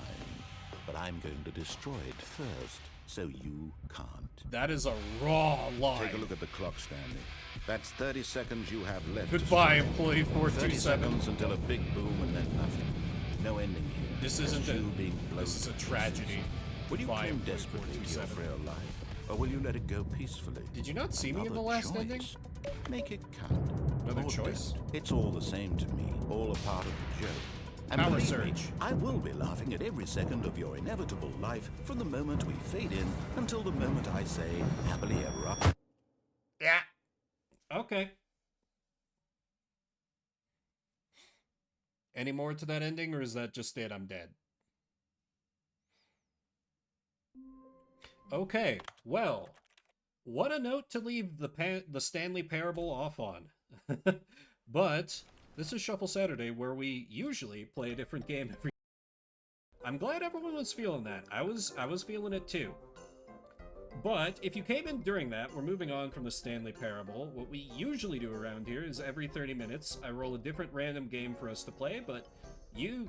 Speaker 2: But I'm going to destroy it first, so you can't.
Speaker 1: That is a raw line.
Speaker 2: Take a look at the clock, Stanley. That's 30 seconds you have left. to
Speaker 1: Goodbye,
Speaker 2: strike.
Speaker 1: employee
Speaker 2: 30
Speaker 1: 427.
Speaker 2: seconds until a big boom and then nothing. No ending here.
Speaker 1: This
Speaker 2: Just
Speaker 1: isn't a.
Speaker 2: you being blown
Speaker 1: This is a
Speaker 2: to pieces.
Speaker 1: tragedy.
Speaker 2: Will you
Speaker 1: Goodbye,
Speaker 2: cling
Speaker 1: employee
Speaker 2: desperately to your
Speaker 1: 427.
Speaker 2: frail life, or will you let it go peacefully?
Speaker 1: Did you not see me in
Speaker 2: Another
Speaker 1: the last
Speaker 2: choice.
Speaker 1: ending?
Speaker 2: Make it count.
Speaker 1: Another
Speaker 2: Or
Speaker 1: choice?
Speaker 2: don't. It's all the same to me. All a part of the joke. And
Speaker 1: Power
Speaker 2: believe me,
Speaker 1: surge.
Speaker 2: I will be laughing at every second of your inevitable life from the moment we fade in until the moment I say happily ever up.
Speaker 1: Yeah. Okay. Any more to that ending, or is that just it? I'm dead. Okay, well, what a note to leave the Stanley Parable off on. But this is Shuffle Saturday, where we usually play a different game every. I'm glad everyone was feeling that. I was feeling it too. But if you came in during that, we're moving on from the Stanley Parable. What we usually do around here is every 30 minutes, I roll a different random game for us to play, but you,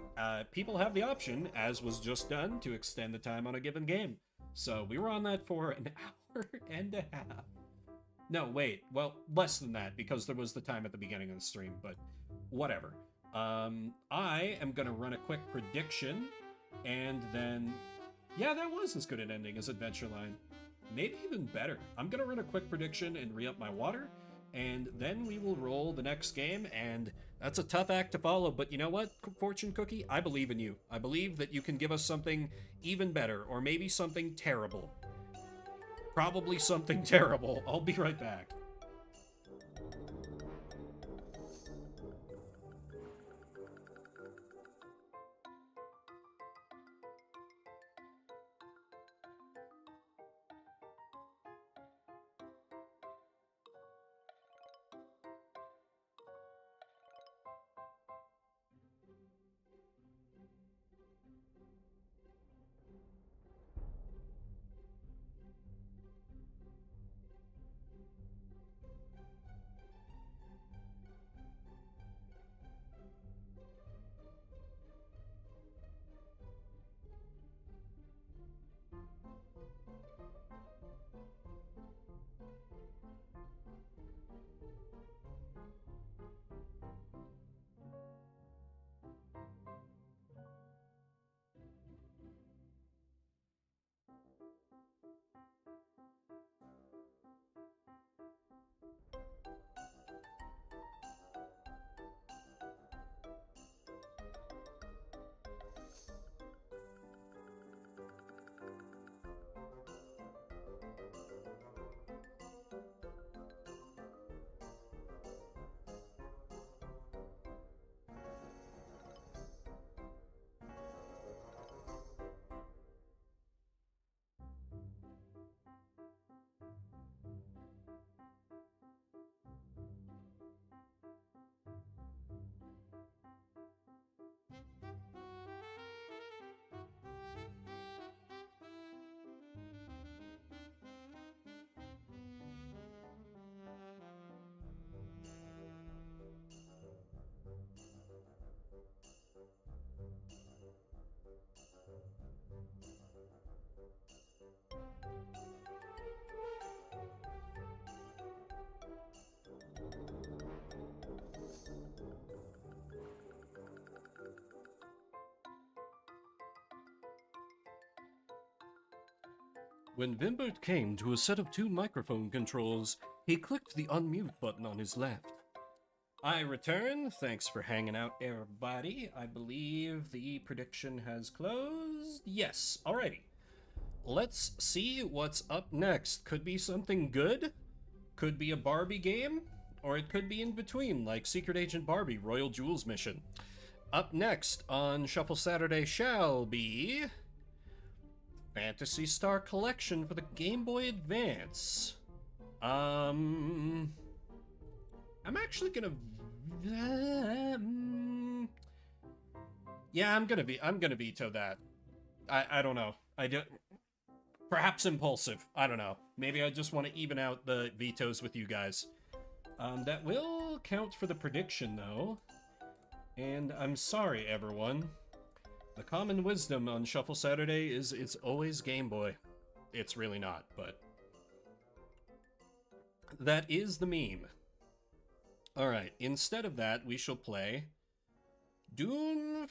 Speaker 1: people have the option, as was just done, to extend the time on a given game. So we were on that for an hour and a half. No, wait, well, less than that, because there was the time at the beginning of the stream, but whatever. I am gonna run a quick prediction, and then... Yeah, that was as good an ending as Adventureline. Maybe even better. I'm gonna run a quick prediction and re-up my water, and then we will roll the next game, and that's a tough act to follow, but you know what, Fortune Cookie? I believe in you. I believe that you can give us something even better, or maybe something terrible. Probably something terrible. I'll be right back. When Vimbert came to a set of 2 microphone controls, he clicked the unmute button on his left. I return. Thanks for hanging out, everybody. I believe the prediction has closed. Yes, alrighty. Let's see what's up next. Could be something good, could be a Barbie game, or it could be in between, like Secret Agent Barbie, Royal Jewels Mission. Up next on Shuffle Saturday shall be... Phantasy Star Collection for the Game Boy Advance. I'm actually gonna... yeah, I'm gonna veto that. I don't know. Perhaps impulsive. I don't know. Maybe I just want to even out the vetoes with you guys. That will count for the prediction, though. And I'm sorry, everyone. The common wisdom on Shuffle Saturday is it's always Game Boy. It's really not, but... that is the meme. Alright, instead of that, we shall play... Dune...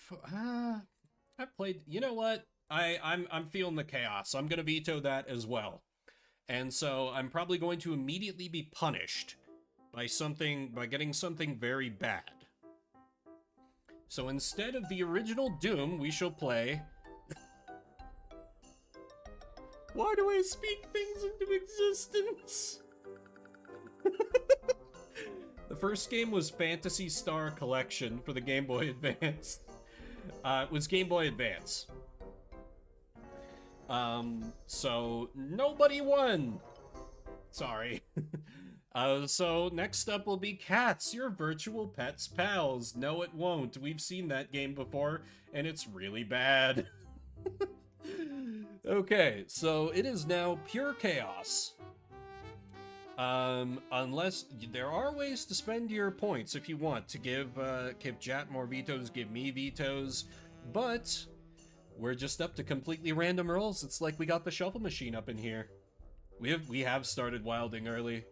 Speaker 1: I've played... You know what? I'm feeling the chaos. I'm gonna veto that as well. And so I'm probably going to immediately be punished by getting something very bad. So instead of the original Doom, we shall play... Why do I speak things into existence? The first game was Phantasy Star Collection for the Game Boy Advance. It was Game Boy Advance. So nobody won. Sorry. So next up will be Cats, your virtual pet's pals. No, it won't. We've seen that game before, and it's really bad. Okay, so it is now pure chaos. Unless there are ways to spend your points if you want to give Jat more vetoes, give me vetoes, but we're just up to completely random rolls. It's like we got the shuffle machine up in here. We have started wilding early.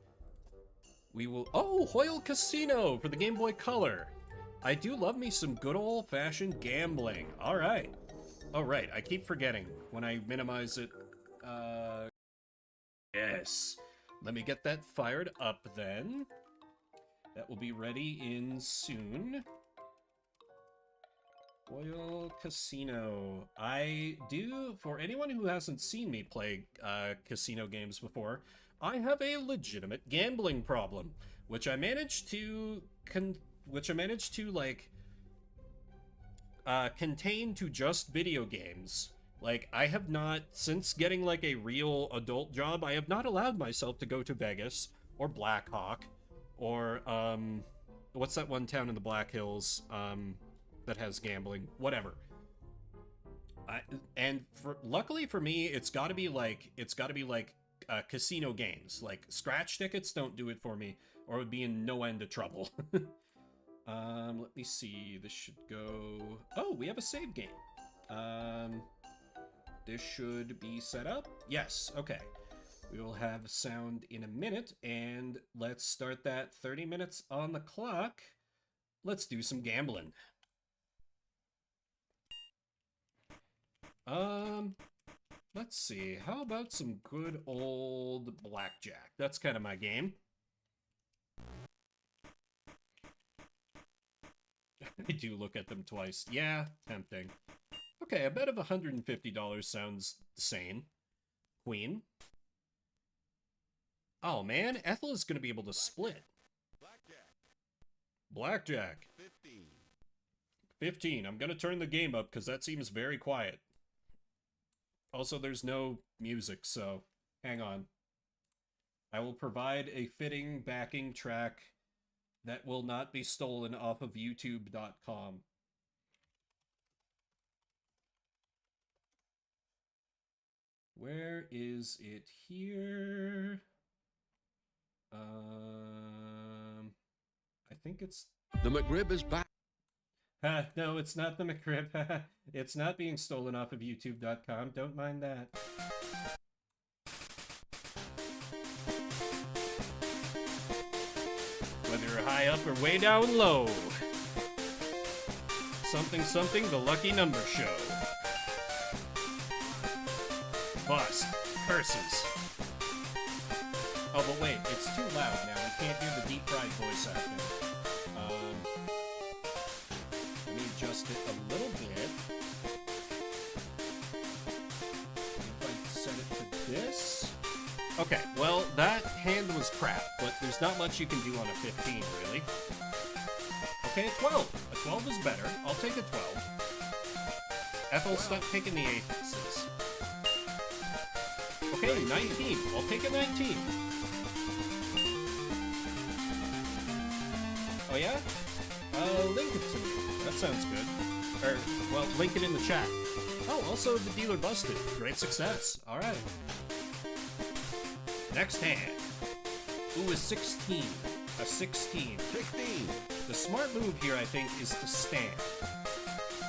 Speaker 1: We will. Oh, Hoyle Casino for the Game Boy Color. I do love me some good old-fashioned gambling. All right. Oh right, I keep forgetting when I minimize it. Yes. Let me get that fired up then. That will be ready in soon. Royal Casino. I do, for anyone who hasn't seen me play casino games before, I have a legitimate gambling problem, which I managed to contain to just video games. Like, I have not, since getting like a real adult job, I have not allowed myself to go to Vegas or Black Hawk or what's that one town in the Black Hills that has gambling? Whatever. Luckily for me, it's got to be like casino games. Like scratch tickets don't do it for me, or I would be in no end of trouble. Let me see. This should go. Oh, we have a save game. This should be set up. Yes. Okay. We will have sound in a minute, and let's start that 30 minutes on the clock. Let's do some gambling. Let's see. How about some good old blackjack? That's kind of my game. I do look at them twice. Yeah, tempting. Okay, a bet of $150 sounds sane. Queen. Oh man, Ethel is going to be able to split. Blackjack. 15. I'm going to turn the game up because that seems very quiet. Also, there's no music, so hang on. I will provide a fitting backing track that will not be stolen off of YouTube.com. Where is it here? I think it's...
Speaker 2: The McRib is back.
Speaker 1: No, it's not the McRib. It's not being stolen off of YouTube.com. Don't mind that. Whether you're high up or way down low. Something, something, the lucky number show. Bust. Curses. Oh, but wait, it's too loud now. We can't hear the deep fried voice acting. Let me adjust it a little bit. If I set it to this. Okay, well, that hand was crap, but there's not much you can do on a 15, really. Okay, a 12. A 12 is better. I'll take a 12. Ethel, stop taking the aces. Okay, 19. I'll take a 19. Oh yeah? Link it to me. That sounds good. Or, well, link it in the chat. Oh, also the dealer busted. Great success. Alright. Next hand. Ooh, a 16. A 16.
Speaker 2: 16.
Speaker 1: The smart move here, I think, is to stand.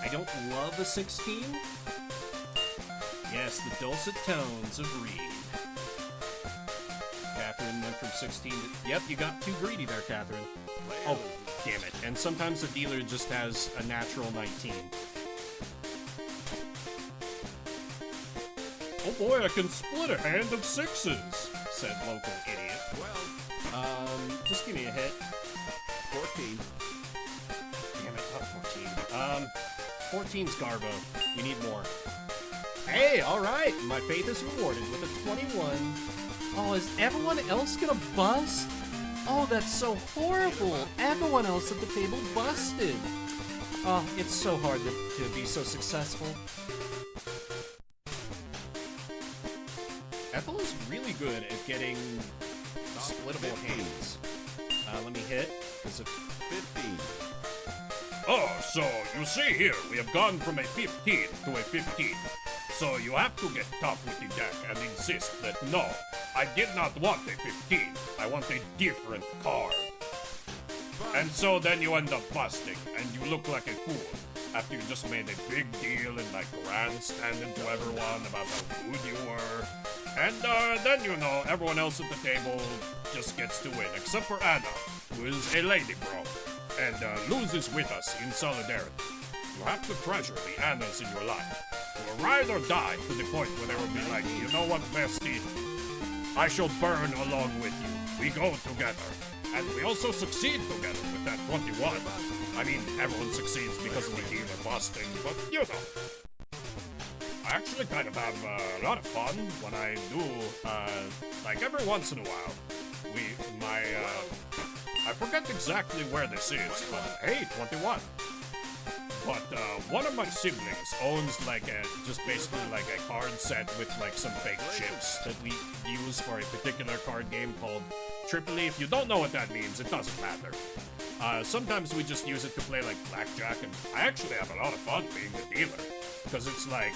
Speaker 1: I don't love a 16. Yes, the dulcet tones of Reed. Catherine went from 16 to... Yep, you got too greedy there, Catherine. Oh, damn it. And sometimes the dealer just has a natural 19. Oh boy, I can split a hand of sixes, said local idiot. Just give me a hit.
Speaker 2: 14.
Speaker 1: Damn it, not 14. 14's Garbo. We need more. Hey, alright! My faith is rewarded with a 21. Oh, is everyone else gonna bust? Oh, that's so horrible! Everyone else at the table busted! Oh, it's so hard to be so successful. Ethel is really good at getting splittable hands. Let me hit. Is it
Speaker 2: 15.
Speaker 1: Oh, so you see here, we have gone from a 15 to a 15. So you have to get tough with the deck and insist that no, I did not want a 15, I want a different card. And so then you end up busting, and you look like a fool after you just made a big deal and like grandstanding to everyone about how good you were. And then you know, everyone else at the table just gets to win, except for Anna, who is a lady bro, and loses with us in solidarity. You have to treasure the Annas in your life, who will ride or die to the point where they will be like, you know what, bestie, I shall burn along with you. We go together. And we also succeed together with that 21. I mean, everyone succeeds because of the dealer busting, but you know. I actually kind of have a lot of fun when I do, like every once in a while, I forget exactly where this is, but hey, 21. But one of my siblings owns like just basically like a card set with like some fake chips that we use for a particular card game called Tripoli. If you don't know what that means, it doesn't matter. Sometimes we just use it to play like blackjack, and I actually have a lot of fun being the dealer. Because it's like,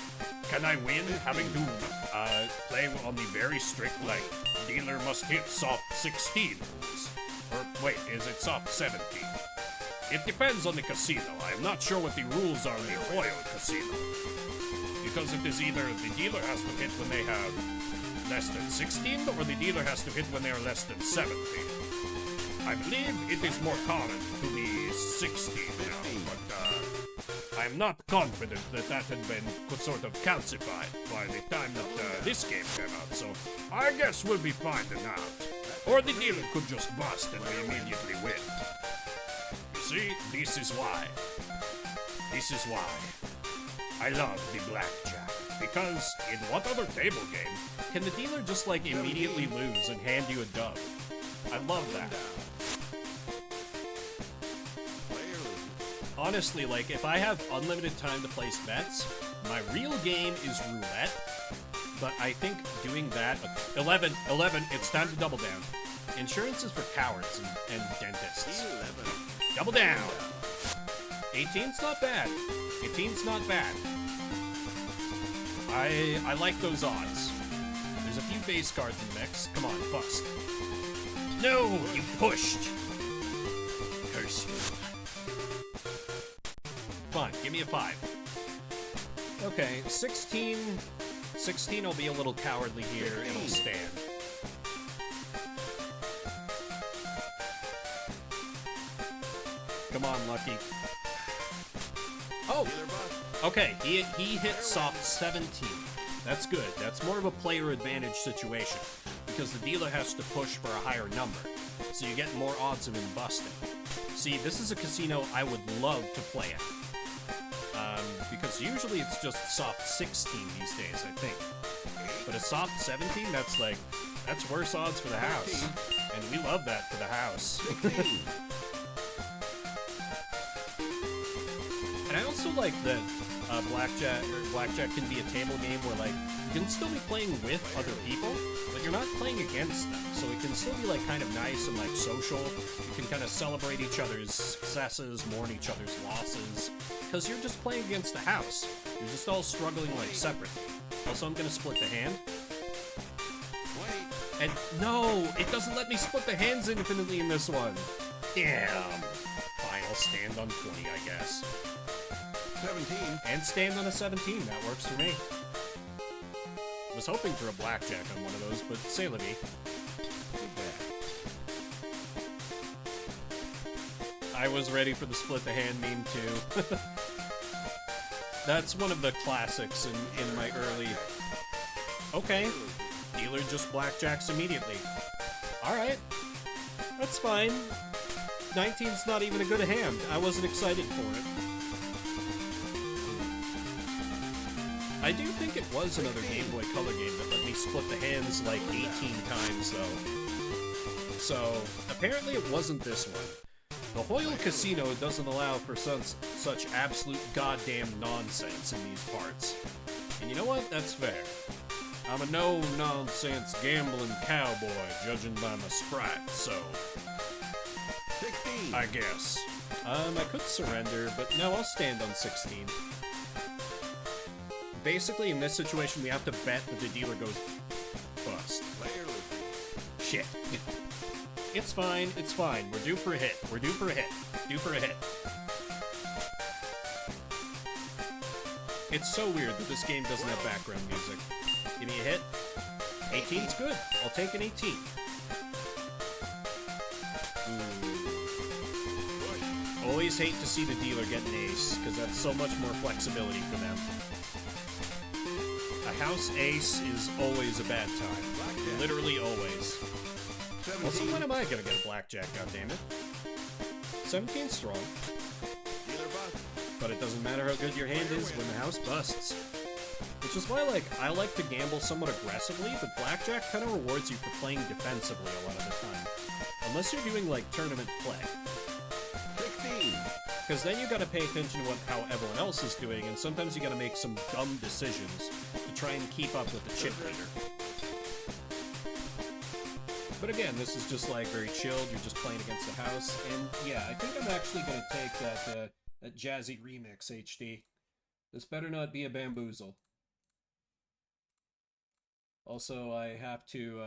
Speaker 1: can I win having to play on the very strict like, dealer must hit soft 16 rules? Or wait, is it soft 17? It depends on the casino. I am not sure what the rules are in the Royal Casino. Because it is either the dealer has to hit when they have less than 16, or the dealer has to hit when they are less than 17. I believe it is more common to be 16 now, but I am not confident that that had been sort of calcified by the time that this game came out, so I guess we'll be finding out. Or the dealer could just bust and we immediately win. See, this is why. This is why I love the blackjack. Because in what other table game can the dealer just like immediately lose and hand you a dub? I love that. Honestly, like if I have unlimited time to place bets, my real game is roulette. But I think doing that, 11, it's time to double down. Insurance is for cowards and dentists. 11. Double down. 18's not bad. 18's not bad. I like those odds. There's a few base cards in the mix. Come on, bust. No, you pushed. Curse you. Fine, give me a 5. Okay, 16. 16 will be a little cowardly here. It'll stand. Come on, Lucky. Oh! Okay, he hit soft 17. That's good. That's more of a player advantage situation, because the dealer has to push for a higher number, so you get more odds of him busting. See, this is a casino I would love to play at. Because usually it's just soft 16 these days, I think. But a soft 17, that's worse odds for the house. And we love that for the house. And I also like that blackjack can be a table game where like you can still be playing with other people, but you're not playing against them. So it can still be like kind of nice and like social. You can kind of celebrate each other's successes, mourn each other's losses, because you're just playing against the house. You're just all struggling like separately. Also, I'm gonna split the hand. And no, it doesn't let me split the hands infinitely in this one. Damn. Fine, I'll stand on 20, I guess. 17. And stand on a 17, that works for me. Was hoping for a blackjack on one of those, but c'est la vie. I was ready for the split the hand meme too. That's one of the classics in my early... Okay, dealer just blackjacks immediately. Alright, that's fine. 19's not even a good hand. I wasn't excited for it. I do think it was another Game Boy Color game that let me split the hands like 18 times, though. So, apparently it wasn't this one. The Royal Casino doesn't allow for such absolute goddamn nonsense in these parts. And you know what? That's fair. I'm a no-nonsense gambling cowboy, judging by my sprite, so... 16. I guess. I could surrender, but no, I'll stand on 16. basically, in this situation, we have to bet that the dealer goes bust. Shit. It's fine, it's fine. We're due for a hit. We're due for a hit. Due for a hit. It's so weird that this game doesn't have background music. Give me a hit. 18's good. I'll take an 18. Always hate to see the dealer get an ace, because that's so much more flexibility for them. A house ace is always a bad time. Literally always. Also, when am I gonna get a blackjack, goddammit? 17's strong. But it doesn't matter how good your hand is when the house busts. Which is why, like, I like to gamble somewhat aggressively, but blackjack kind of rewards you for playing defensively a lot of the time. Unless you're doing, like, tournament play. Because then you gotta pay attention to how everyone else is doing, and sometimes you gotta make some dumb decisions to try and keep up with the chip leader. But again, this is just like very chilled, you're just playing against the house, and yeah, I think I'm actually gonna take that jazzy remix HD. This better not be a bamboozle. Also, I have to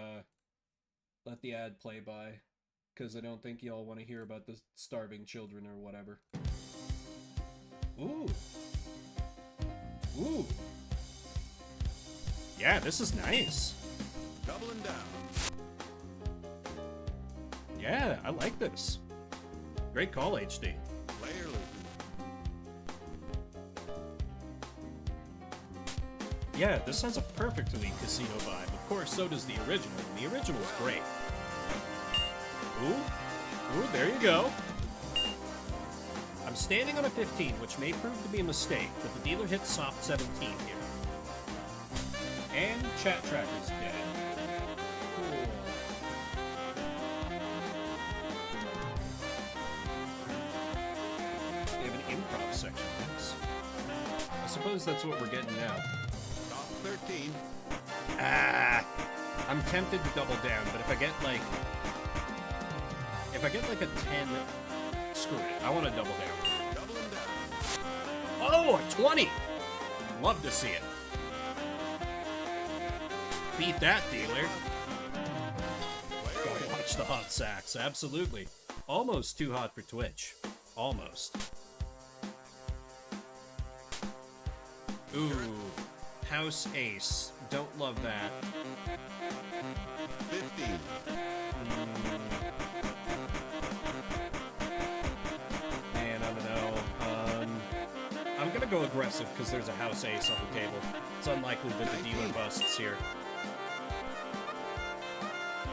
Speaker 1: let the ad play by, because I don't think y'all want to hear about the starving children or whatever. Ooh. Ooh. Yeah, this is nice.
Speaker 2: Doubling down.
Speaker 1: Yeah, I like this. Great call, HD.
Speaker 2: Player
Speaker 1: Yeah, this has a perfectly casino vibe. Of course, so does the original. The original's great. Ooh. Ooh, there you go. I'm standing on a 15, which may prove to be a mistake, but the dealer hits soft 17 here. And chat tracker's dead. Cool. They have an improv section. Thanks. I suppose that's what we're getting now.
Speaker 2: Top 13.
Speaker 1: Ah! I'm tempted to double down, but if I get like a 10, screw it. I want to double down.
Speaker 2: Doubling down.
Speaker 1: Oh, a 20! Love to see it. Beat that, dealer. Go watch the hot sacks, absolutely. Almost too hot for Twitch. Almost. Ooh. House ace. Don't love that.
Speaker 2: 15.
Speaker 1: Man, I don't know. I'm gonna go aggressive because there's a house ace on the table. It's unlikely that the dealer busts here.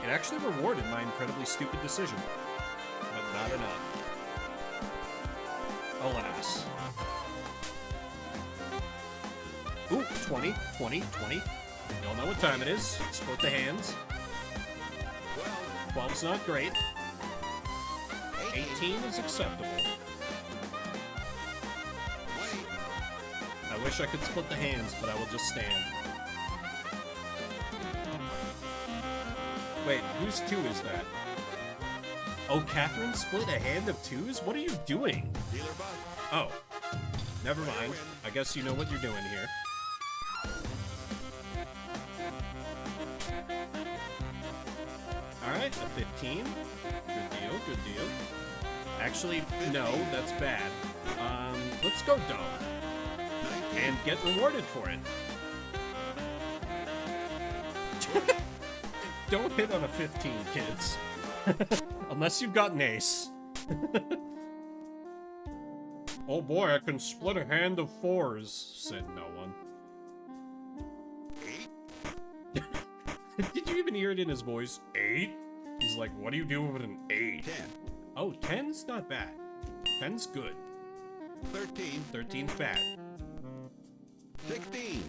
Speaker 1: It actually rewarded my incredibly stupid decision. But not enough. Alas. Ooh, 20, 20, 20. You all know what time it is. Split the hands. 12's not great. 18 is acceptable. I wish I could split the hands, but I will just stand. Wait, whose 2 is that? Oh, Catherine split a hand of 2s? What are you doing?
Speaker 2: Dealer bust.
Speaker 1: Oh. Never mind. I guess you know what you're doing here. Alright, a 15. Good deal, good deal. Actually, no, that's bad. Let's go dog. And get rewarded for it. Don't hit on a 15, kids. Unless you've got an ace. Oh boy, I can split a hand of 4s, said no one. Did you even hear it in his voice? 8? He's like, what do you do with an 8?
Speaker 2: 10.
Speaker 1: Oh, 10's not bad. 10's good.
Speaker 2: 13.
Speaker 1: 13's bad.
Speaker 2: 16.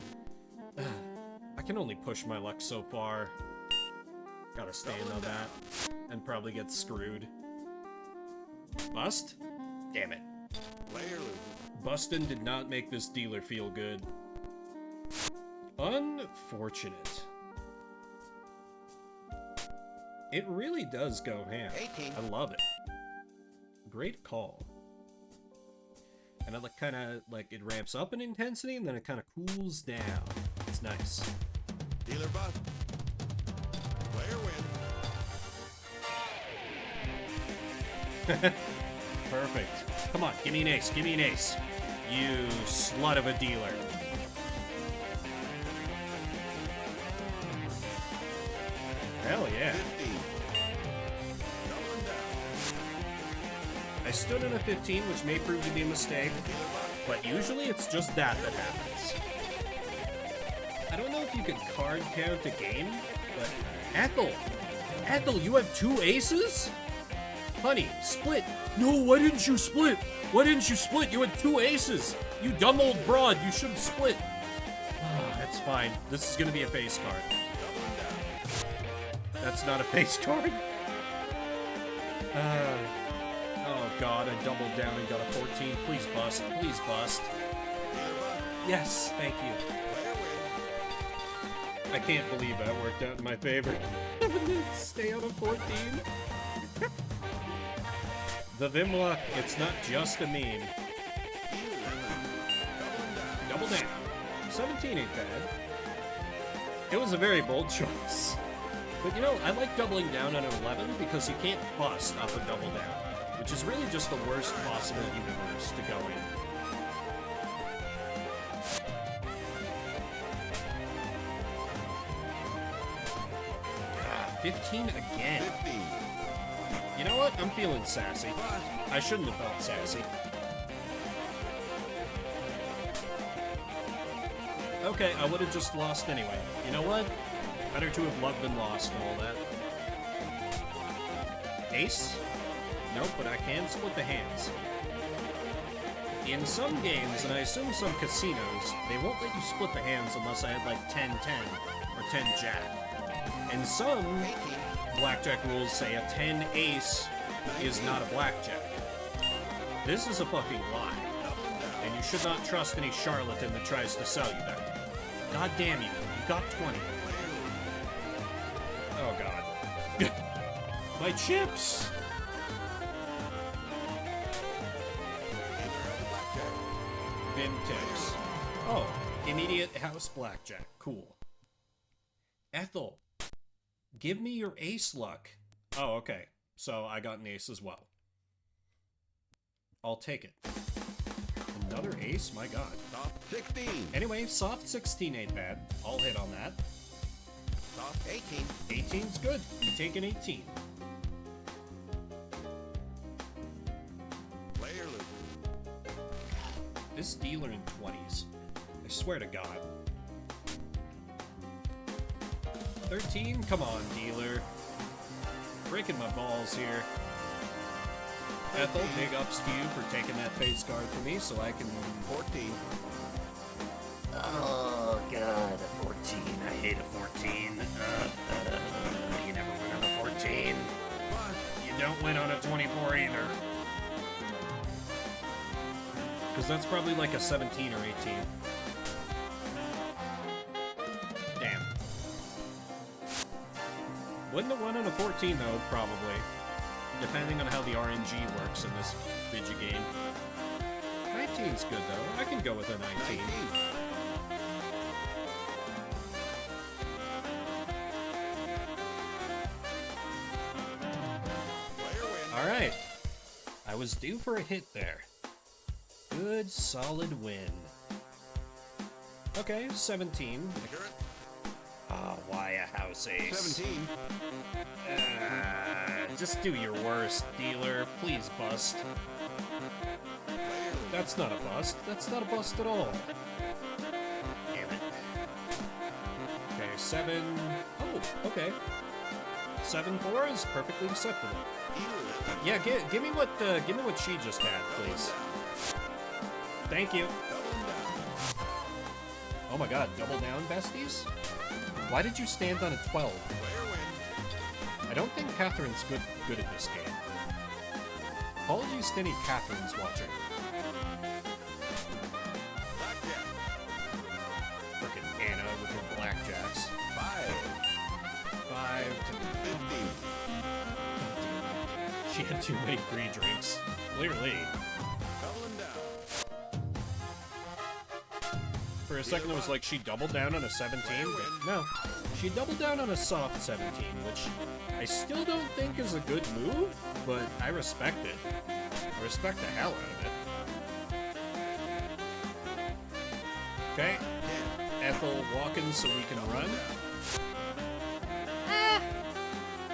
Speaker 1: I can only push my luck so far. Gotta stand on that. And probably get screwed. Bust? Damn it.
Speaker 2: Player loses.
Speaker 1: Bustin' did not make this dealer feel good. Unfortunate. It really does go ham.
Speaker 2: 18.
Speaker 1: I love it. Great call. And it like, kind of, like, it ramps up in intensity, and then it kind of cools down. It's nice.
Speaker 2: Dealer bust. Player win.
Speaker 1: Perfect. Come on, give me an ace, give me an ace. You slut of a dealer. Hell yeah.
Speaker 2: 50. Doubling down.
Speaker 1: I stood in a 15, which may prove to be a mistake, but usually it's just that happens. I don't know if you can card count a game, but Ethel! Ethel, you have 2 aces? Honey, split. No, why didn't you split? Why didn't you split? You had 2 aces. You dumb old broad, you should have split. That's fine. This is gonna be a face card. That's not a face card. Oh god, I doubled down and got a 14. Please bust. Please bust. Yes, thank you. I can't believe that worked out in my favor. Stay out of 14. The Vimlock, it's not just a meme. Double down. 17 ain't bad. It was a very bold choice. But you know, I like doubling down on an 11 because you can't bust off a double down, which is really just the worst possible universe to go in. 15 again.
Speaker 2: 50.
Speaker 1: You know what? I'm feeling sassy. I shouldn't have felt sassy. Okay, I would have just lost anyway. You know what? Better to have loved than lost and all that. Ace? Nope, but I can split the hands. In some games, and I assume some casinos, they won't let you split the hands unless I had like 10-10 or 10-jack. And some blackjack rules say a 10 ace is not a blackjack. This is a fucking lie. And you should not trust any charlatan that tries to sell you that. God damn you, you got 20. Oh god. My chips! Vintex. Oh, immediate house blackjack. Cool. Ethel, give me your ace luck. Oh, okay. So I got an ace as well. I'll take it. Another ace? My god.
Speaker 2: Soft 16.
Speaker 1: Anyway, soft 16 ain't bad. I'll hit on that.
Speaker 2: Soft 18.
Speaker 1: 18's good. You take an 18.
Speaker 2: Player loses.
Speaker 1: This dealer in 20s. I swear to God. 13? Come on, dealer. Breaking my balls here. Ethel, big ups to you for taking that face card for me so I can...
Speaker 2: 14.
Speaker 1: Oh, God, a 14. I hate a 14. You never win on a 14. You don't win on a 24 either. Because that's probably like a 17 or 18. Damn. Wouldn't have won on a 14 though, probably. Depending on how the RNG works in this video game. 19's good though. I can go with a 19. Alright. I was due for a hit there. Good, solid win. Okay, 17. Why a house ace?
Speaker 2: 17.
Speaker 1: Just do your worst, dealer. Please bust. That's not a bust. That's not a bust at all. Damn it. Okay, 7. Oh, okay. 7-4 is perfectly acceptable. Yeah, give me what she just had, please. Thank you. Oh my god, double down, besties? Why did you stand on a 12? I don't think Catherine's good at this game. Apologies to any Catherines watching. Frickin' Anna with her blackjacks. 5 to
Speaker 2: 15.
Speaker 1: She had too many free drinks. Clearly.
Speaker 2: Doubling down.
Speaker 1: For a second, it was like she doubled down on a 17, but no. She doubled down on a soft 17, which I still don't think is a good move, but I respect it. I respect the hell out of it. Okay. Ethel walking so we can run.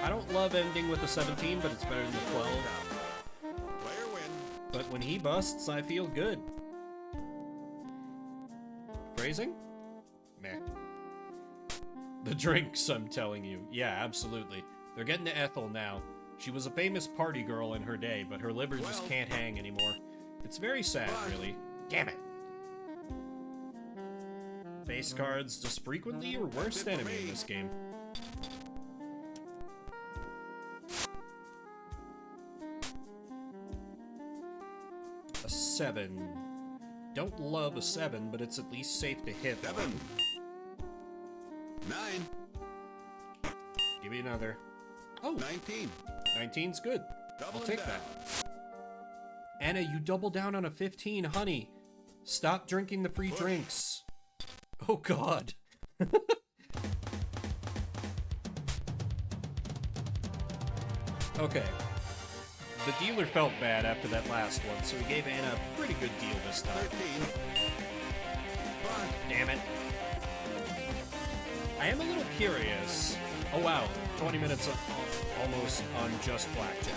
Speaker 1: I don't love ending with a 17, but it's better than the 12. But when he busts, I feel good. Phrasing? Meh. The drinks, I'm telling you. Yeah, absolutely. They're getting to Ethel now. She was a famous party girl in her day, but her liver just can't hang anymore. It's very sad, really. Damn it. Face cards, just frequently your worst enemy in this game. A 7. Don't love a 7, but it's at least safe to hit.
Speaker 4: 7. 9.
Speaker 1: Give me another. Oh,
Speaker 4: 19.
Speaker 1: 19's good. I'll
Speaker 4: Doubling
Speaker 1: take
Speaker 4: down.
Speaker 1: that. Anna, you double down on a 15, honey. Stop drinking the free drinks. Oh, God. Okay. The dealer felt bad after that last one, so he gave Anna a pretty good deal this time.
Speaker 4: 13. 5.
Speaker 1: Damn it. I am a little curious. Oh wow, 20 minutes almost on just blackjack.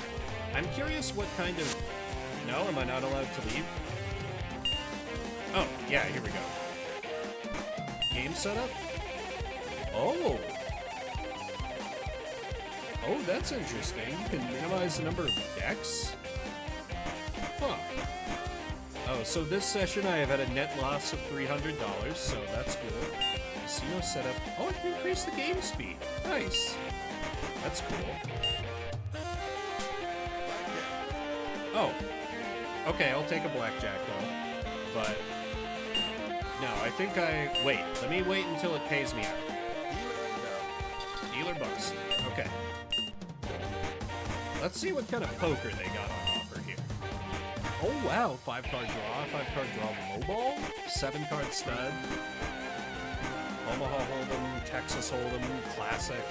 Speaker 1: I'm curious what kind of... No, am I not allowed to leave? Oh, yeah, here we go. Game setup? Oh! Oh, that's interesting. You can minimize the number of decks? Huh. Oh, so this session I have had a net loss of $300, so that's good. Casino setup. Oh, I can increase the game speed. Nice. That's cool. Oh. Okay, I'll take a blackjack though. But no, I think wait. Let me wait until it pays me out. Dealer bust. Okay. Let's see what kind of poker they got on offer here. Oh wow, 5-card draw, 5-card draw low ball, 7-card stud, Omaha Hold'em, Texas Hold'em, classic.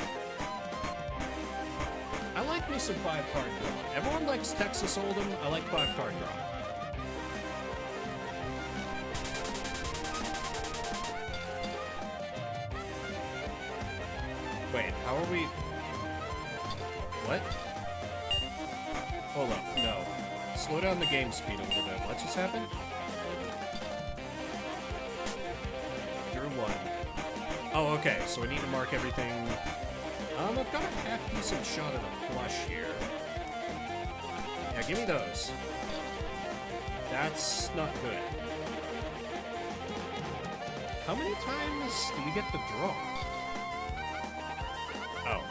Speaker 1: I like me some 5-card draw. Everyone likes Texas Hold'em. I like 5-card draw. Wait, how are we... What? Hold up, no. Slow down the game speed a little bit. What just happened? Drew 1. Oh, okay, so we need to mark everything... I've got a half-decent shot at a flush here. Yeah, give me those. That's not good. How many times do you get the draw? Oh.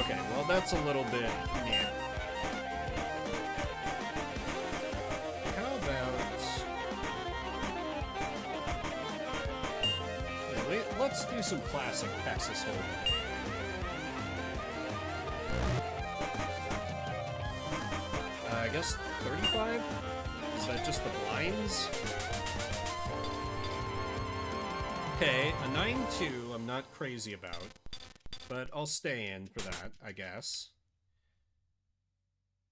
Speaker 1: Okay, well that's a little bit... meh. How about... Yeah, let's do some classic Texas Hold'em. I guess 35? Is that just the blinds? Okay, a 9-2 I'm not crazy about, but I'll stay in for that, I guess.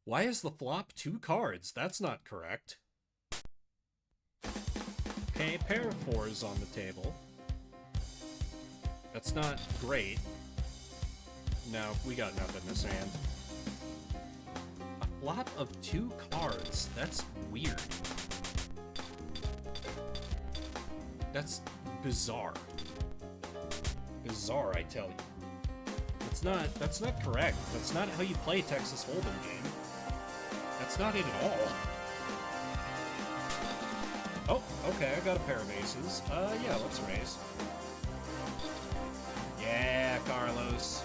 Speaker 1: Why is the flop 2 cards? That's not correct. Okay, pair of 4s on the table. That's not great. No, we got nothing this hand. A flop of 2 cards? That's weird. That's bizarre. Bizarre, I tell you. That's not correct. That's not how you play Texas Hold'em game. That's not it at all. Oh, okay, I got a pair of aces. Yeah, let's raise. Yeah, Carlos.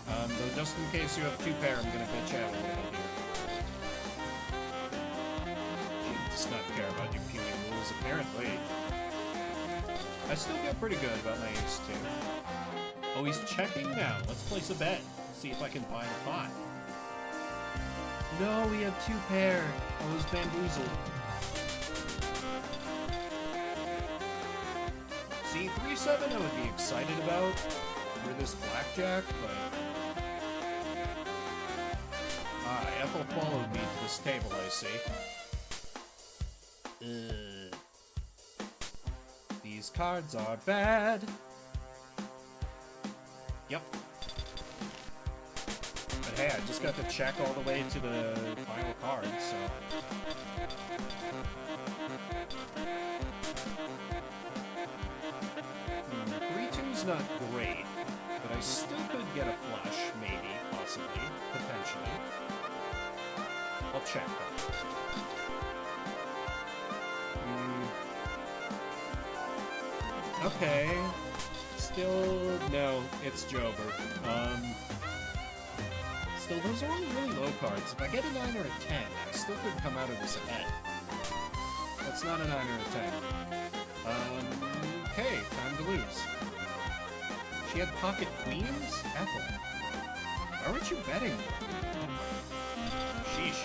Speaker 1: Though just in case you have 2 pair, I'm gonna bitch out a little bit here. He does not care about your puny rules, apparently. I still feel pretty good about my ace 2. Oh, he's checking now. Let's place a bet. See if I can find a pot. No, we have 2 pair. I was bamboozled. See, 3-7 I would be excited about for this blackjack, but... Ah, Ethel followed me to this table, I see. These cards are bad. Yep. But hey, I just got to check all the way to the final card, so... 3-2's not great, but I still could get a flush, maybe, possibly, potentially. I'll check that. Okay. Still, no, it's Jober. Still, those are all really low cards. If I get a 9 or a 10, I still could come out of this ahead. That's not a 9 or a 10. Okay, time to lose. She had pocket queens? Ethel. Why weren't you betting? Sheesh.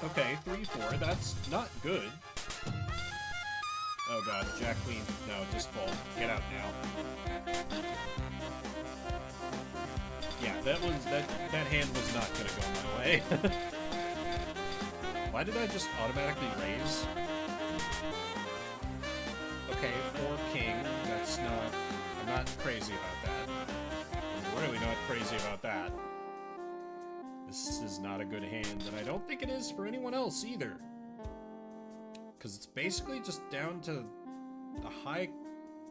Speaker 1: Okay, 3-4. That's not good. Oh god, Jack Queen. No, just fold. Get out now. Yeah, that hand was not gonna go my way. Why did I just automatically raise? Okay, 4 king. That's not... I'm not crazy about that. I'm really not crazy about that. This is not a good hand, and I don't think it is for anyone else either. Because it's basically just down to a high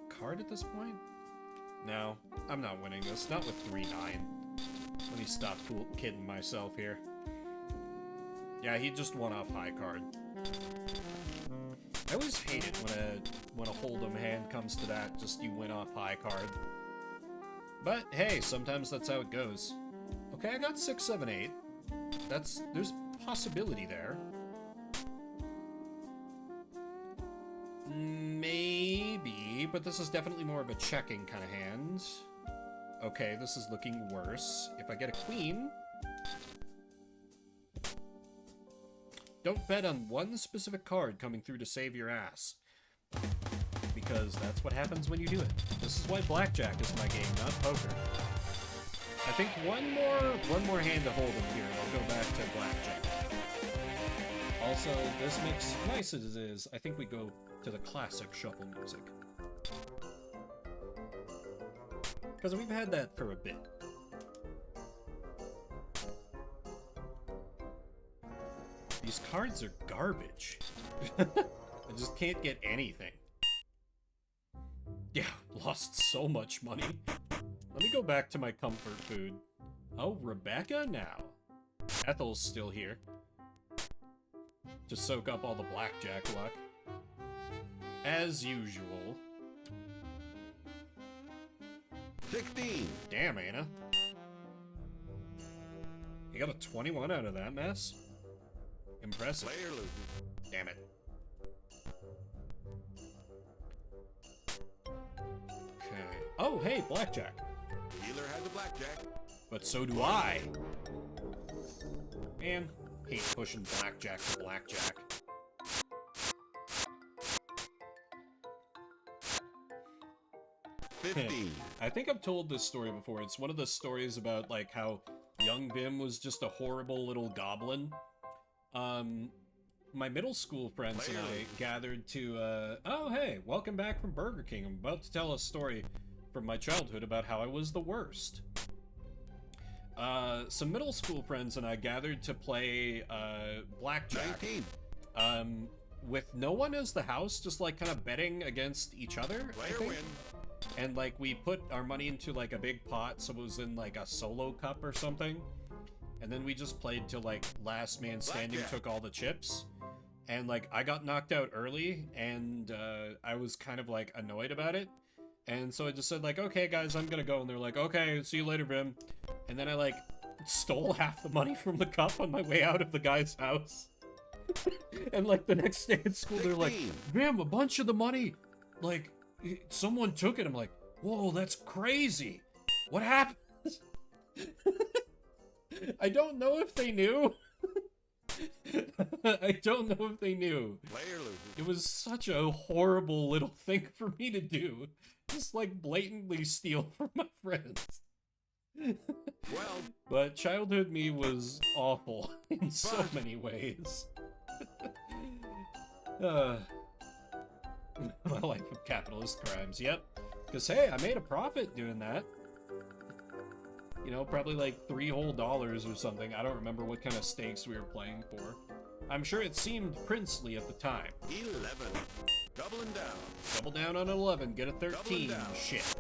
Speaker 1: card at this point? No, I'm not winning this. Not with 3-9. Let me stop kidding myself here. Yeah, he just won off high card. I always hate it when a hold'em hand comes to that, just you win off high card. But hey, sometimes that's how it goes. Okay, I got 6, 7, 8. There's possibility there. Maybe, but this is definitely more of a checking kind of hand. Okay, this is looking worse. If I get a queen... Don't bet on one specific card coming through to save your ass. Because that's what happens when you do it. This is why blackjack is my game, not poker. I think one more hand to hold him here, and I'll go back to blackjack. Also, this mix, nice as it is, I think we go to the classic shuffle music. Because we've had that for a bit. These cards are garbage. I just can't get anything. Yeah, lost so much money. Let me go back to my comfort food. Oh, Rebecca now. Ethel's still here. To soak up all the blackjack luck. As usual.
Speaker 2: 16.
Speaker 1: Damn, Anna. You got a 21 out of that mess? Impressive.
Speaker 2: Player loses.
Speaker 1: Damn it. Okay. Oh, hey, blackjack.
Speaker 2: Dealer has a blackjack.
Speaker 1: But so do I. Man, hate pushing blackjack to blackjack. I think I've told this story before. It's one of the stories about, like, how young Vim was just a horrible little goblin. My middle school friends and I gathered to, oh, hey, welcome back from Burger King. I'm about to tell a story from my childhood about how I was the worst. Some middle school friends and I gathered to play, blackjack.
Speaker 2: 19.
Speaker 1: With no one as the house, just, like, kind of betting against each other, I
Speaker 2: Player
Speaker 1: think.
Speaker 2: win.
Speaker 1: And, like, we put our money into, like, a big pot, so it was in, like, a solo cup or something. And then we just played till, like, last man standing took all the chips. And, like, I got knocked out early, and, I was kind of, like, annoyed about it. And so I just said, like, okay, guys, I'm gonna go. And they're like, okay, see you later, Vim. And then I, like, stole half the money from the cup on my way out of the guy's house. And, like, the next day at school, they're like, Vim, a bunch of the money, like, someone took it. I'm like, whoa, that's crazy. What happened? I don't know if they knew. I don't know if they knew.
Speaker 2: Player loses.
Speaker 1: It was such a horrible little thing for me to do. Just like blatantly steal from my friends.
Speaker 2: Well,
Speaker 1: But childhood me was awful in so many ways. My life of capitalist crimes, yep. Because, hey, I made a profit doing that. You know, probably like $3 whole or something. I don't remember what kind of stakes we were playing for. I'm sure it seemed princely at the time.
Speaker 2: 11. Doubling down.
Speaker 1: Double down on 11, get a 13.
Speaker 2: Down.
Speaker 1: Shit.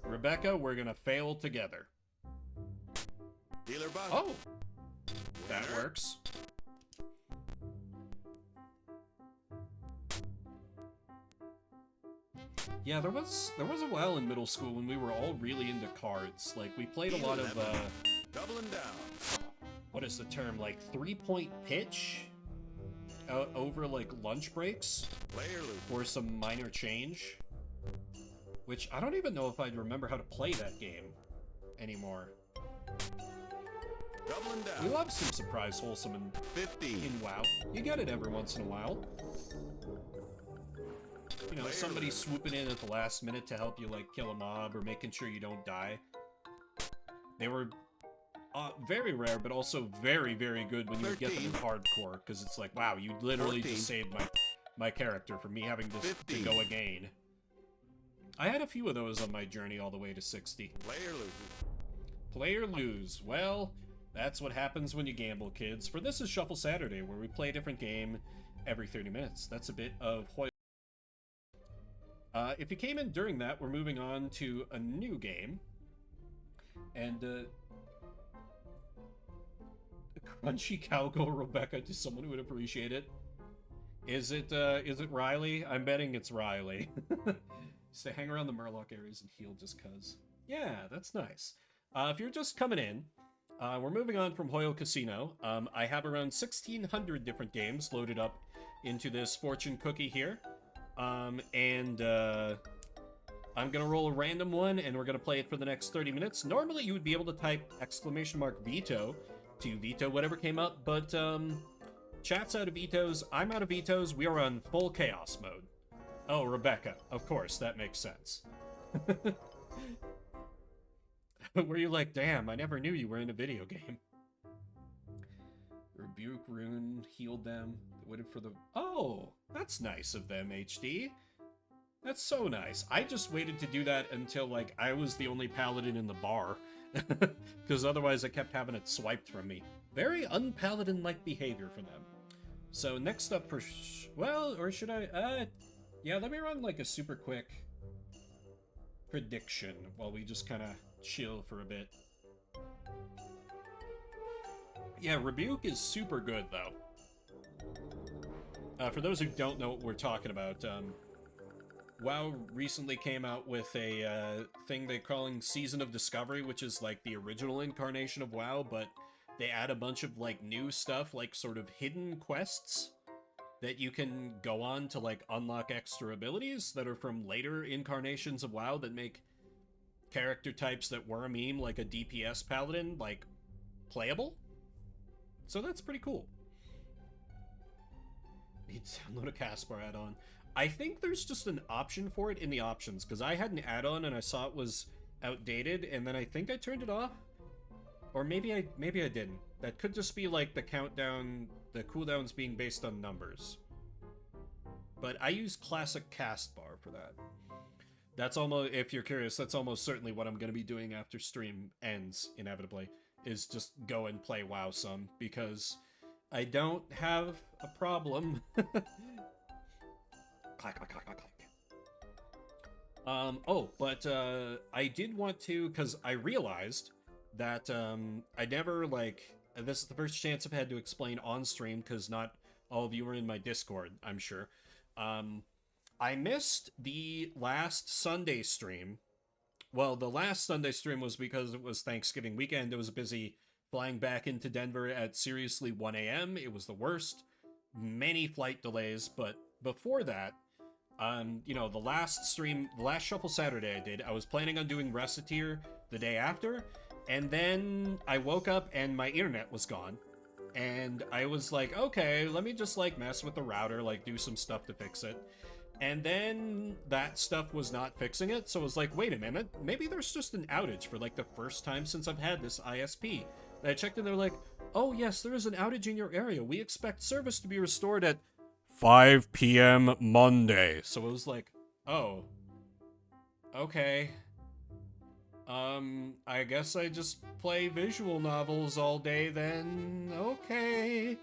Speaker 1: Rebecca, we're gonna fail together.
Speaker 2: Dealer bust.
Speaker 1: Oh! That
Speaker 2: Winner.
Speaker 1: works. Yeah, there was a while in middle school when we were all really into cards. Like, we played a lot of,
Speaker 2: Doubling down.
Speaker 1: what is the term? Like, 3-point pitch? Over, like, lunch breaks?
Speaker 2: Player loses.
Speaker 1: For some minor change? Which, I don't even know if I'd remember how to play that game anymore.
Speaker 2: Doubling down.
Speaker 1: We love some surprise wholesome
Speaker 2: 15.
Speaker 1: in WoW. You get it every once in a while. You know, somebody swooping in at the last minute to help you, like, kill a mob or making sure you don't die. They were very rare, but also very, very good when you would get them in hardcore, because it's like, wow, you literally
Speaker 2: 14.
Speaker 1: just saved my character from me having to
Speaker 2: 15.
Speaker 1: go again. I had a few of those on my journey all the way to 60.
Speaker 2: Player loses.
Speaker 1: Player lose. Well, that's what happens when you gamble, kids. For This Is Shuffle Saturday, where we play a different game every 30 minutes. That's a bit of Hoyle. If you came in during that, we're moving on to a new game. And, Crunchy Cowgirl Rebecca to someone who would appreciate it. Is it Riley? I'm betting it's Riley. Stay hang around the Murloc areas and heal just cuz. Yeah, that's nice. If you're just coming in, we're moving on from Hoyle Casino. I have around 1,600 different games loaded up into this fortune cookie here. I'm gonna roll a random one, and we're gonna play it for the next 30 minutes. Normally, you would be able to type !veto to veto whatever came up, but, chat's out of vetoes, I'm out of vetoes, we are on full chaos mode. Oh, Rebecca, of course, that makes sense. Were you like, damn, I never knew you were in a video game. Rebuke Rune, healed them, waited for the... Oh, that's nice of them, HD. That's so nice. I just waited to do that until, like, I was the only paladin in the bar. Because otherwise I kept having it swiped from me. Very unpaladin-like behavior for them. So next up for... Well, or should I... yeah, let me run, like, a super quick prediction while we just kind of chill for a bit. Yeah, Rebuke is super good, though. For those who don't know what we're talking about, WoW recently came out with a thing they're calling Season of Discovery, which is like the original incarnation of WoW, but they add a bunch of like new stuff, like sort of hidden quests that you can go on to like unlock extra abilities that are from later incarnations of WoW that make character types that were a meme, like a DPS paladin, like playable. So that's pretty cool. Need to download a Caspar add-on. I think there's just an option for it in the options, because I had an add-on and I saw it was outdated, and then I think I turned it off. Or maybe I didn't. That could just be like the countdown, the cooldowns being based on numbers. But I use classic Castbar for that. That's almost, if you're curious, that's almost certainly what I'm going to be doing after stream ends, inevitably, is just go and play WoW some, because I don't have a problem. Clack, clack, clack, clack, clack. But I did want to, because I realized that I never, like, this is the first chance I've had to explain on stream, because not all of you are in my Discord, I'm sure. I missed the last Sunday stream. Well, the last Sunday stream was because it was Thanksgiving weekend. I was busy flying back into Denver at seriously 1 a.m. It was the worst. Many flight delays, but before that, you know, the last Shuffle Saturday I did, I was planning on doing Reciteer the day after, and then I woke up and my internet was gone. And I was like, okay, let me just like mess with the router, like do some stuff to fix it. And then that stuff was not fixing it, so I was like, wait a minute, maybe there's just an outage for like the first time since I've had this ISP. And I checked and they're like, oh yes, there is an outage in your area. We expect service to be restored at 5 p.m. Monday. So it was like, oh, okay. I guess I just play visual novels all day then. Okay.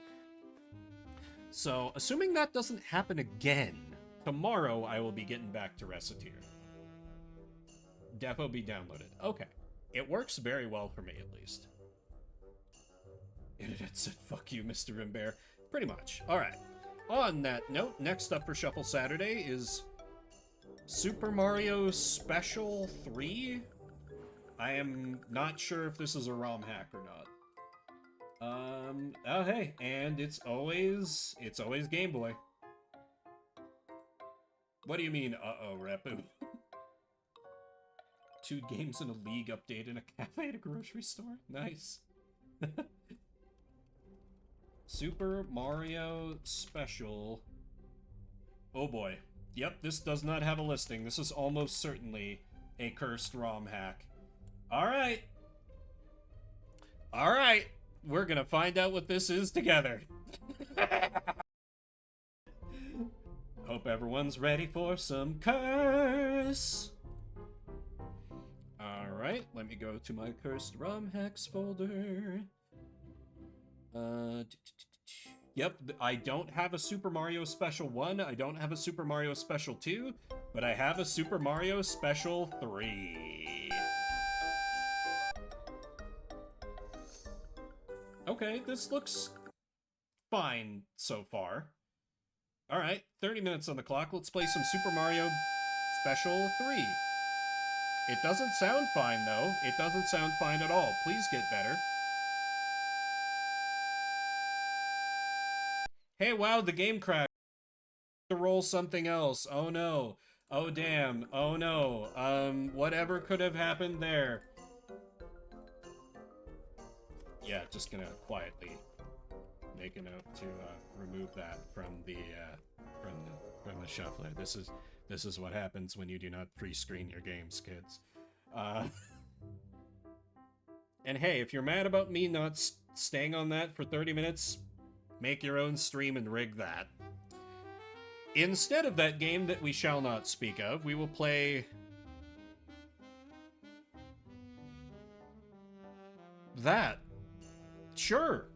Speaker 1: So, assuming that doesn't happen again, tomorrow I will be getting back to Reciteer. Defo be downloaded. Okay. It works very well for me, at least. Internet said, fuck you, Mr. Rimbear. Pretty much. Alright. On that note, next up for Shuffle Saturday is Super Mario Special 3? I am not sure if this is a ROM hack or not. Oh hey, and it's always Game Boy. What do you mean, uh-oh, Repu? 2 games in a league update in a cafe at a grocery store? Nice. Super Mario Special. Oh boy. Yep, this does not have a listing. This is almost certainly a cursed ROM hack. Alright. Alright. We're gonna find out what this is together. Hope everyone's ready for some curse. Alright, let me go to my cursed ROM hacks folder. Yep, I don't have a Super Mario Special 1, I don't have a Super Mario Special 2, but I have a Super Mario Special 3. Okay, this looks fine so far. Alright, 30 minutes on the clock, let's play some Super Mario Special 3. It doesn't sound fine, though. It doesn't sound fine at all. Please get better. Hey, wow, the game crashed. To roll something else. Oh no. Oh damn. Oh no. Whatever could have happened there. Yeah, just gonna quietly make a note to remove that from the shuffler. This is what happens when you do not pre-screen your games, kids. And hey, if you're mad about me not staying on that for 30 minutes, make your own stream and rig that. Instead of that game that we shall not speak of, we will play that. Sure.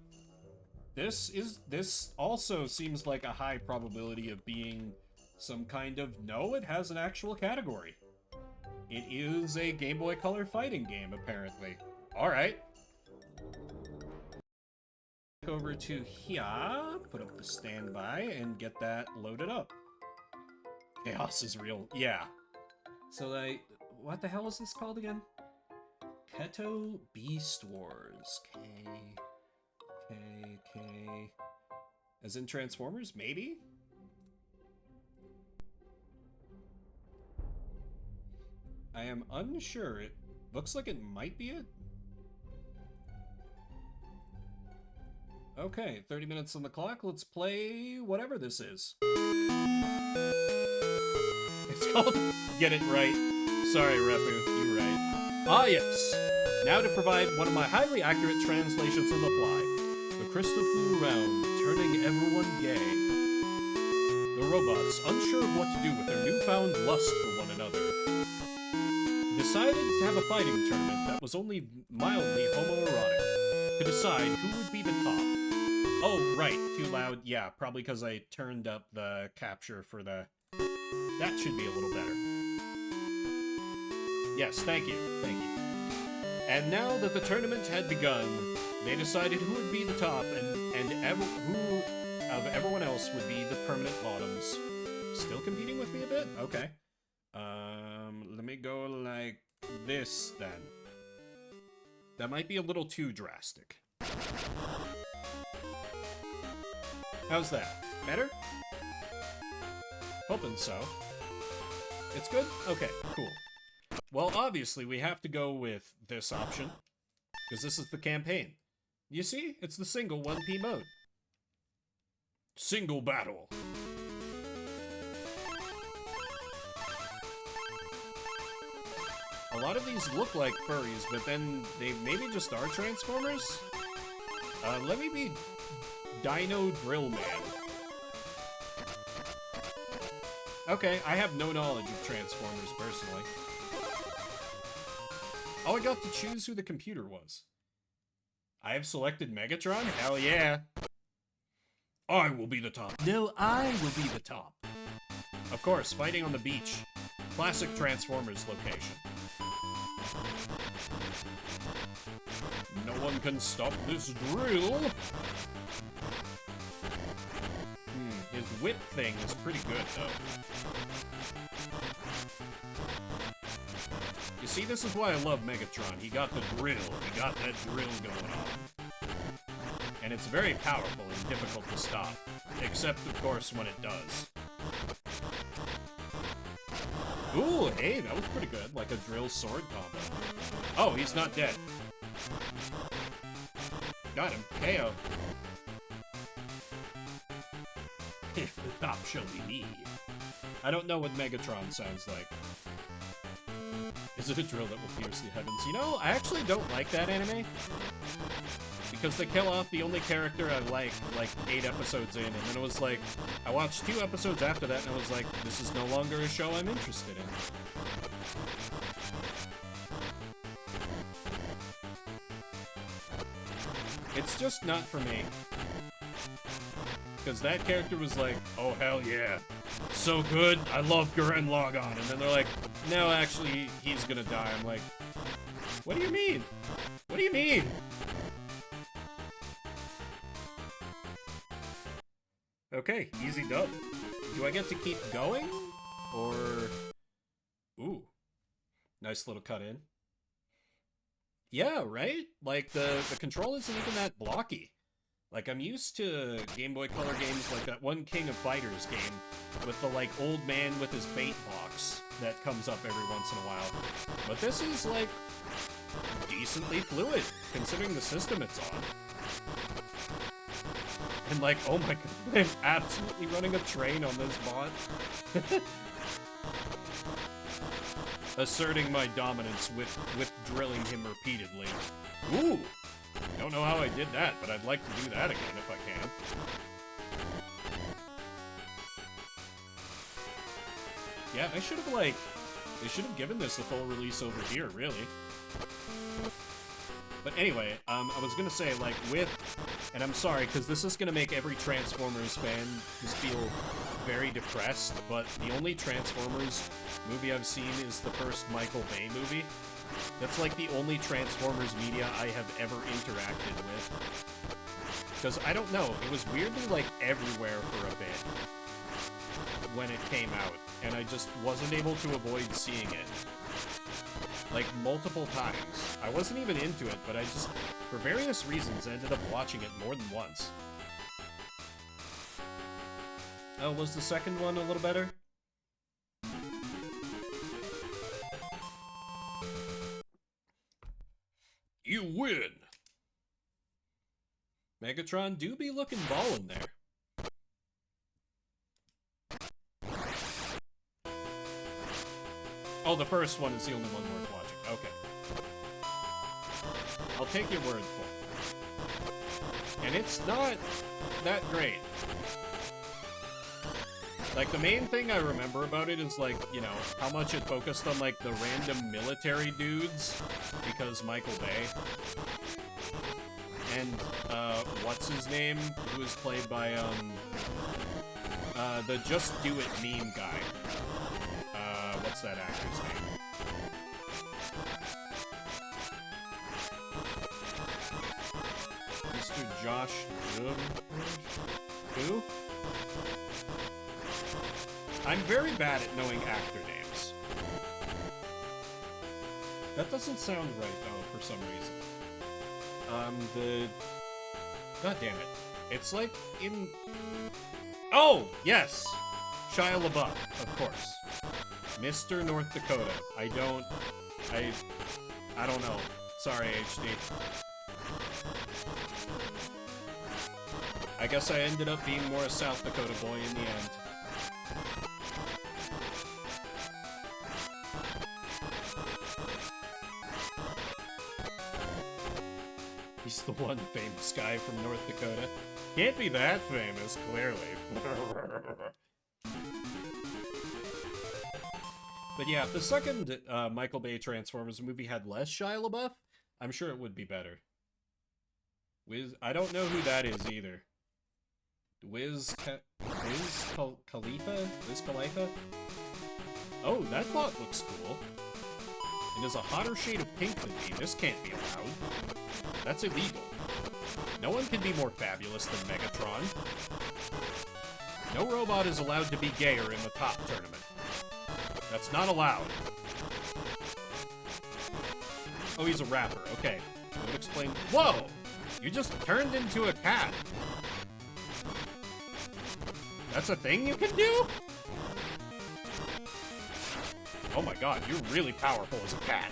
Speaker 1: This also seems like a high probability of being some kind of... No, it has an actual category. It is a Game Boy Color fighting game, apparently. Alright. Over to here, put up the standby, and get that loaded up. Chaos is real. Yeah. So, like, what the hell is this called again? Keto Beast Wars. K. As in Transformers? Maybe? I am unsure. It looks like it might be it. Okay, 30 minutes on the clock. Let's play whatever this is. It's called Get It Right. Sorry, Repu, you're right. Ah, yes. Now to provide one of my highly accurate translations on the fly. The crystal flew around, turning everyone gay. The robots, unsure of what to do with their newfound lust for one another, decided to have a fighting tournament that was only mildly homoerotic to decide who would be the top. Oh, right, too loud. Yeah, probably because I turned up the capture for the... That should be a little better. Yes, thank you, thank you. And now that the tournament had begun, they decided who would be the top and who of everyone else would be the permanent bottoms. Still competing with me a bit? Okay. Let me go like this, then. That might be a little too drastic. How's that? Better? Hoping so. It's good? Okay, cool. Well, obviously, we have to go with this option, because this is the campaign. You see? It's the single 1P mode. Single battle. A lot of these look like furries, but then they maybe just are Transformers? Let me be Dino Drill Man. Okay, I have no knowledge of Transformers, personally. Oh, I got to choose who the computer was. I have selected Megatron? Hell yeah. I will be the top. No, I will be the top. Of course, fighting on the beach. Classic Transformers location. No one can stop this drill. His whip thing is pretty good, though. You see, this is why I love Megatron. He got the drill. He got that drill going on. And it's very powerful and difficult to stop. Except, of course, when it does. Ooh, hey, that was pretty good. Like a drill sword combo. Oh, he's not dead. Got him. KO. The top shall be me. I don't know what Megatron sounds like. Is it a drill that will pierce the heavens? You know, I actually don't like that anime. Because they kill off the only character I like 8 episodes in, and then it was like, I watched 2 episodes after that, and I was like, this is no longer a show I'm interested in. It's just not for me. Because that character was like, oh hell yeah, so good, I love Gurren Lagann, and then they're like, no, actually, he's gonna die. I'm like, what do you mean? What do you mean? Okay, easy dub. Do I get to keep going? Or... Ooh. Nice little cut in. Yeah, right? Like, the control isn't even that blocky. Like, I'm used to Game Boy Color games like that one King of Fighters game with the, like, old man with his bait box that comes up every once in a while. But this is, like, decently fluid, considering the system it's on. And like, oh my god, I'm absolutely running a train on this bot. Asserting my dominance with drilling him repeatedly. Ooh! Don't know how I did that, but I'd like to do that again if I can. Yeah, they should have given this a full release over here, really. But anyway, I was gonna say, like, and I'm sorry, because this is gonna make every Transformers fan just feel very depressed, but the only Transformers movie I've seen is the first Michael Bay movie. That's, like, the only Transformers media I have ever interacted with. Because, I don't know, it was weirdly, like, everywhere for a bit when it came out, and I just wasn't able to avoid seeing it. Like, multiple times. I wasn't even into it, but I just, for various reasons, ended up watching it more than once. Oh, was the second one a little better? You win! Megatron do be looking ballin' there. Oh, the first one is the only one worth watching. Okay. I'll take your word for it. And it's not that great. Like, the main thing I remember about it is, like, you know, how much it focused on, like, the random military dudes, because Michael Bay. And, what's his name? Who was played by, the Just Do It meme guy. What's that actor's name? Mr. Josh Who? I'm very bad at knowing actor names. That doesn't sound right, though, for some reason. God damn it. It's like in... Oh! Yes! Shia LaBeouf, of course. Mr. North Dakota. I don't know. Sorry, HD. I guess I ended up being more a South Dakota boy in the end. He's the one famous guy from North Dakota. Can't be that famous, clearly. But yeah, if the second Michael Bay Transformers movie had less Shia LaBeouf, I'm sure it would be better. I don't know who that is either. Wiz Khalifa? Wiz Khalifa? Oh, that bot looks cool. And is a hotter shade of pink than me. This can't be allowed. That's illegal. No one can be more fabulous than Megatron. No robot is allowed to be gayer in the top tournament. That's not allowed. Oh, he's a rapper. Okay. That would explain... Whoa! You just turned into a cat. That's a thing you can do? Oh my god, you're really powerful as a cat.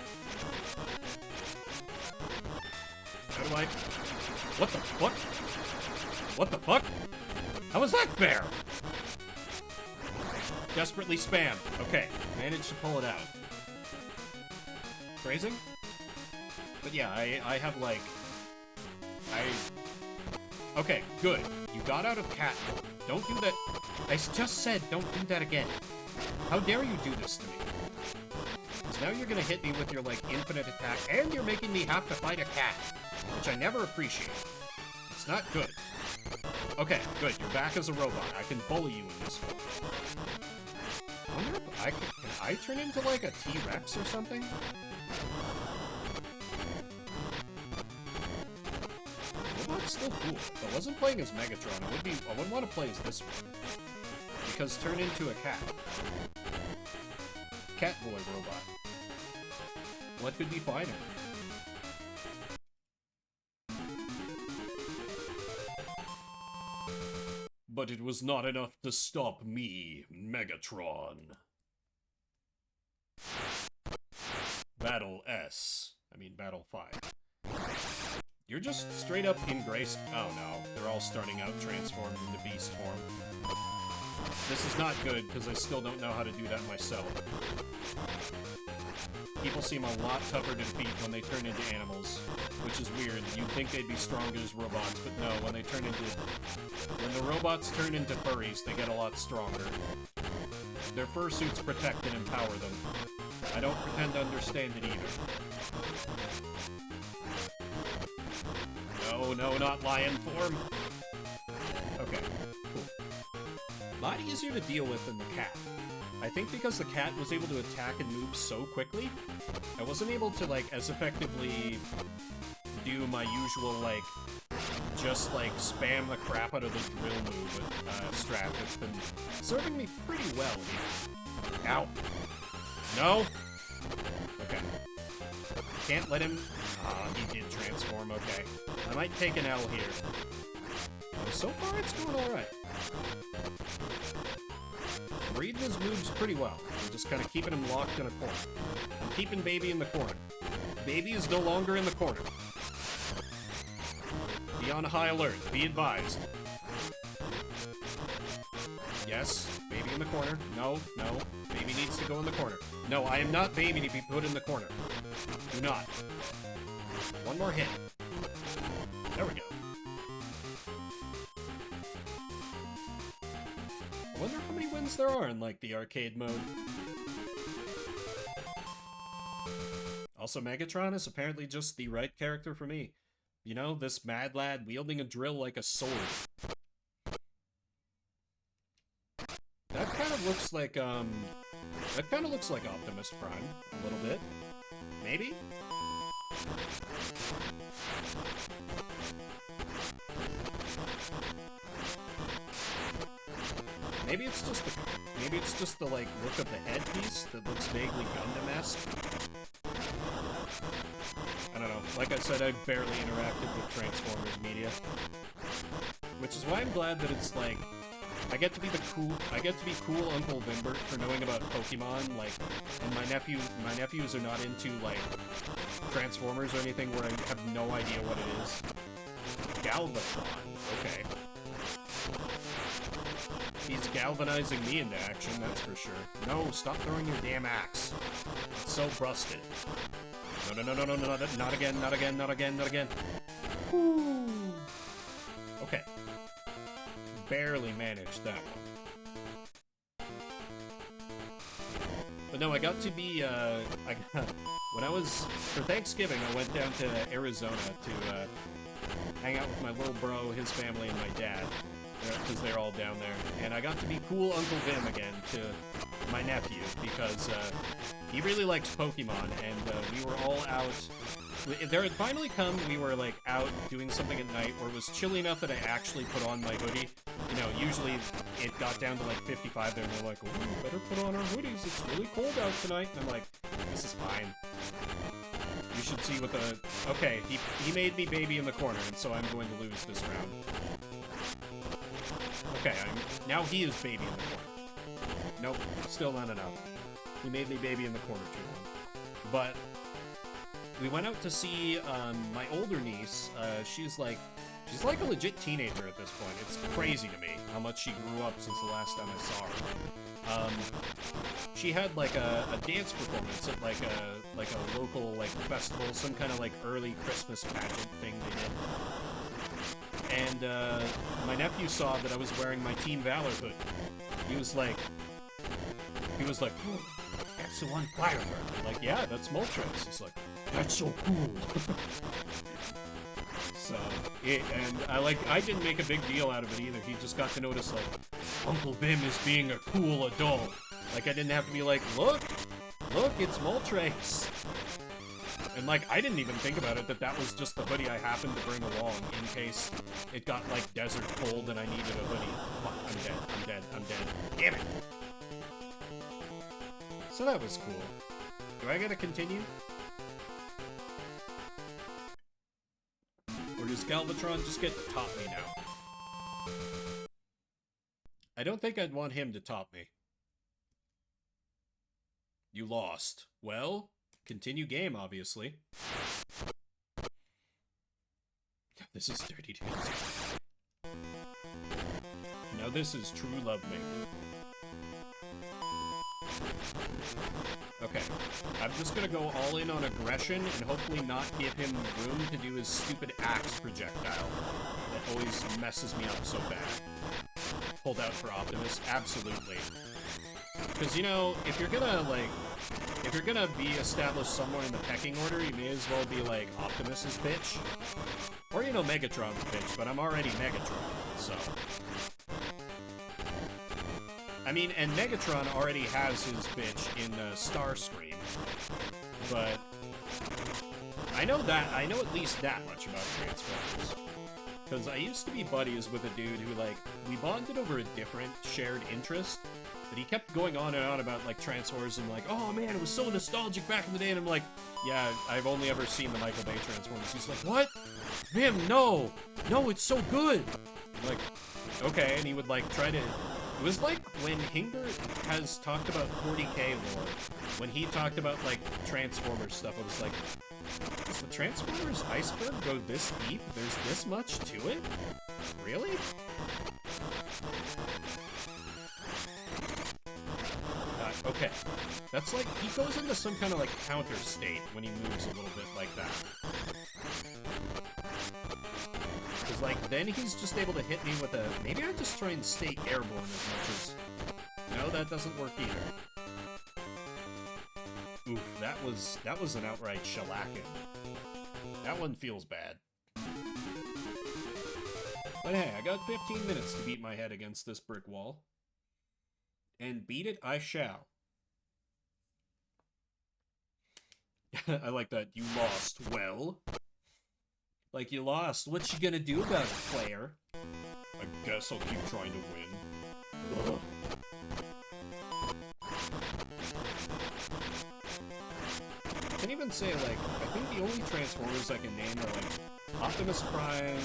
Speaker 1: How do I... What the fuck? What the fuck? How is that fair? Desperately spammed. Okay, managed to pull it out. Phrasing? But yeah, I have like... Okay, good. You got out of cat mode. Don't do that. I just said don't do that again. How dare you do this to me? Because now you're gonna hit me with your, like, infinite attack, and you're making me have to fight a cat, which I never appreciate. It's not good. Okay, good. You're back as a robot. I can bully you in this one. I wonder if can I turn into, like, a T-Rex or something? Robot's still cool. If I wasn't playing as Megatron, I wouldn't want to play as this one. Because turn into a cat. Catboy robot. What could be finer? But it was not enough to stop me, Megatron. Battle S. I mean, Battle 5. You're just straight up in Grace. Oh no, they're all starting out transformed into beast form. This is not good, because I still don't know how to do that myself. People seem a lot tougher to defeat when they turn into animals, which is weird. You'd think they'd be stronger as robots, but no, when the robots turn into furries, they get a lot stronger. Their fursuits protect and empower them. I don't pretend to understand it either. No, not lion form. Okay, cool. A lot easier to deal with than the cat. I think because the cat was able to attack and move so quickly, I wasn't able to, like, as effectively do my usual, like, just, like, spam the crap out of the drill move with Strat. It's been serving me pretty well here. Ow. No? Okay. Can't let him... Ah, he did transform, okay. I might take an L here. Oh, so far it's going alright. I'm reading his moves pretty well. I'm just kind of keeping him locked in a corner. I'm keeping Baby in the corner. Baby is no longer in the corner. Be on high alert. Be advised. Yes, Baby in the corner. No. Baby needs to go in the corner. No, I am not Baby to be put in the corner. Do not. One more hit. There we go. I wonder how many wins there are in, like, the arcade mode. Also, Megatron is apparently just the right character for me. You know, this mad lad wielding a drill like a sword. That kind of looks like, that kind of looks like Optimus Prime, a little bit. Maybe? Maybe it's just the like look of the headpiece that looks vaguely Gundam-esque. I don't know. Like I said, I've barely interacted with Transformers media, which is why I'm glad that it's like I get to be cool Uncle Vimbert for knowing about Pokemon. Like, and my nephews are not into like Transformers or anything where I have no idea what it is. Galvatron. Okay. galvanizing me into action, that's for sure. No, stop throwing your damn axe. It's so rusted. No, no, no, no, no, no, not again, not again, not again, not again. Whew. Okay. Barely managed that one. But no, I got to be, when I was, for Thanksgiving, I went down to Arizona to, hang out with my little bro, his family, and my dad, because they're all down there. And I got to be cool Uncle Vim again to my nephew, because, he really likes Pokemon, and, we were all out. There had finally come, we were, like, out doing something at night where it was chilly enough that I actually put on my hoodie. You know, usually it got down to, like, 55 there, and they're like, oh, we better put on our hoodies, it's really cold out tonight. And I'm like, this is fine. You should see what the... Okay, he made me baby in the corner, and so I'm going to lose this round. Okay, now he is baby in the corner. Nope, still not enough. He made me baby in the corner too long. But we went out to see my older niece. She's like a legit teenager at this point. It's crazy to me how much she grew up since the last time I saw her. She had like a dance performance at like a local like festival, some kind of like early Christmas pageant thing they did. And my nephew saw that I was wearing my Team Valor hood. He was like, oh, that's the one Firebird. I'm like, yeah, that's Moltres. He's like, that's so cool. So, and I didn't make a big deal out of it either. He just got to notice, like, Uncle Vim is being a cool adult. Like, I didn't have to be like, look, it's Moltres. And, like, I didn't even think about it, that was just the hoodie I happened to bring along in case it got, like, desert cold and I needed a hoodie. Fuck, I'm dead. Damn it! So that was cool. Do I gotta continue? Or does Galvatron just get to top me now? I don't think I'd want him to top me. You lost. Well, continue game, obviously. This is dirty dudes. Now this is true lovemaking. Okay, I'm just gonna go all in on aggression and hopefully not give him room to do his stupid axe projectile that always messes me up so bad. Hold out for Optimus, absolutely. Because, you know, if you're gonna be established somewhere in the pecking order, you may as well be like Optimus's bitch. Or, you know, Megatron's bitch, but I'm already Megatron, so... I mean, and Megatron already has his bitch in Starscream, but I know at least that much about Transformers. Because I used to be buddies with a dude who, like, we bonded over a different shared interest, but he kept going on and on about, like, Transformers and, like, oh man, it was so nostalgic back in the day, and I'm like, yeah, I've only ever seen the Michael Bay Transformers. He's like, what? Vim, no, it's so good! I'm like, okay, and he would, like, try to... It was like when Hinger has talked about 40k lore, when he talked about, like, Transformers stuff, I was like, does the Transformers iceberg go this deep? There's this much to it? Really? Okay. That's like, he goes into some kind of, like, counter state when he moves a little bit like that. Because, like, then he's just able to hit me with a... Maybe I just try and stay airborne as much as... No, that doesn't work either. Oof, that was an outright shellacking. That one feels bad. But hey, I got 15 minutes to beat my head against this brick wall. And beat it I shall. I like that. You lost. Well... Like, you lost. What you gonna do about it, player? I guess I'll keep trying to win. Ugh. I can even say, like, I think the only Transformers I can name are, like, Optimus Prime,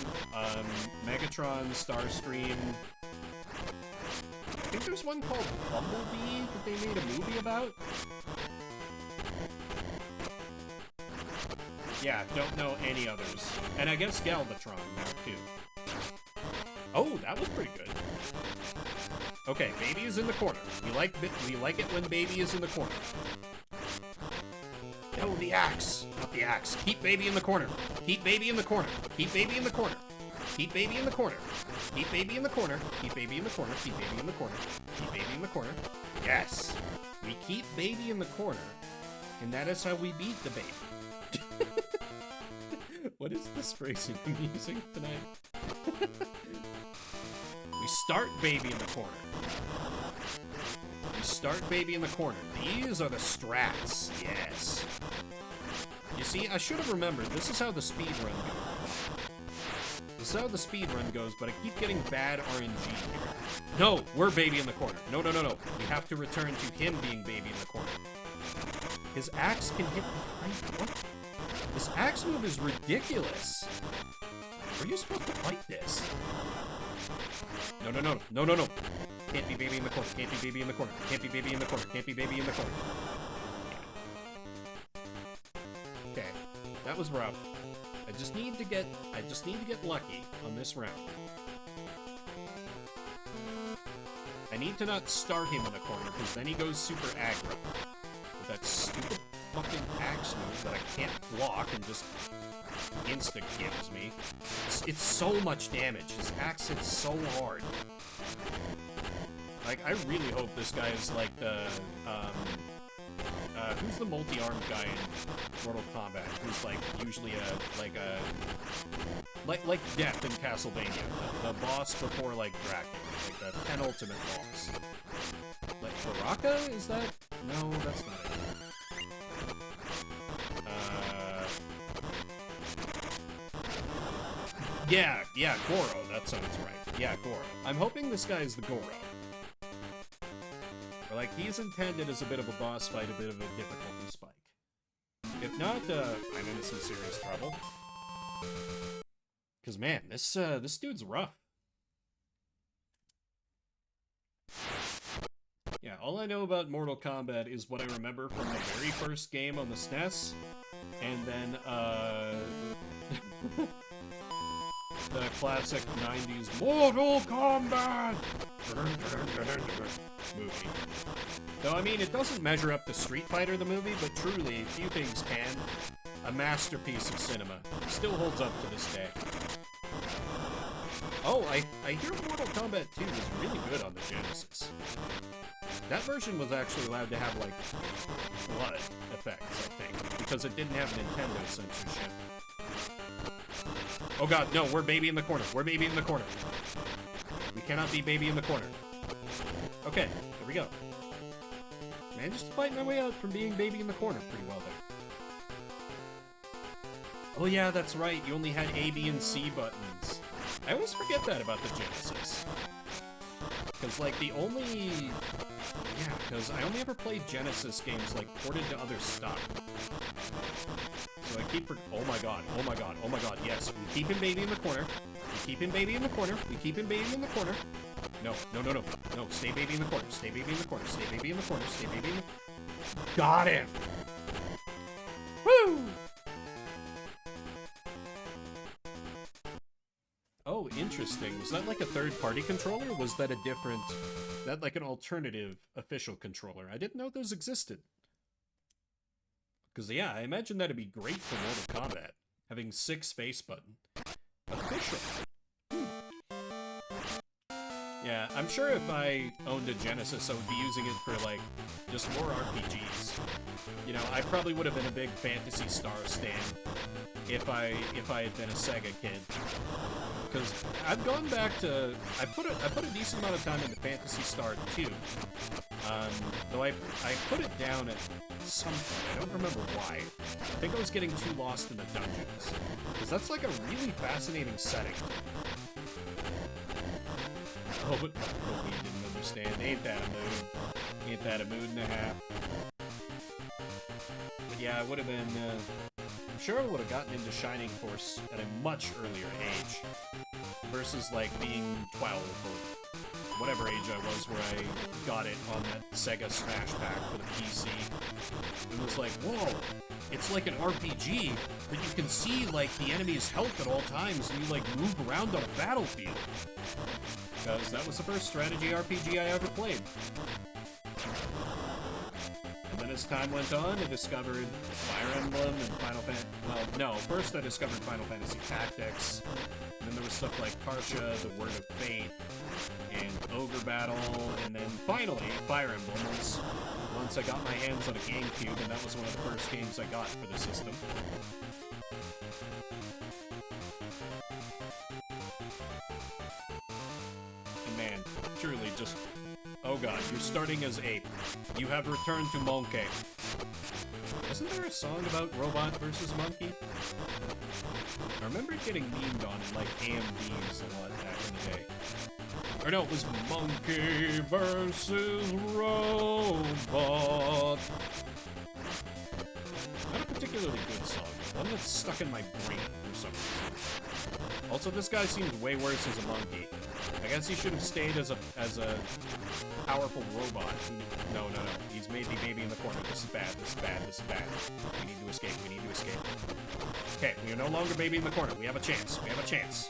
Speaker 1: Megatron, Starscream. I think there's one called Bumblebee that they made a movie about. Yeah, don't know any others. And I guess Galvatron now, too. Oh, that was pretty good. Okay, baby is in the corner. We like it when baby is in the corner. No, the axe. Not the axe. Keep baby in the corner. Keep baby in the corner. Keep baby in the corner. Keep baby in the corner. Keep baby in the corner. Keep baby in the corner. Keep baby in the corner. Keep baby in the corner. Yes. We keep baby in the corner, and that is how we beat the baby. What is this phrasing I'm using tonight? We start baby in the corner. We start baby in the corner. These are the strats. Yes. You see, I should have remembered, this is how the speed run goes. This is how the speed run goes, but I keep getting bad RNG here. No, we're baby in the corner. No, no, no, no. We have to return to him being baby in the corner. His axe can hit behind. What? This axe move is ridiculous. Are you supposed to fight this? No, no, no, no, no, no. Can't be baby in the corner. Can't be baby in the corner. Can't be baby in the corner. Can't be baby in the corner. Okay, that was rough. I just need to get lucky on this round. I need to not start him in the corner, because then he goes super aggro. With that stupid fucking axe move that I can't block and just insta-kills me. It's so much damage. His axe hits so hard. Like, I really hope this guy is like the, who's the multi-armed guy in Mortal Kombat? Who's like usually like Death in Castlevania, the boss before like Dracula, like the penultimate boss. Like Baraka? Is that? No, that's not it. Yeah, Goro. That sounds right. Yeah, Goro. I'm hoping this guy is the Goro. Or like he's intended as a bit of a boss fight, a bit of a difficulty spike. If not, I'm in some serious trouble. Cause man, this dude's rough. Yeah, all I know about Mortal Kombat is what I remember from the very first game on the SNES, and then the classic 90s Mortal Kombat movie. Though, I mean, it doesn't measure up to Street Fighter the movie, but truly, few things can. A masterpiece of cinema. Still holds up to this day. Oh, I hear Mortal Kombat 2 was really good on the Genesis. That version was actually allowed to have, like, blood effects, I think, because it didn't have Nintendo censorship. Oh god, no, we're baby in the corner. We're baby in the corner. We cannot be baby in the corner. Okay, there we go. Managed to fight my way out from being baby in the corner pretty well there. Oh yeah, that's right, you only had A, B, and C buttons. I always forget that about the Genesis. Because, like, the only... Yeah, because I only ever played Genesis games, like, ported to other stuff. So I keep... Oh my god, oh my god, oh my god, yes. We keep him baby in the corner. We keep him baby in the corner. We keep him baby in the corner. No, no, no, no. No, stay baby in the corner. Stay baby in the corner. Stay baby in the corner. Stay baby in the... Got him! Woo! Oh, interesting. Was that like a third-party controller, or was that a different... That like an alternative official controller? I didn't know those existed. Because, yeah, I imagine that'd be great for Mortal Kombat. Having 6 face button. Official. Yeah, I'm sure if I owned a Genesis, I would be using it for, like, just more RPGs. You know, I probably would have been a big Phantasy Star stan if I had been a Sega kid. Because I've gone back to... I put a decent amount of time into Phantasy Star 2. Though I put it down at some point. I don't remember why. I think I was getting too lost in the dungeons. Because that's like a really fascinating setting. Oh, but we didn't understand. Ain't that a mood? Ain't that a mood and a half? But yeah, I would have been... I'm sure I would have gotten into Shining Force at a much earlier age. Versus, like, being 12 or whatever age I was where I got it on that Sega Smash Pack for the PC. It was like, whoa, it's like an RPG, but you can see, like, the enemy's health at all times, and you, like, move around on a battlefield. Because that was the first strategy RPG I ever played. And then as time went on, I discovered Fire Emblem and Final Fantasy... Well, no, first I discovered Final Fantasy Tactics, and then there was stuff like Parsha, The Word of Fate, and Ogre Battle, and then finally, Fire Emblem once I got my hands on a GameCube, and that was one of the first games I got for the system. And man, truly just... Oh god, you're starting as ape. You have returned to monkey. Isn't there a song about robot versus monkey? I remember it getting memed on in, like, AMVs a lot back in the day. Or no, it was monkey versus robot. Not a particularly good song, but one that's stuck in my brain for some reason. Also, this guy seems way worse as a monkey. I guess he should have stayed as a powerful robot. No. He's made me baby in the corner. This is bad. This is bad. This is bad. We need to escape. We need to escape. Okay, we are no longer baby in the corner. We have a chance. We have a chance.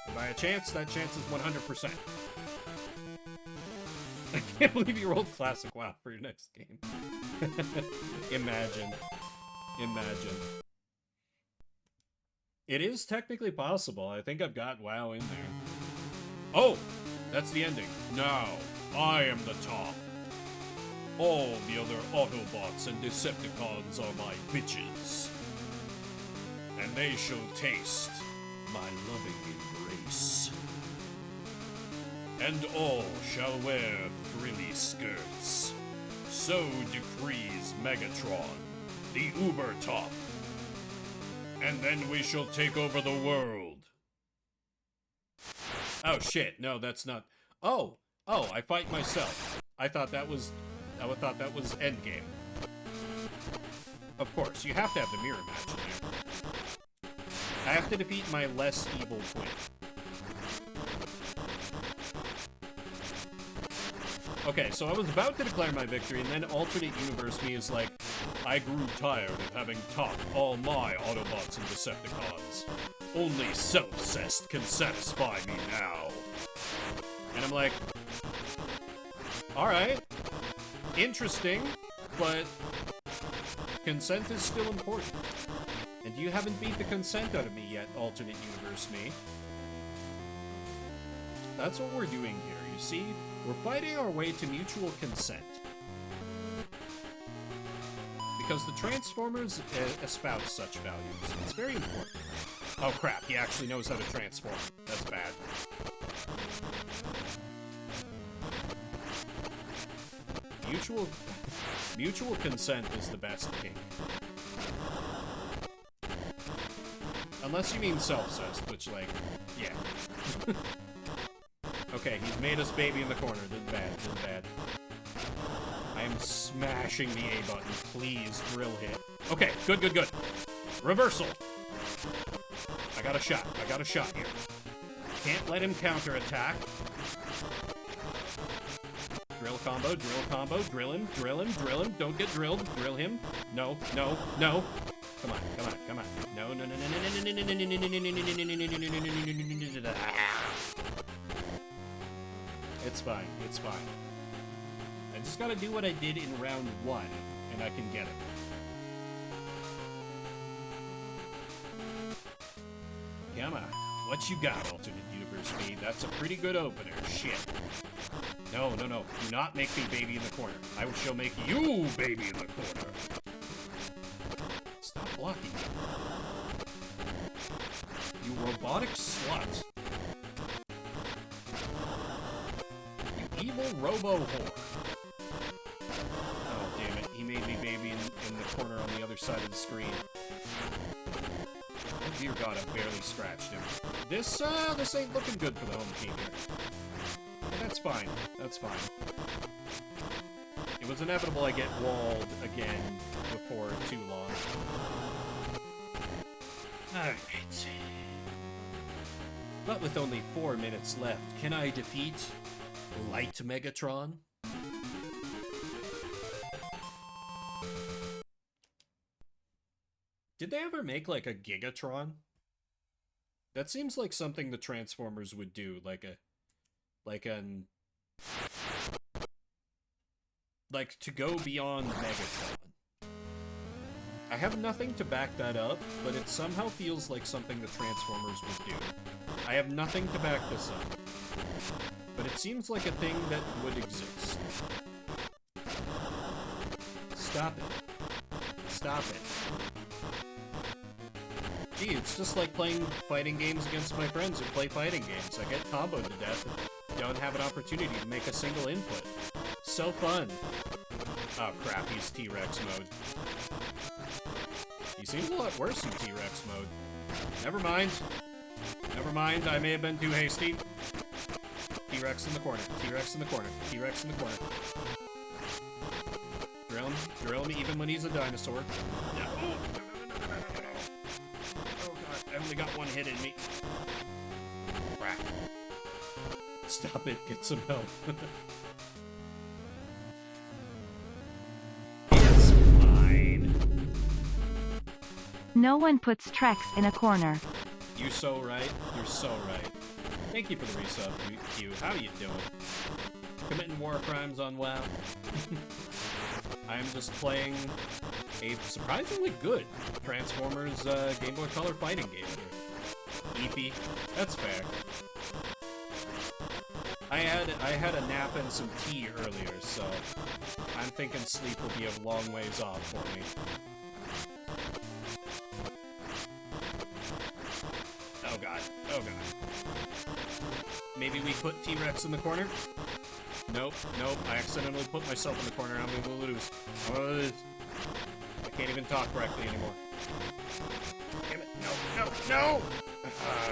Speaker 1: And by a chance, that chance is 100%. I can't believe you rolled Classic WoW for your next game. Imagine. It is technically possible. I think I've got WoW in there. Oh! That's the ending. Now, I am the top. All the other Autobots and Decepticons are my bitches. And they shall taste my loving embrace. And all shall wear frilly skirts. So decrees Megatron, the Uber Top. And then we shall take over the world. Oh shit, no, that's not... Oh, I fight myself. I thought that was Endgame. Of course, you have to have the mirror match in there. I have to defeat my less evil twin. Okay, so I was about to declare my victory, and then alternate universe me is like, I grew tired of having topped all my Autobots and Decepticons. Only self-cest can satisfy me now. And I'm like, alright, interesting, but consent is still important. And you haven't beat the consent out of me yet, alternate universe me. That's what we're doing here, you see? We're fighting our way to mutual consent. Because the Transformers espouse such values. It's very important. Oh crap, he actually knows how to transform. That's bad. Mutual consent is the best kink. Unless you mean self-cest, which, like, yeah. Okay, he's made us baby in the corner. This is bad. This is bad. I am smashing the A button. Please, drill hit. Okay, good. Reversal. I got a shot here. Can't let him counterattack. Drill combo, drill him. Don't get drilled. Drill him. No. Come on. No. It's fine. I just gotta do what I did in round 1, and I can get it. Come on. What you got, alternate universe me? That's a pretty good opener. Shit. No. Do not make me baby in the corner. I shall make you baby in the corner. Stop blocking me. You robotic slut. You evil robo-whore. Oh, damn it. He made me baby in the corner on the other side of the screen. Oh, dear God, I barely scratched him. This ain't looking good for the home team here. But that's fine. It was inevitable I get walled again before too long. Alright. But with only 4 minutes left, can I defeat Light Megatron? Did they ever make like a Gigatron? That seems like something the Transformers would do, like to go beyond Megatron. I have nothing to back that up, but it somehow feels like something the Transformers would do. I have nothing to back this up, but it seems like a thing that would exist. Stop it. Stop it. Gee, it's just like playing fighting games against my friends who play fighting games. I get comboed to death and don't have an opportunity to make a single input. So fun. Oh crap, he's T-Rex mode. He seems a lot worse in T-Rex mode. Never mind. Never mind, I may have been too hasty. T-Rex in the corner. T-Rex in the corner. T-Rex in the corner. Drill him even when he's a dinosaur. No. Oh god, I only got one hit in me. Crap. Stop it, get some help. It's fine.
Speaker 4: No one puts Trex in a corner.
Speaker 1: You're so right. You're so right. Thank you for the resub, Q. How you doing? Committing war crimes on WoW. I am just playing a surprisingly good Transformers Game Boy Color fighting game here. Eepy. That's fair. I had a nap and some tea earlier, so I'm thinking sleep will be a long ways off for me. Oh god. Oh god. Maybe we put T-Rex in the corner? Nope. Nope. I accidentally put myself in the corner. I'm gonna lose. I can't even talk correctly anymore. Damn it. No. No. No!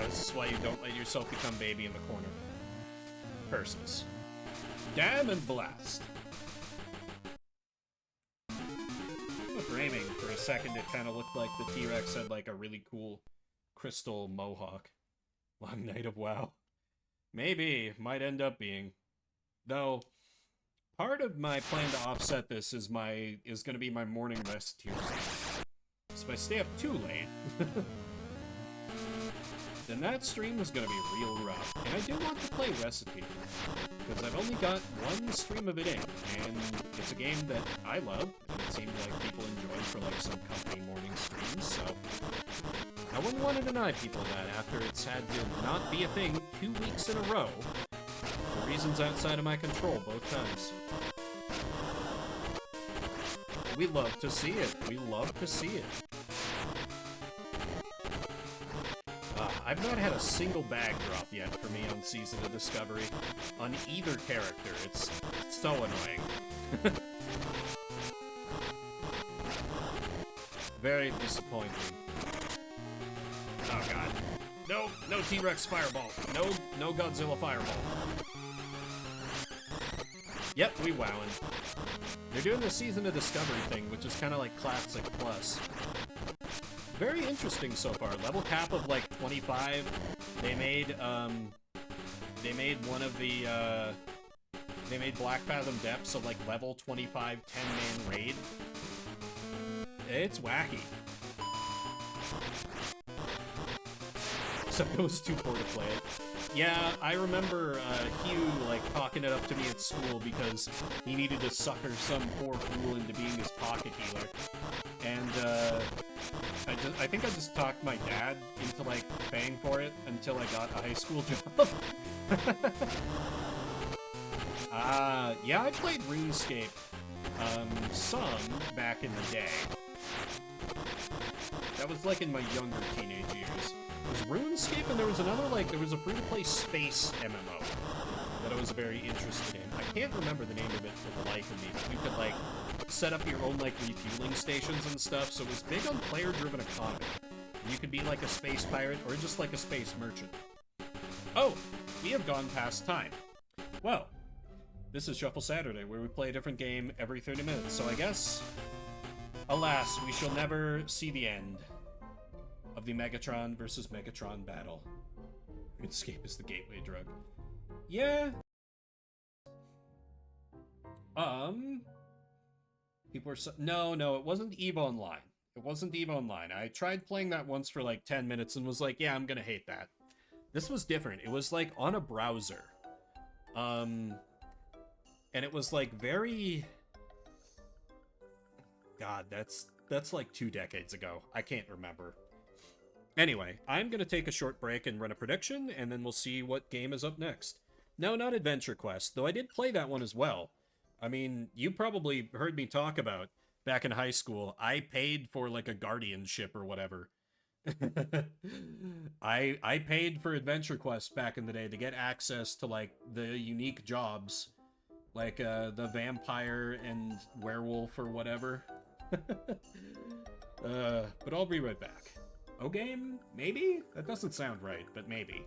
Speaker 1: This is why you don't let yourself become baby in the corner. Curses. Damn and blast. The framing, for a second, it kind of looked like the T-Rex had like a really cool crystal mohawk. Long night of WoW. Maybe. Might end up being. Though, part of my plan to offset this is gonna be my morning rest Tuesday. So if I stay up too late, then that stream is gonna be real rough. And I do want to play Recipe, because I've only got one stream of it in, and it's a game that I love, and it seemed like people enjoyed for like some company morning streams, so I wouldn't want to deny people that after it's had to not be a thing 2 weeks in a row, for reasons outside of my control both times. We love to see it. We love to see it. I've not had a single bag drop yet for me on Season of Discovery. On either character. It's so annoying. Very disappointing. Oh god. No, no T-Rex Fireball. No Godzilla Fireball. Yep, we wowin'. They're doing the Season of Discovery thing, which is kind of like Classic Plus. Very interesting so far. Level cap of like 25. They made one of the they made Black Fathom Depths of like level 25 10-man raid. It's wacky. So it was too poor to play it. Yeah, I remember Hugh like talking it up to me at school because he needed to sucker some poor fool into being his pocket healer. And I think I just talked my dad into like paying for it until I got a high school job. Yeah, I played RuneScape some back in the day. That was like in my younger teenage years. It was RuneScape, and there was another, like, there was a free-to-play space MMO that I was very interested in. I can't remember the name of it for the life of me, but you could, like, set up your own, like, refueling stations and stuff, so it was big on player-driven economy. And you could be, like, a space pirate or just, like, a space merchant. Oh, we have gone past time. Well, this is Shuffle Saturday, where we play a different game every 30 minutes, so I guess, alas, we shall never see the end of the Megatron versus Megatron battle. Escape is the gateway drug. Yeah. People are no, it wasn't EVE Online. It wasn't EVE Online. I tried playing that once for like 10 minutes and was like, yeah, I'm gonna hate that. This was different. It was like on a browser. And it was like very... God, that's like 2 decades ago. I can't remember. Anyway, I'm gonna take a short break and run a prediction, and then we'll see what game is up next. No, not Adventure Quest, though I did play that one as well. I mean, you probably heard me talk about back in high school. I paid for like a guardianship or whatever. I paid for Adventure Quest back in the day to get access to like the unique jobs, like the vampire and werewolf or whatever. But I'll be right back. O game? Maybe? That doesn't sound right, but maybe.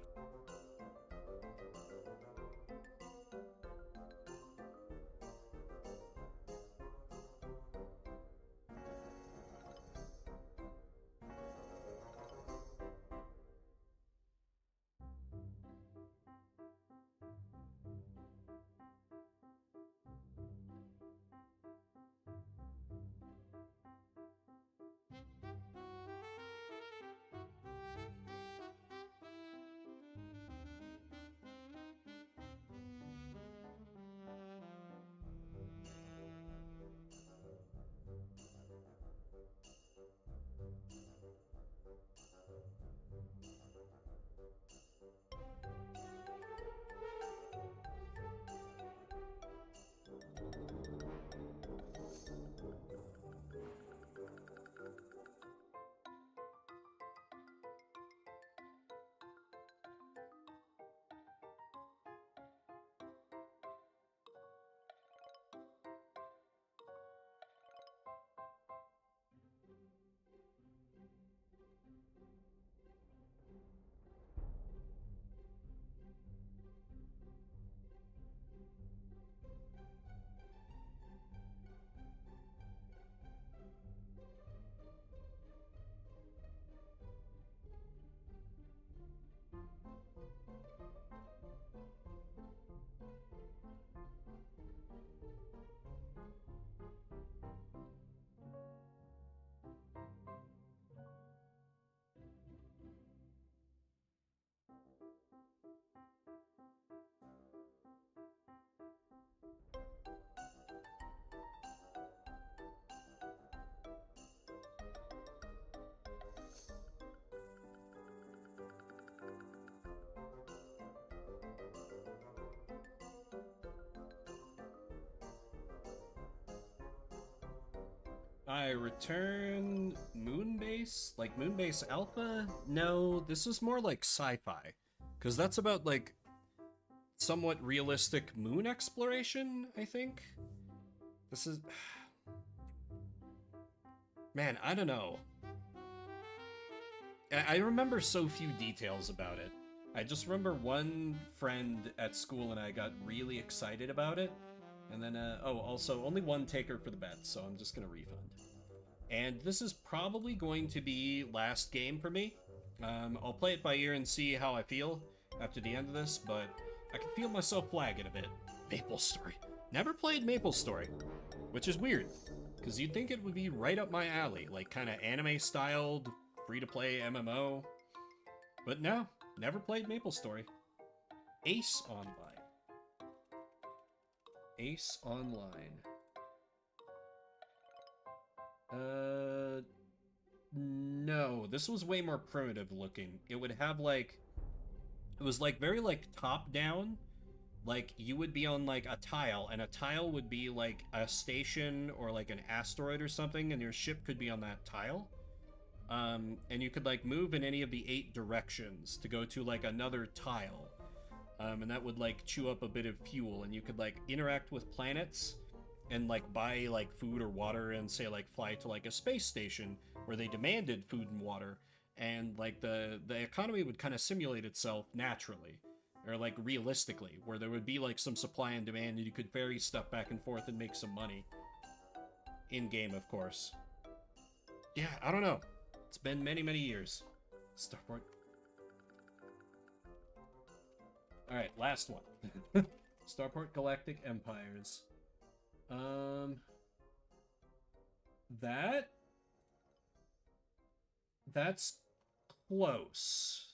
Speaker 1: I return Moonbase? Like Moonbase Alpha? No, this is more like sci-fi. Because that's about like somewhat realistic moon exploration, I think? This is... Man, I don't know. I remember so few details about it. I just remember one friend at school and I got really excited about it. And then, also, only one taker for the bet, so I'm just gonna refund. And this is probably going to be last game for me. I'll play it by ear and see how I feel after the end of this, but I can feel myself flagging a bit. MapleStory. Never played MapleStory, which is weird, because you'd think it would be right up my alley, like kind of anime-styled, free-to-play MMO. But no, never played MapleStory. Ace Online. Ace Online. No, this was way more primitive looking. It would have like, it was like very like top down. Like you would be on like a tile, and a tile would be like a station or like an asteroid or something, and your ship could be on that tile. And you could like move in any of the 8 directions to go to like another tile. And that would like chew up a bit of fuel, and you could like interact with planets and like buy like food or water and say like fly to like a space station where they demanded food and water, and like the economy would kind of simulate itself naturally or like realistically, where there would be like some supply and demand and you could ferry stuff back and forth and make some money in game, of course. Yeah, I don't know. It's been many years. Starport. Alright, last one. Starport Galactic Empires. That's close.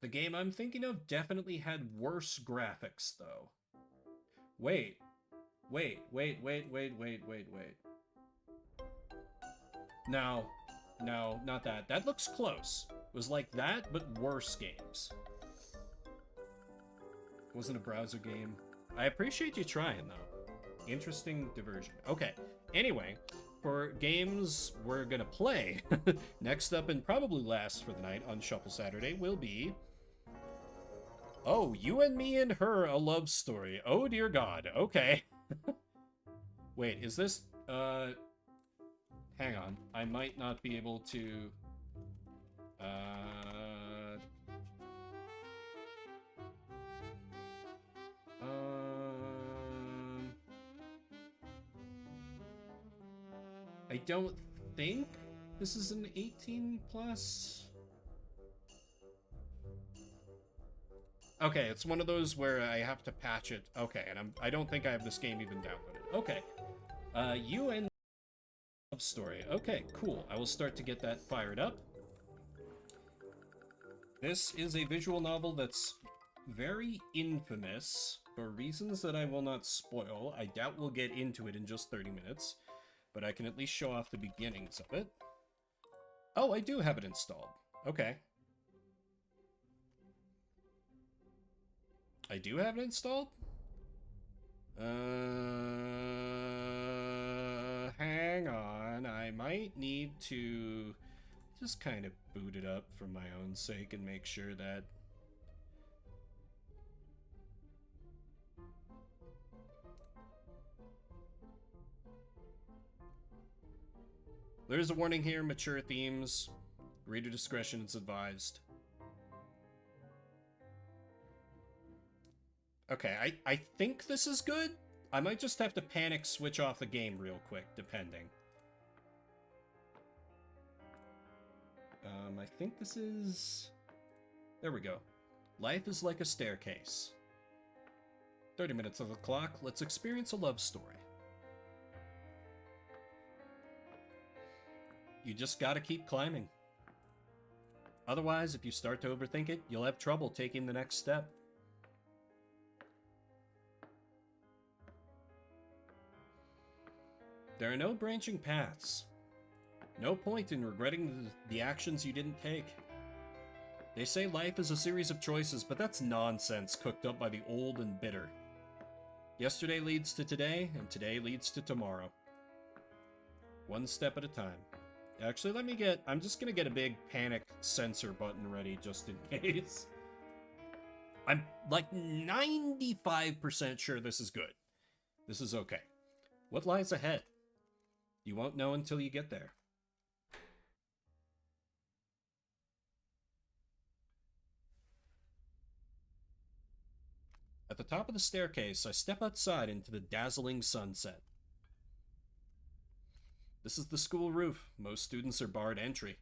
Speaker 1: The game I'm thinking of definitely had worse graphics, though. Wait. No, not that. That looks close. It was like that, but worse games. It wasn't a browser game. I appreciate you trying, though. Interesting diversion. Okay, anyway, for games we're gonna play, next up and probably last for the night on Shuffle Saturday will be... Oh, You and Me and Her, a love story. Oh, dear God. Okay. Wait, is this... Hang on. I might not be able to... I don't think this is an 18 plus. Okay, it's one of those where I have to patch it. Okay, and I don't think I have this game even downloaded. Okay. You and Love Story. Okay, cool. I will start to get that fired up. This is a visual novel that's very infamous for reasons that I will not spoil. I doubt we'll get into it in just 30 minutes, but I can at least show off the beginnings of it. Oh, I do have it installed. Okay. I do have it installed? Hang on. I might need to just kind of boot it up for my own sake and make sure that... There's a warning here, mature themes. Reader discretion is advised. Okay, I think this is good. I might just have to panic switch off the game real quick, depending. I think this is... There we go. Life is like a staircase. 30 minutes of the clock, let's experience a love story. You just gotta keep climbing. Otherwise, if you start to overthink it, you'll have trouble taking the next step. There are no branching paths. No point in regretting the actions you didn't take. They say life is a series of choices, but that's nonsense cooked up by the old and bitter. Yesterday leads to today, and today leads to tomorrow. One step at a time. Actually, I'm just gonna get a big panic sensor button ready just in case. I'm like 95% sure this is good. This is okay. What lies ahead? You won't know until you get there. At the top of the staircase, I step outside into the dazzling sunset. This is the school roof. Most students are barred entry.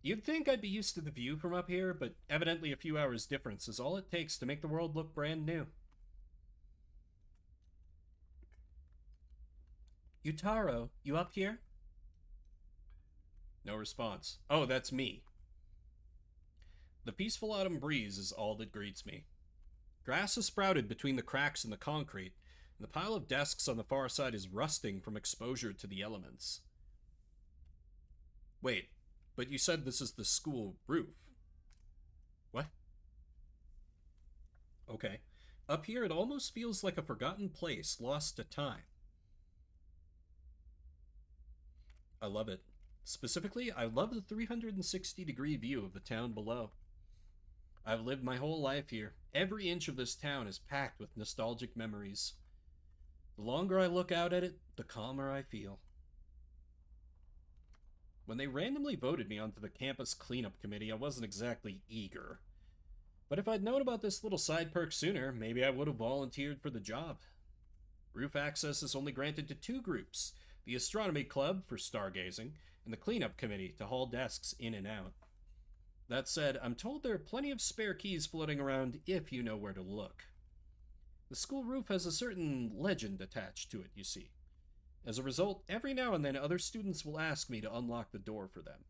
Speaker 1: You'd think I'd be used to the view from up here, but evidently a few hours difference is all it takes to make the world look brand new. Yutaro, you up here? No response. Oh, that's me. The peaceful autumn breeze is all that greets me. Grass has sprouted between the cracks in the concrete, and the pile of desks on the far side is rusting from exposure to the elements. Wait, but you said this is the school roof. What? Okay. Up here it almost feels like a forgotten place lost to time. I love it. Specifically, I love the 360-degree view of the town below. I've lived my whole life here. Every inch of this town is packed with nostalgic memories. The longer I look out at it, the calmer I feel. When they randomly voted me onto the campus cleanup committee, I wasn't exactly eager. But if I'd known about this little side perk sooner, maybe I would have volunteered for the job. Roof access is only granted to 2 groups, the Astronomy Club for stargazing, and the cleanup committee to haul desks in and out. That said, I'm told there are plenty of spare keys floating around if you know where to look. The school roof has a certain legend attached to it, you see. As a result, every now and then other students will ask me to unlock the door for them.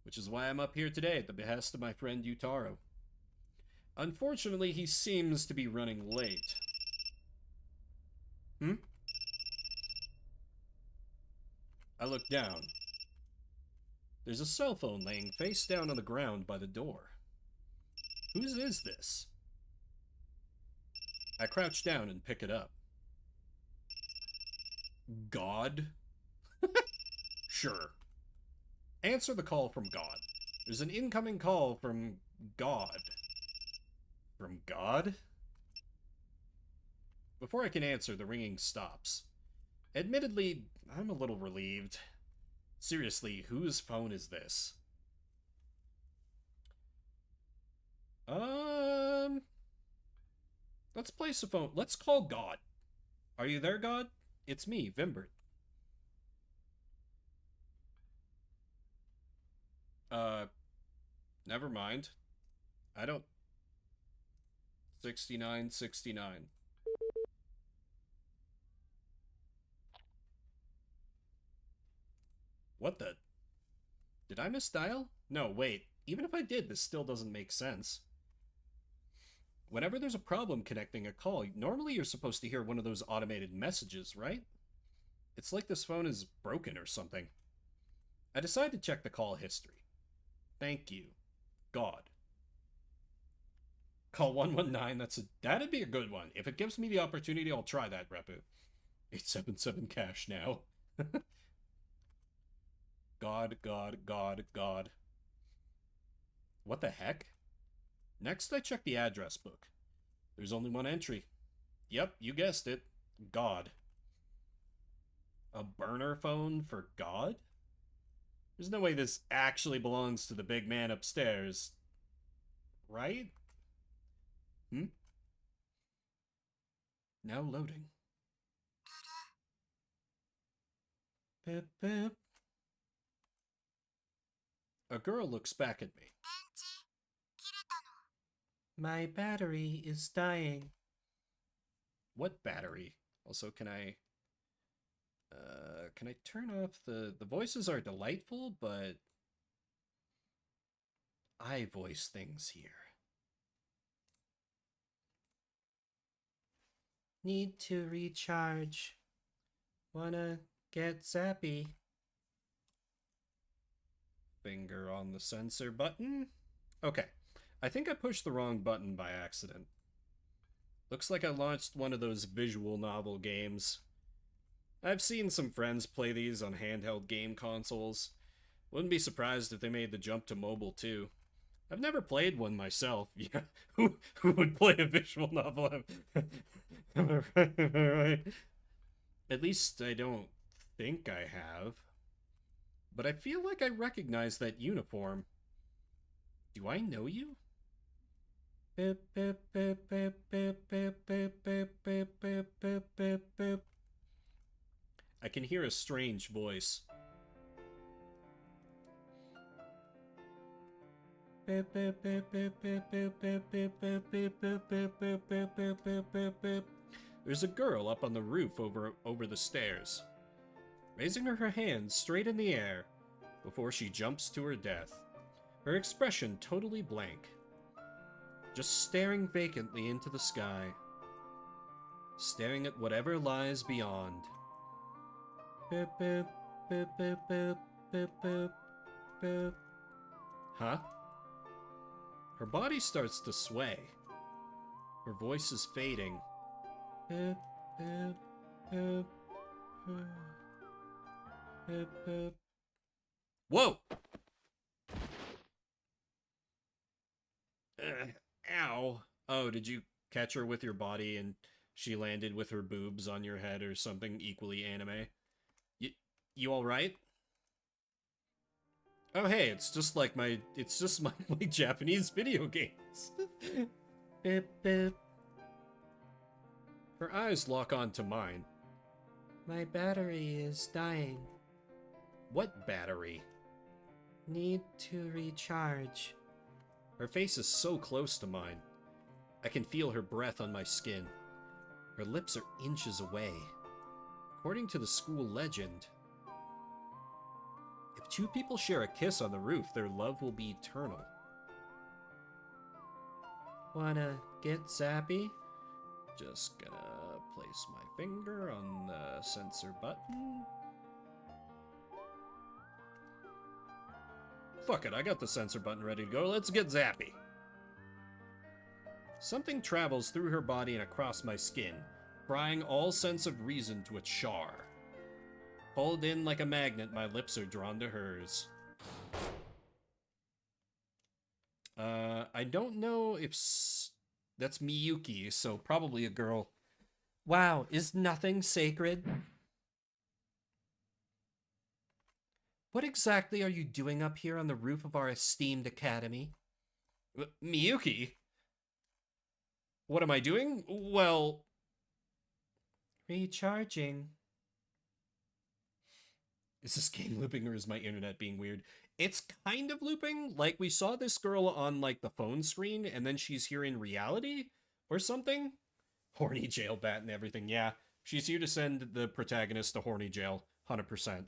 Speaker 1: Which is why I'm up here today at the behest of my friend Utaro. Unfortunately, he seems to be running late. I look down. There's a cell phone laying face down on the ground by the door. Whose is this? I crouch down and pick it up. God? Sure. Answer the call from God. There's an incoming call from God. From God? Before I can answer, the ringing stops. Admittedly, I'm a little relieved. Seriously, whose phone is this? Let's place a phone. Let's call God. Are you there, God? It's me, Vimbert. Never mind. I don't... 6969. What the... Did I misdial? No, wait. Even if I did, this still doesn't make sense. Whenever there's a problem connecting a call, normally you're supposed to hear one of those automated messages, right? It's like this phone is broken or something. I decide to check the call history. Thank you. God. Call 119, that'd be a good one. If it gives me the opportunity, I'll try that, Repu. 877 cash now. God, God, God, God. What the heck? Next, I check the address book. There's only one entry. Yep, you guessed it. God. A burner phone for God? There's no way this actually belongs to the big man upstairs. Right? Now loading. Beep, beep. A girl looks back at me. My battery is dying. What battery? Also, can I turn off the voices are delightful, but I voice things here. Need to recharge. Wanna get zappy. Finger on the sensor button. Okay, I think I pushed the wrong button by accident. Looks like I launched one of those visual novel games. I've seen some friends play these on handheld game consoles. Wouldn't be surprised if they made the jump to mobile too. I've never played one myself. Yeah, who would play a visual novel? Am I right? At least I don't think I have. But I feel like I recognize that uniform. Do I know you? Beep, beep, beep, beep, beep, beep, beep, beep, beep, beep, beep, beep, beep. I can hear a strange voice. Beep, beep, beep, beep, beep, beep, beep, beep, beep, beep, beep, beep, beep, beep, beep, beep, beep, beep. There's a girl up on the roof over the stairs, raising her hands straight in the air before she jumps to her death. Her expression totally blank, just staring vacantly into the sky, staring at whatever lies beyond. Beep, beep, beep, beep, beep, beep, beep, beep. Huh? Her body starts to sway. Her voice is fading. Beep, beep, beep, beep, beep, beep. Whoa! Ow. Oh, did you catch her with your body and she landed with her boobs on your head or something equally anime? You alright? Oh hey, it's just my Japanese video games. Beep, beep. Her eyes lock onto mine. My battery is dying. What battery? Need to recharge. Her face is so close to mine. I can feel her breath on my skin. Her lips are inches away. According to the school legend, if two people share a kiss on the roof, their love will be eternal. Wanna get zappy? Just gonna place my finger on the sensor button. Fuck it, I got the sensor button ready to go. Let's get zappy. Something travels through her body and across my skin, frying all sense of reason to a char. Pulled in like a magnet, my lips are drawn to hers. I don't know if that's Miyuki, so probably a girl. Wow, is nothing sacred? What exactly are you doing up here on the roof of our esteemed academy? Miyuki? What am I doing? Well... recharging. Is this game looping or is my internet being weird? It's kind of looping. Like, we saw this girl on, like, the phone screen, and then she's here in reality or something. Horny jail bat and everything. Yeah, she's here to send the protagonist to horny jail. 100%.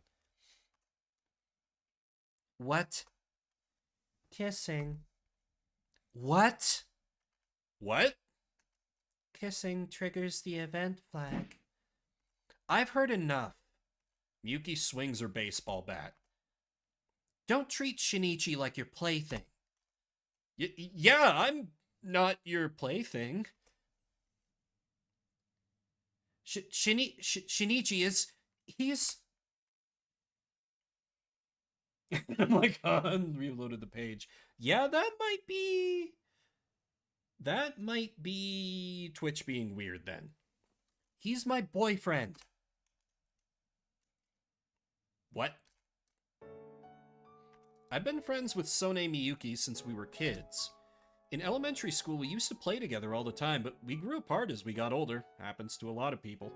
Speaker 1: What? Kissing. What? What? Kissing triggers the event flag. I've heard enough. Miyuki swings her baseball bat. Don't treat Shinichi like your plaything. Yeah, I'm not your plaything. Shinichi is... he's... I'm like, reloaded the page. Yeah, that might be Twitch being weird then. He's my boyfriend. What? I've been friends with Sone Miyuki since we were kids. In elementary school, we used to play together all the time, but we grew apart as we got older. Happens to a lot of people.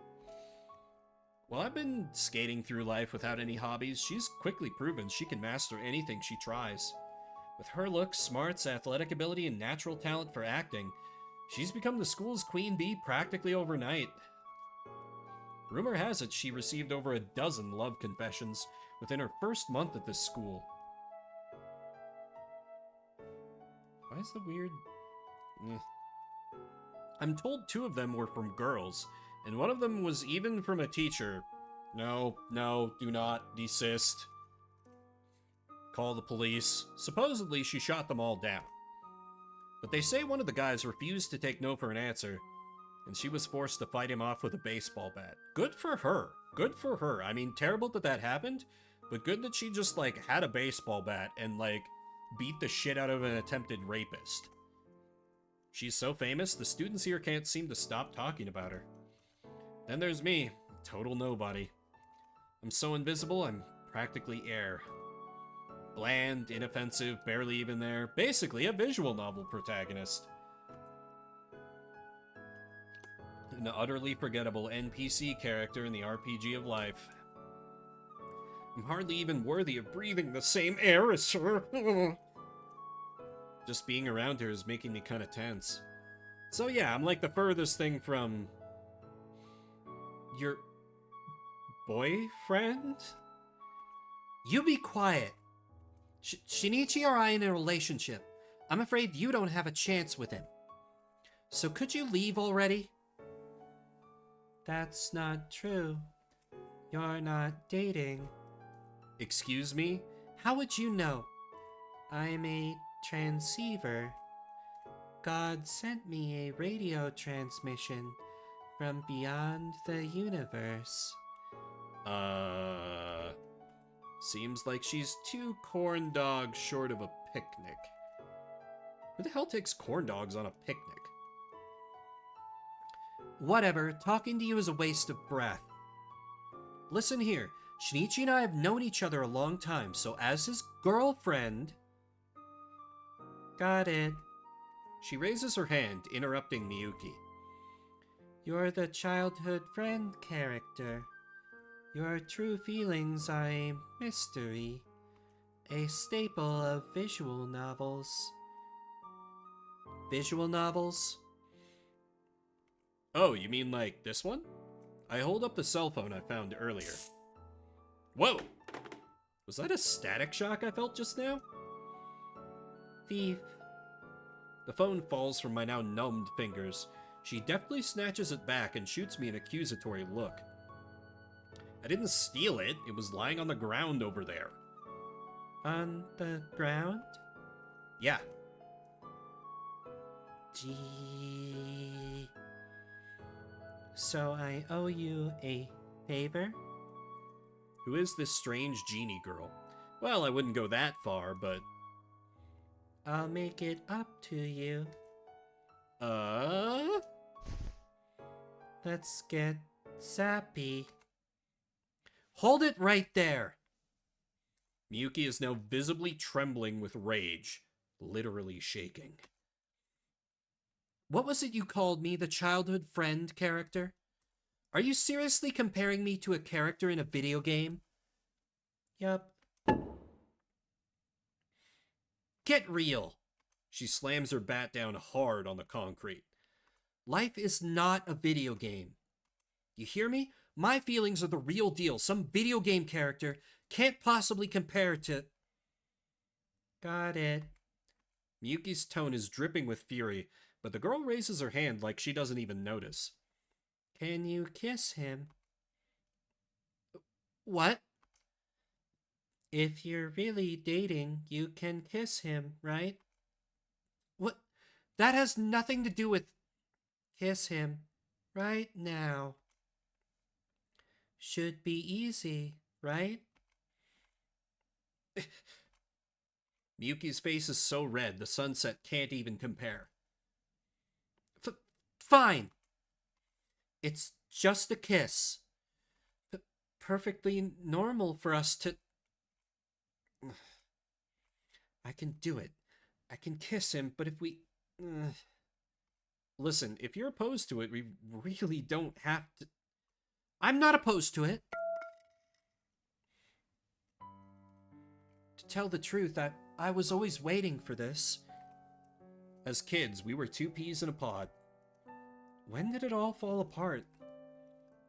Speaker 1: While I've been skating through life without any hobbies, she's quickly proven she can master anything she tries. With her looks, smarts, athletic ability, and natural talent for acting, she's become the school's queen bee practically overnight. Rumor has it she received over a dozen love confessions within her first month at this school. Why is the weird... I'm told 2 of them were from girls, and one of them was even from a teacher. No, do not, desist. Call the police. Supposedly, she shot them all down. But they say one of the guys refused to take no for an answer, and she was forced to fight him off with a baseball bat. Good for her. Good for her. I mean, terrible that happened, but good that she just, like, had a baseball bat and, like, beat the shit out of an attempted rapist. She's so famous, the students here can't seem to stop talking about her. Then there's me, total nobody. I'm so invisible, I'm practically air. Bland, inoffensive, barely even there. Basically a visual novel protagonist. An utterly forgettable NPC character in the RPG of life. I'm hardly even worthy of breathing the same air as her. Just being around her is making me kind of tense. So yeah, I'm like the furthest thing from... your... boyfriend? You be quiet. Shinichi or I in a relationship. I'm afraid you don't have a chance with him. So could you leave already? That's not true. You're not dating. Excuse me? How would you know? I'm a transceiver. God sent me a radio transmission from beyond the universe. Seems like she's 2 corn dogs short of a picnic. Who the hell takes corn dogs on a picnic? Whatever, talking to you is a waste of breath. Listen here, Shinichi and I have known each other a long time, so as his girlfriend... Got it. She raises her hand, interrupting Miyuki. You're the childhood friend character. Your true feelings are a mystery, a staple of visual novels. visual novels? Oh, you mean like this one? I hold up the cell phone I found earlier. Whoa! Was that a static shock I felt just now? Thief. The phone falls from my now numbed fingers. She deftly snatches it back and shoots me an accusatory look. I didn't steal it. It was lying on the ground over there. On the ground? Yeah. Gee. So I owe you a favor? Who is this strange genie girl? Well, I wouldn't go that far, but... I'll make it up to you. Let's get sappy. Hold it right there! Miyuki is now visibly trembling with rage, literally shaking. What was it you called me, the childhood friend character? Are you seriously comparing me to a character in a video game? Yup. Get real! She slams her bat down hard on the concrete. Life is not a video game. You hear me? My feelings are the real deal. Some video game character can't possibly compare to... Got it. Miyuki's tone is dripping with fury, but the girl raises her hand like she doesn't even notice. Can you kiss him? What? If you're really dating, you can kiss him, right? What? That has nothing to do with... Kiss him. Right now. Should be easy, right? Miyuki's face is so red, the sunset can't even compare. Fine. It's just a kiss. Perfectly normal for us to... I can do it. I can kiss him, but if we... Listen, if you're opposed to it, we really don't have to... I'm not opposed to it. To tell the truth, I was always waiting for this. As kids, we were two peas in a pod. When did it all fall apart?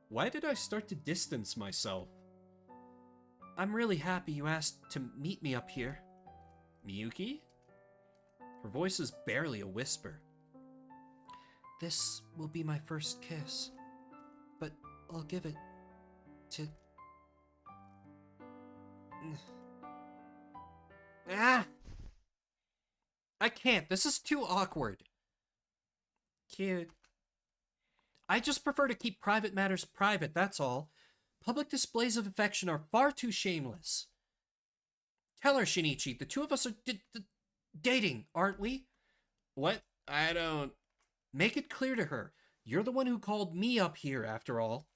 Speaker 1: Why did I start to distance myself? I'm really happy you asked to meet me up here. Miyuki? Her voice is barely a whisper. This will be my first kiss, but I'll give it to... Ah! I can't. This is too awkward. Cute. I just prefer to keep private matters private, that's all. Public displays of affection are far too shameless. Tell her, Shinichi, the two of us are dating, aren't we? What? I don't... Make it clear to her. You're the one who called me up here, after all.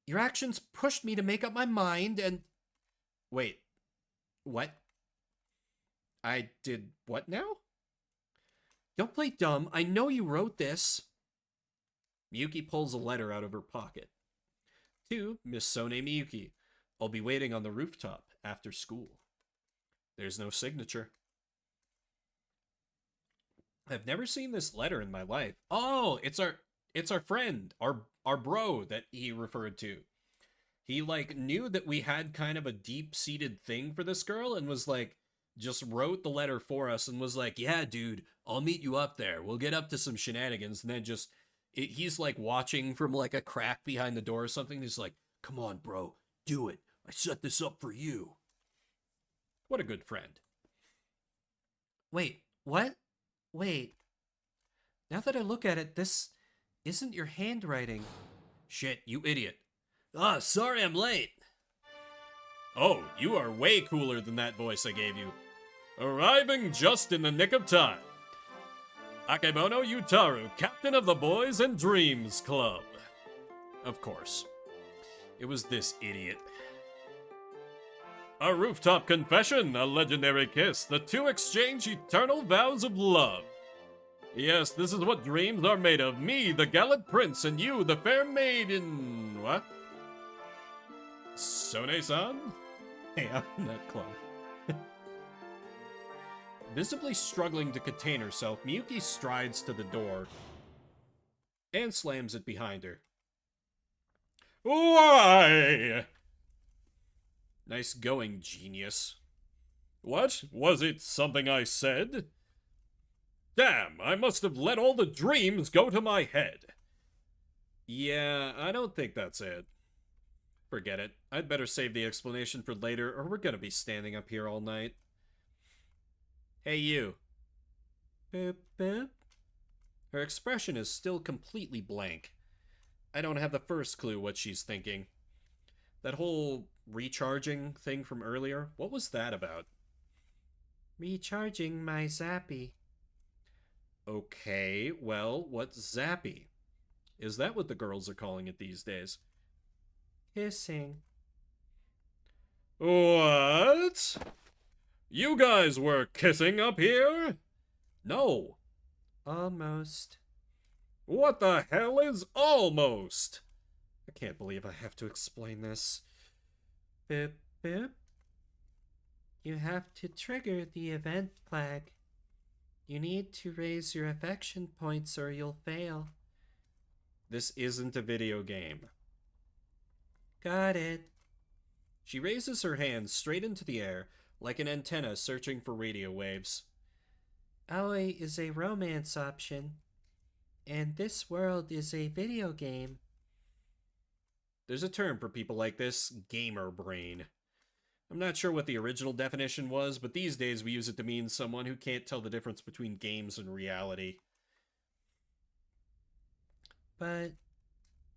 Speaker 1: Your actions pushed me to make up my mind, and... Wait. What? I did what now? Don't play dumb. I know you wrote this. Miyuki pulls a letter out of her pocket. To Miss Sone Miyuki. I'll be waiting on the rooftop after school. There's no signature. I've never seen this letter in my life. Oh, it's our friend, our bro that he referred to. He knew that we had kind of a deep-seated thing for this girl and was just wrote the letter for us and was like, yeah, dude, I'll meet you up there. We'll get up to some shenanigans. And then he's watching from a crack behind the door or something. He's like, come on, bro, do it. I set this up for you. What a good friend. Wait, what? Wait. Now that I look at it, this isn't your handwriting. Shit, you idiot. Ah, sorry I'm late. Oh, you are way cooler than that voice I gave you. Arriving just in the nick of time. Akebono Yutaru, captain of the Boys and Dreams Club. Of course. It was this idiot. A rooftop confession, a legendary kiss. The two exchange eternal vows of love. Yes, this is what dreams are made of. Me, the gallant prince, and you, the fair maiden. What? Sone-san? Hey, I'm not clone. Visibly struggling to contain herself, Miyuki strides to the door and slams it behind her. Why? Nice going, genius. What? Was it something I said? Damn, I must have let all the dreams go to my head. Yeah, I don't think that's it. Forget it. I'd better save the explanation for later, or we're gonna be standing up here all night. Hey, you. Boop, boop. Her expression is still completely blank. I don't have the first clue what she's thinking. That whole recharging thing from earlier, what was that about? Recharging my zappy. Okay, well, what's zappy? Is that what the girls are calling it these days? Kissing. What? You guys were kissing up here? No. Almost. What the hell is almost? I can't believe I have to explain this. Boop, boop. You have to trigger the event flag. You need to raise your affection points or you'll fail. This isn't a video game. Got it. She raises her hands straight into the air, like an antenna searching for radio waves. Aoi is a romance option, and this world is a video game. There's a term for people like this, gamer brain. I'm not sure what the original definition was, but these days we use it to mean someone who can't tell the difference between games and reality. But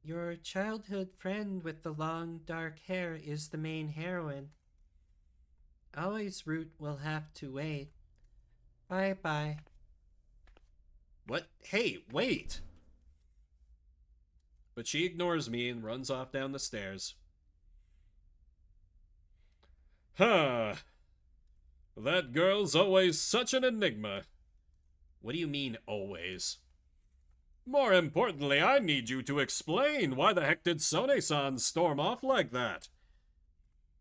Speaker 1: your childhood friend with the long, dark hair is the main heroine. Aoi's route will have to wait. Bye-bye. What? Hey, wait! But she ignores me and runs off down the stairs. Huh. That girl's always such an enigma. What do you mean, always? More importantly, I need you to explain why the heck did Sone-san storm off like that?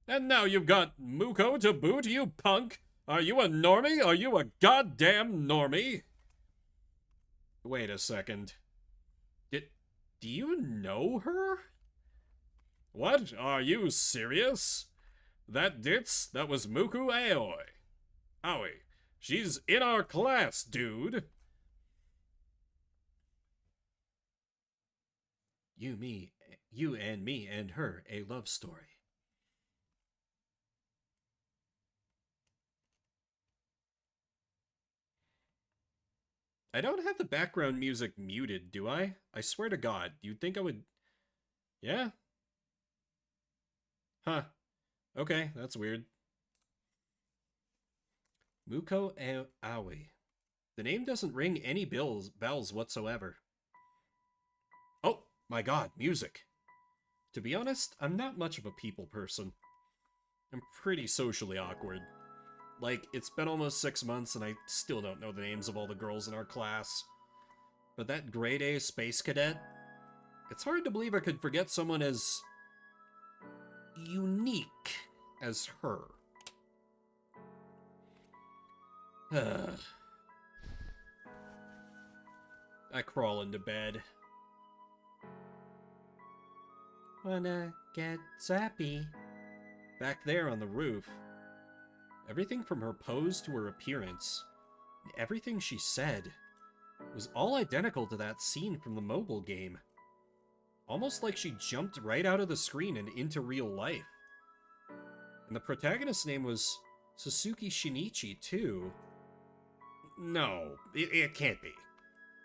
Speaker 1: And now you've got Muko to boot, you punk! Are you a normie? Are you a goddamn normie? Wait a second. Do you know her? What? Are you serious? That ditz, that was Muku Aoi. Aoi. She's in our class, dude. You and me and her, a love story. I don't have the background music muted, do I? I swear to God, you'd think I would... Yeah? Huh. Okay, that's weird. Muko Aoi. The name doesn't ring any bells whatsoever. Oh, my God, music. To be honest, I'm not much of a people person. I'm pretty socially awkward. Like, it's been almost 6 months and I still don't know the names of all the girls in our class. But that grade A space cadet, it's hard to believe I could forget someone as unique as her. I crawl into bed. Wanna get zappy? Back there on the roof. Everything from her pose to her appearance, and everything she said, was all identical to that scene from the mobile game. Almost like she jumped right out of the screen and into real life. And the protagonist's name was Suzuki Shinichi, too. No, it can't be.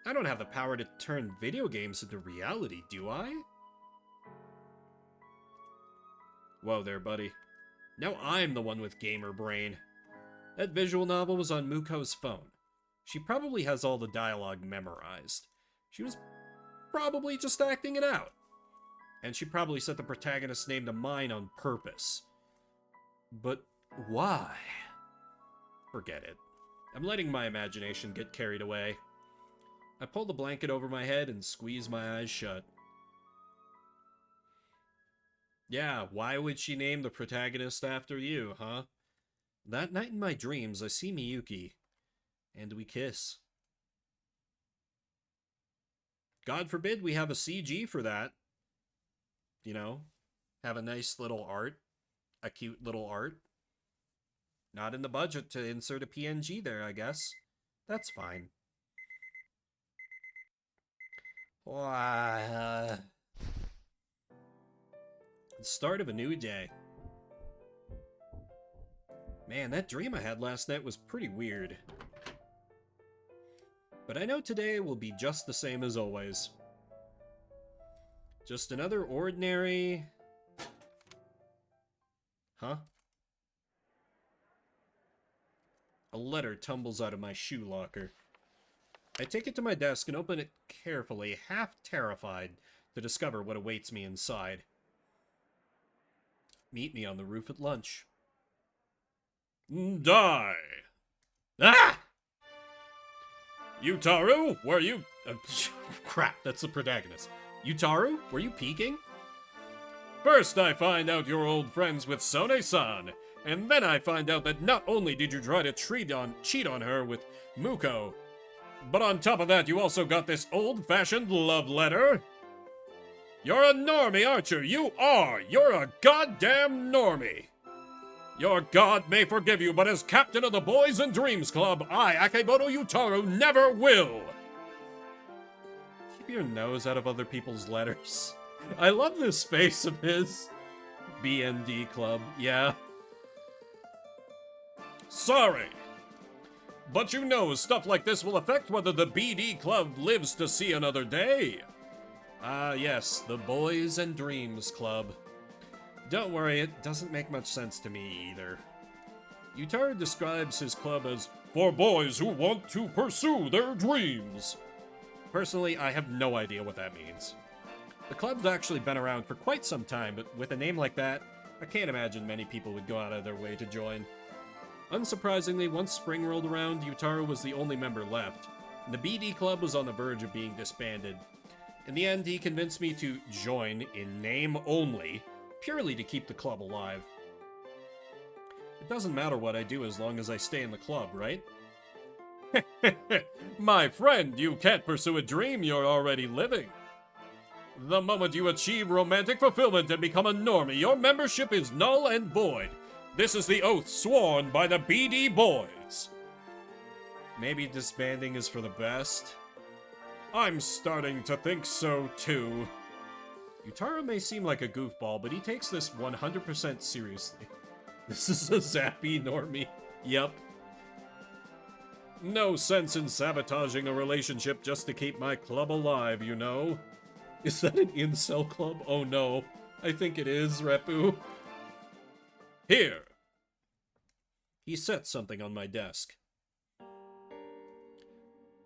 Speaker 1: I don't have the power to turn video games into reality, do I? Whoa there, buddy. Now I'm the one with gamer brain. That visual novel was on Muko's phone. She probably has all the dialogue memorized. She was probably just acting it out. And she probably set the protagonist's name to mine on purpose. But why? Forget it. I'm letting my imagination get carried away. I pull the blanket over my head and squeeze my eyes shut. Yeah, why would she name the protagonist after you, huh? That night in my dreams, I see Miyuki. And we kiss. God forbid we have a CG for that. You know, have a nice little art. A cute little art. Not in the budget to insert a PNG there, I guess. That's fine. The start of a new day. Man, that dream I had last night was pretty weird. But I know today will be just the same as always. Just another ordinary... Huh? A letter tumbles out of my shoe locker. I take it to my desk and open it carefully, half terrified, to discover what awaits me inside. Meet me on the roof at lunch. Die! Ah! Yutaru, were you... crap, that's the protagonist. Yutaru, were you peeking? First I find out you're old friends with Sone-san, and then I find out that not only did you try to cheat on her with Muko, but on top of that you also got this old-fashioned love letter. You're a normie, aren't you? You are! You're a goddamn normie! Your god may forgive you, but as captain of the Boys and Dreams Club, I, Akebono Yutaru, never will! Keep your nose out of other people's letters. I love this face of his. BND Club, yeah. Sorry. But you know, stuff like this will affect whether the BD Club lives to see another day. Ah, yes, the Boys and Dreams Club. Don't worry, it doesn't make much sense to me either. Yutaru describes his club as for boys who want to pursue their dreams. Personally, I have no idea what that means. The club's actually been around for quite some time, but with a name like that, I can't imagine many people would go out of their way to join. Unsurprisingly, once spring rolled around, Yutaru was the only member left, and the BD Club was on the verge of being disbanded. In the end, he convinced me to join in name only, purely to keep the club alive. It doesn't matter what I do as long as I stay in the club, right? My friend, you can't pursue a dream you're already living. The moment you achieve romantic fulfillment and become a normie, your membership is null and void. This is the oath sworn by the BD Boys. Maybe disbanding is for the best? I'm starting to think so too. Yutaru may seem like a goofball, but he takes this 100% seriously. This is a zappy normie. Yep. No sense in sabotaging a relationship just to keep my club alive, you know? Is that an incel club? Oh no. I think it is, Repu. Here. He set something on my desk.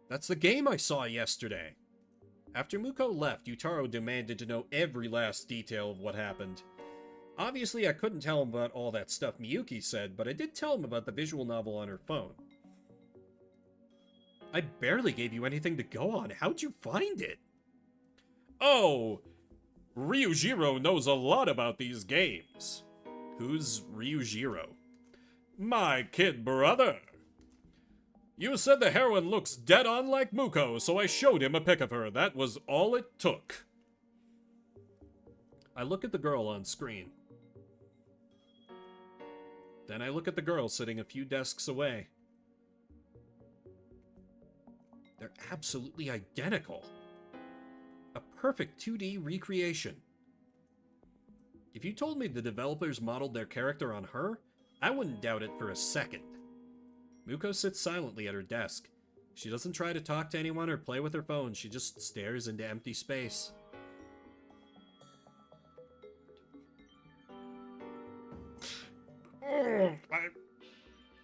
Speaker 1: That's the game I saw yesterday. After Muko left, Yutaru demanded to know every last detail of what happened. Obviously, I couldn't tell him about all that stuff Miyuki said, but I did tell him about the visual novel on her phone. I barely gave you anything to go on. How'd you find it? Oh, Ryujiro knows a lot about these games. Who's Ryujiro? My kid brother. You said the heroine looks dead on like Muko, so I showed him a pic of her. That was all it took. I look at the girl on screen. Then I look at the girl sitting a few desks away. They're absolutely identical. A perfect 2D recreation. If you told me the developers modeled their character on her, I wouldn't doubt it for a second. Muko sits silently at her desk. She doesn't try to talk to anyone or play with her phone, she just stares into empty space.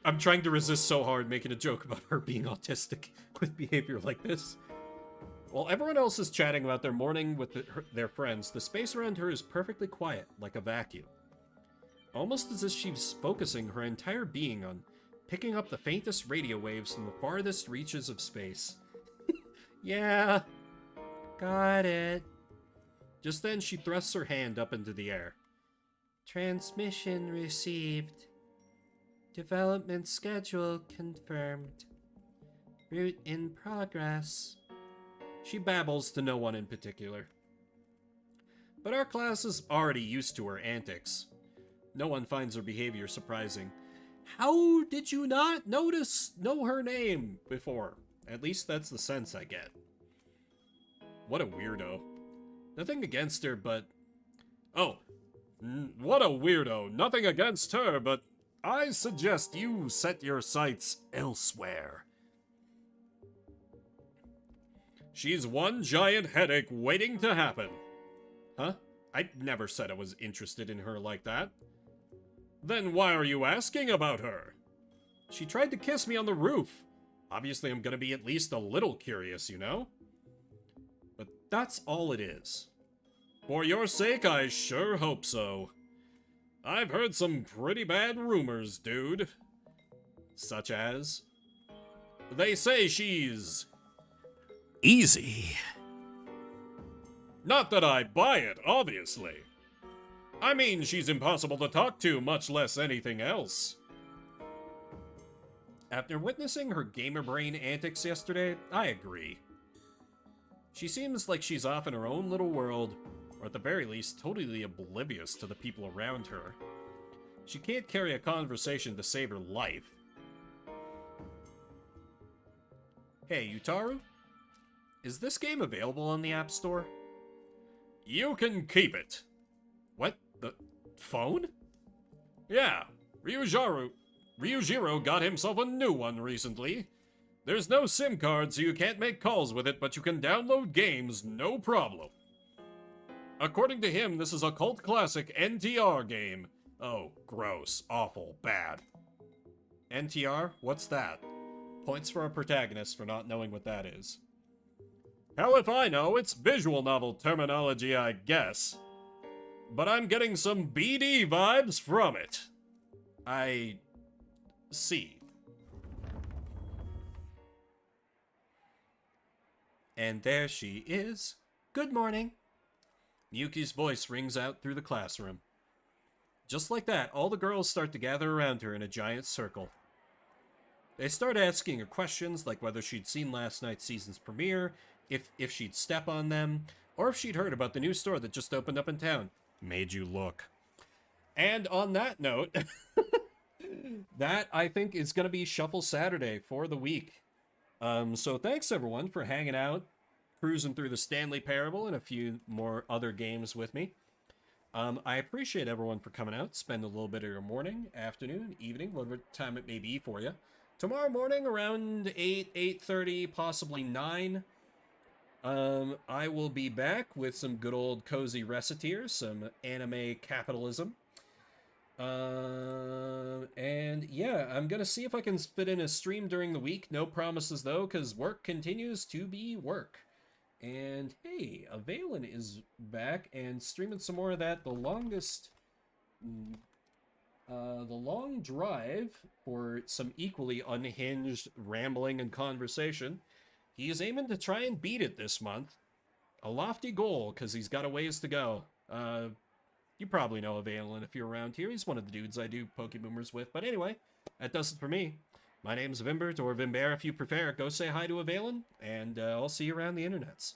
Speaker 1: I'm trying to resist so hard making a joke about her being autistic with behavior like this. While everyone else is chatting about their morning with their friends, the space around her is perfectly quiet, like a vacuum. Almost as if she's focusing her entire being on picking up the faintest radio waves from the farthest reaches of space. Yeah, got it. Just then she thrusts her hand up into the air. Transmission received. Development schedule confirmed. Fruit in progress. She babbles to no one in particular. But our class is already used to her antics. No one finds her behavior surprising. How did you not know her name before? At least that's the sense I get. What a weirdo. Nothing against her, but... Oh, what a weirdo. Nothing against her, but I suggest you set your sights elsewhere. She's one giant headache waiting to happen. Huh? I never said I was interested in her like that. Then why are you asking about her? She tried to kiss me on the roof. Obviously, I'm gonna be at least a little curious, you know? But that's all it is. For your sake, I sure hope so. I've heard some pretty bad rumors, dude. Such as? They say she's... easy. Not that I buy it, obviously. I mean, she's impossible to talk to, much less anything else. After witnessing her gamer brain antics yesterday, I agree. She seems like she's off in her own little world, or at the very least, totally oblivious to the people around her. She can't carry a conversation to save her life. Hey, Utaru? Is this game available on the App Store? You can keep it. What? The phone? Yeah, Ryujiro got himself a new one recently. There's no SIM card, so you can't make calls with it, but you can download games, no problem. According to him, this is a cult classic NTR game. Oh, gross, awful, bad. NTR? What's that? Points for our protagonist for not knowing what that is. Hell if I know, it's visual novel terminology, I guess. But I'm getting some BD vibes from it. I see. And there she is. Good morning. Miyuki's voice rings out through the classroom. Just like that, all the girls start to gather around her in a giant circle. They start asking her questions like whether she'd seen last night's season's premiere, if she'd step on them, or if she'd heard about the new store that just opened up in town. Made you look. And on that note, that, I think, is going to be Shuffle Saturday for the week. So thanks, everyone, for hanging out, cruising through the Stanley Parable and a few more other games with me. I appreciate everyone for coming out, spend a little bit of your morning, afternoon, evening, whatever time it may be for you. Tomorrow morning, around 8, 8:30, possibly 9, I will be back with some good old cozy reciteers, some anime capitalism. And yeah, I'm gonna see if I can fit in a stream during the week. No promises though, because work continues to be work. And hey, Avalon is back and streaming some more of that. The long drive for some equally unhinged rambling and conversation. He is aiming to try and beat it this month. A lofty goal, because he's got a ways to go. You probably know Avalon if you're around here. He's one of the dudes I do Pokemoomers with. But anyway, that does it for me. My name's Vimbert, or Vimbear if you prefer. Go say hi to Avalon, and I'll see you around the internets.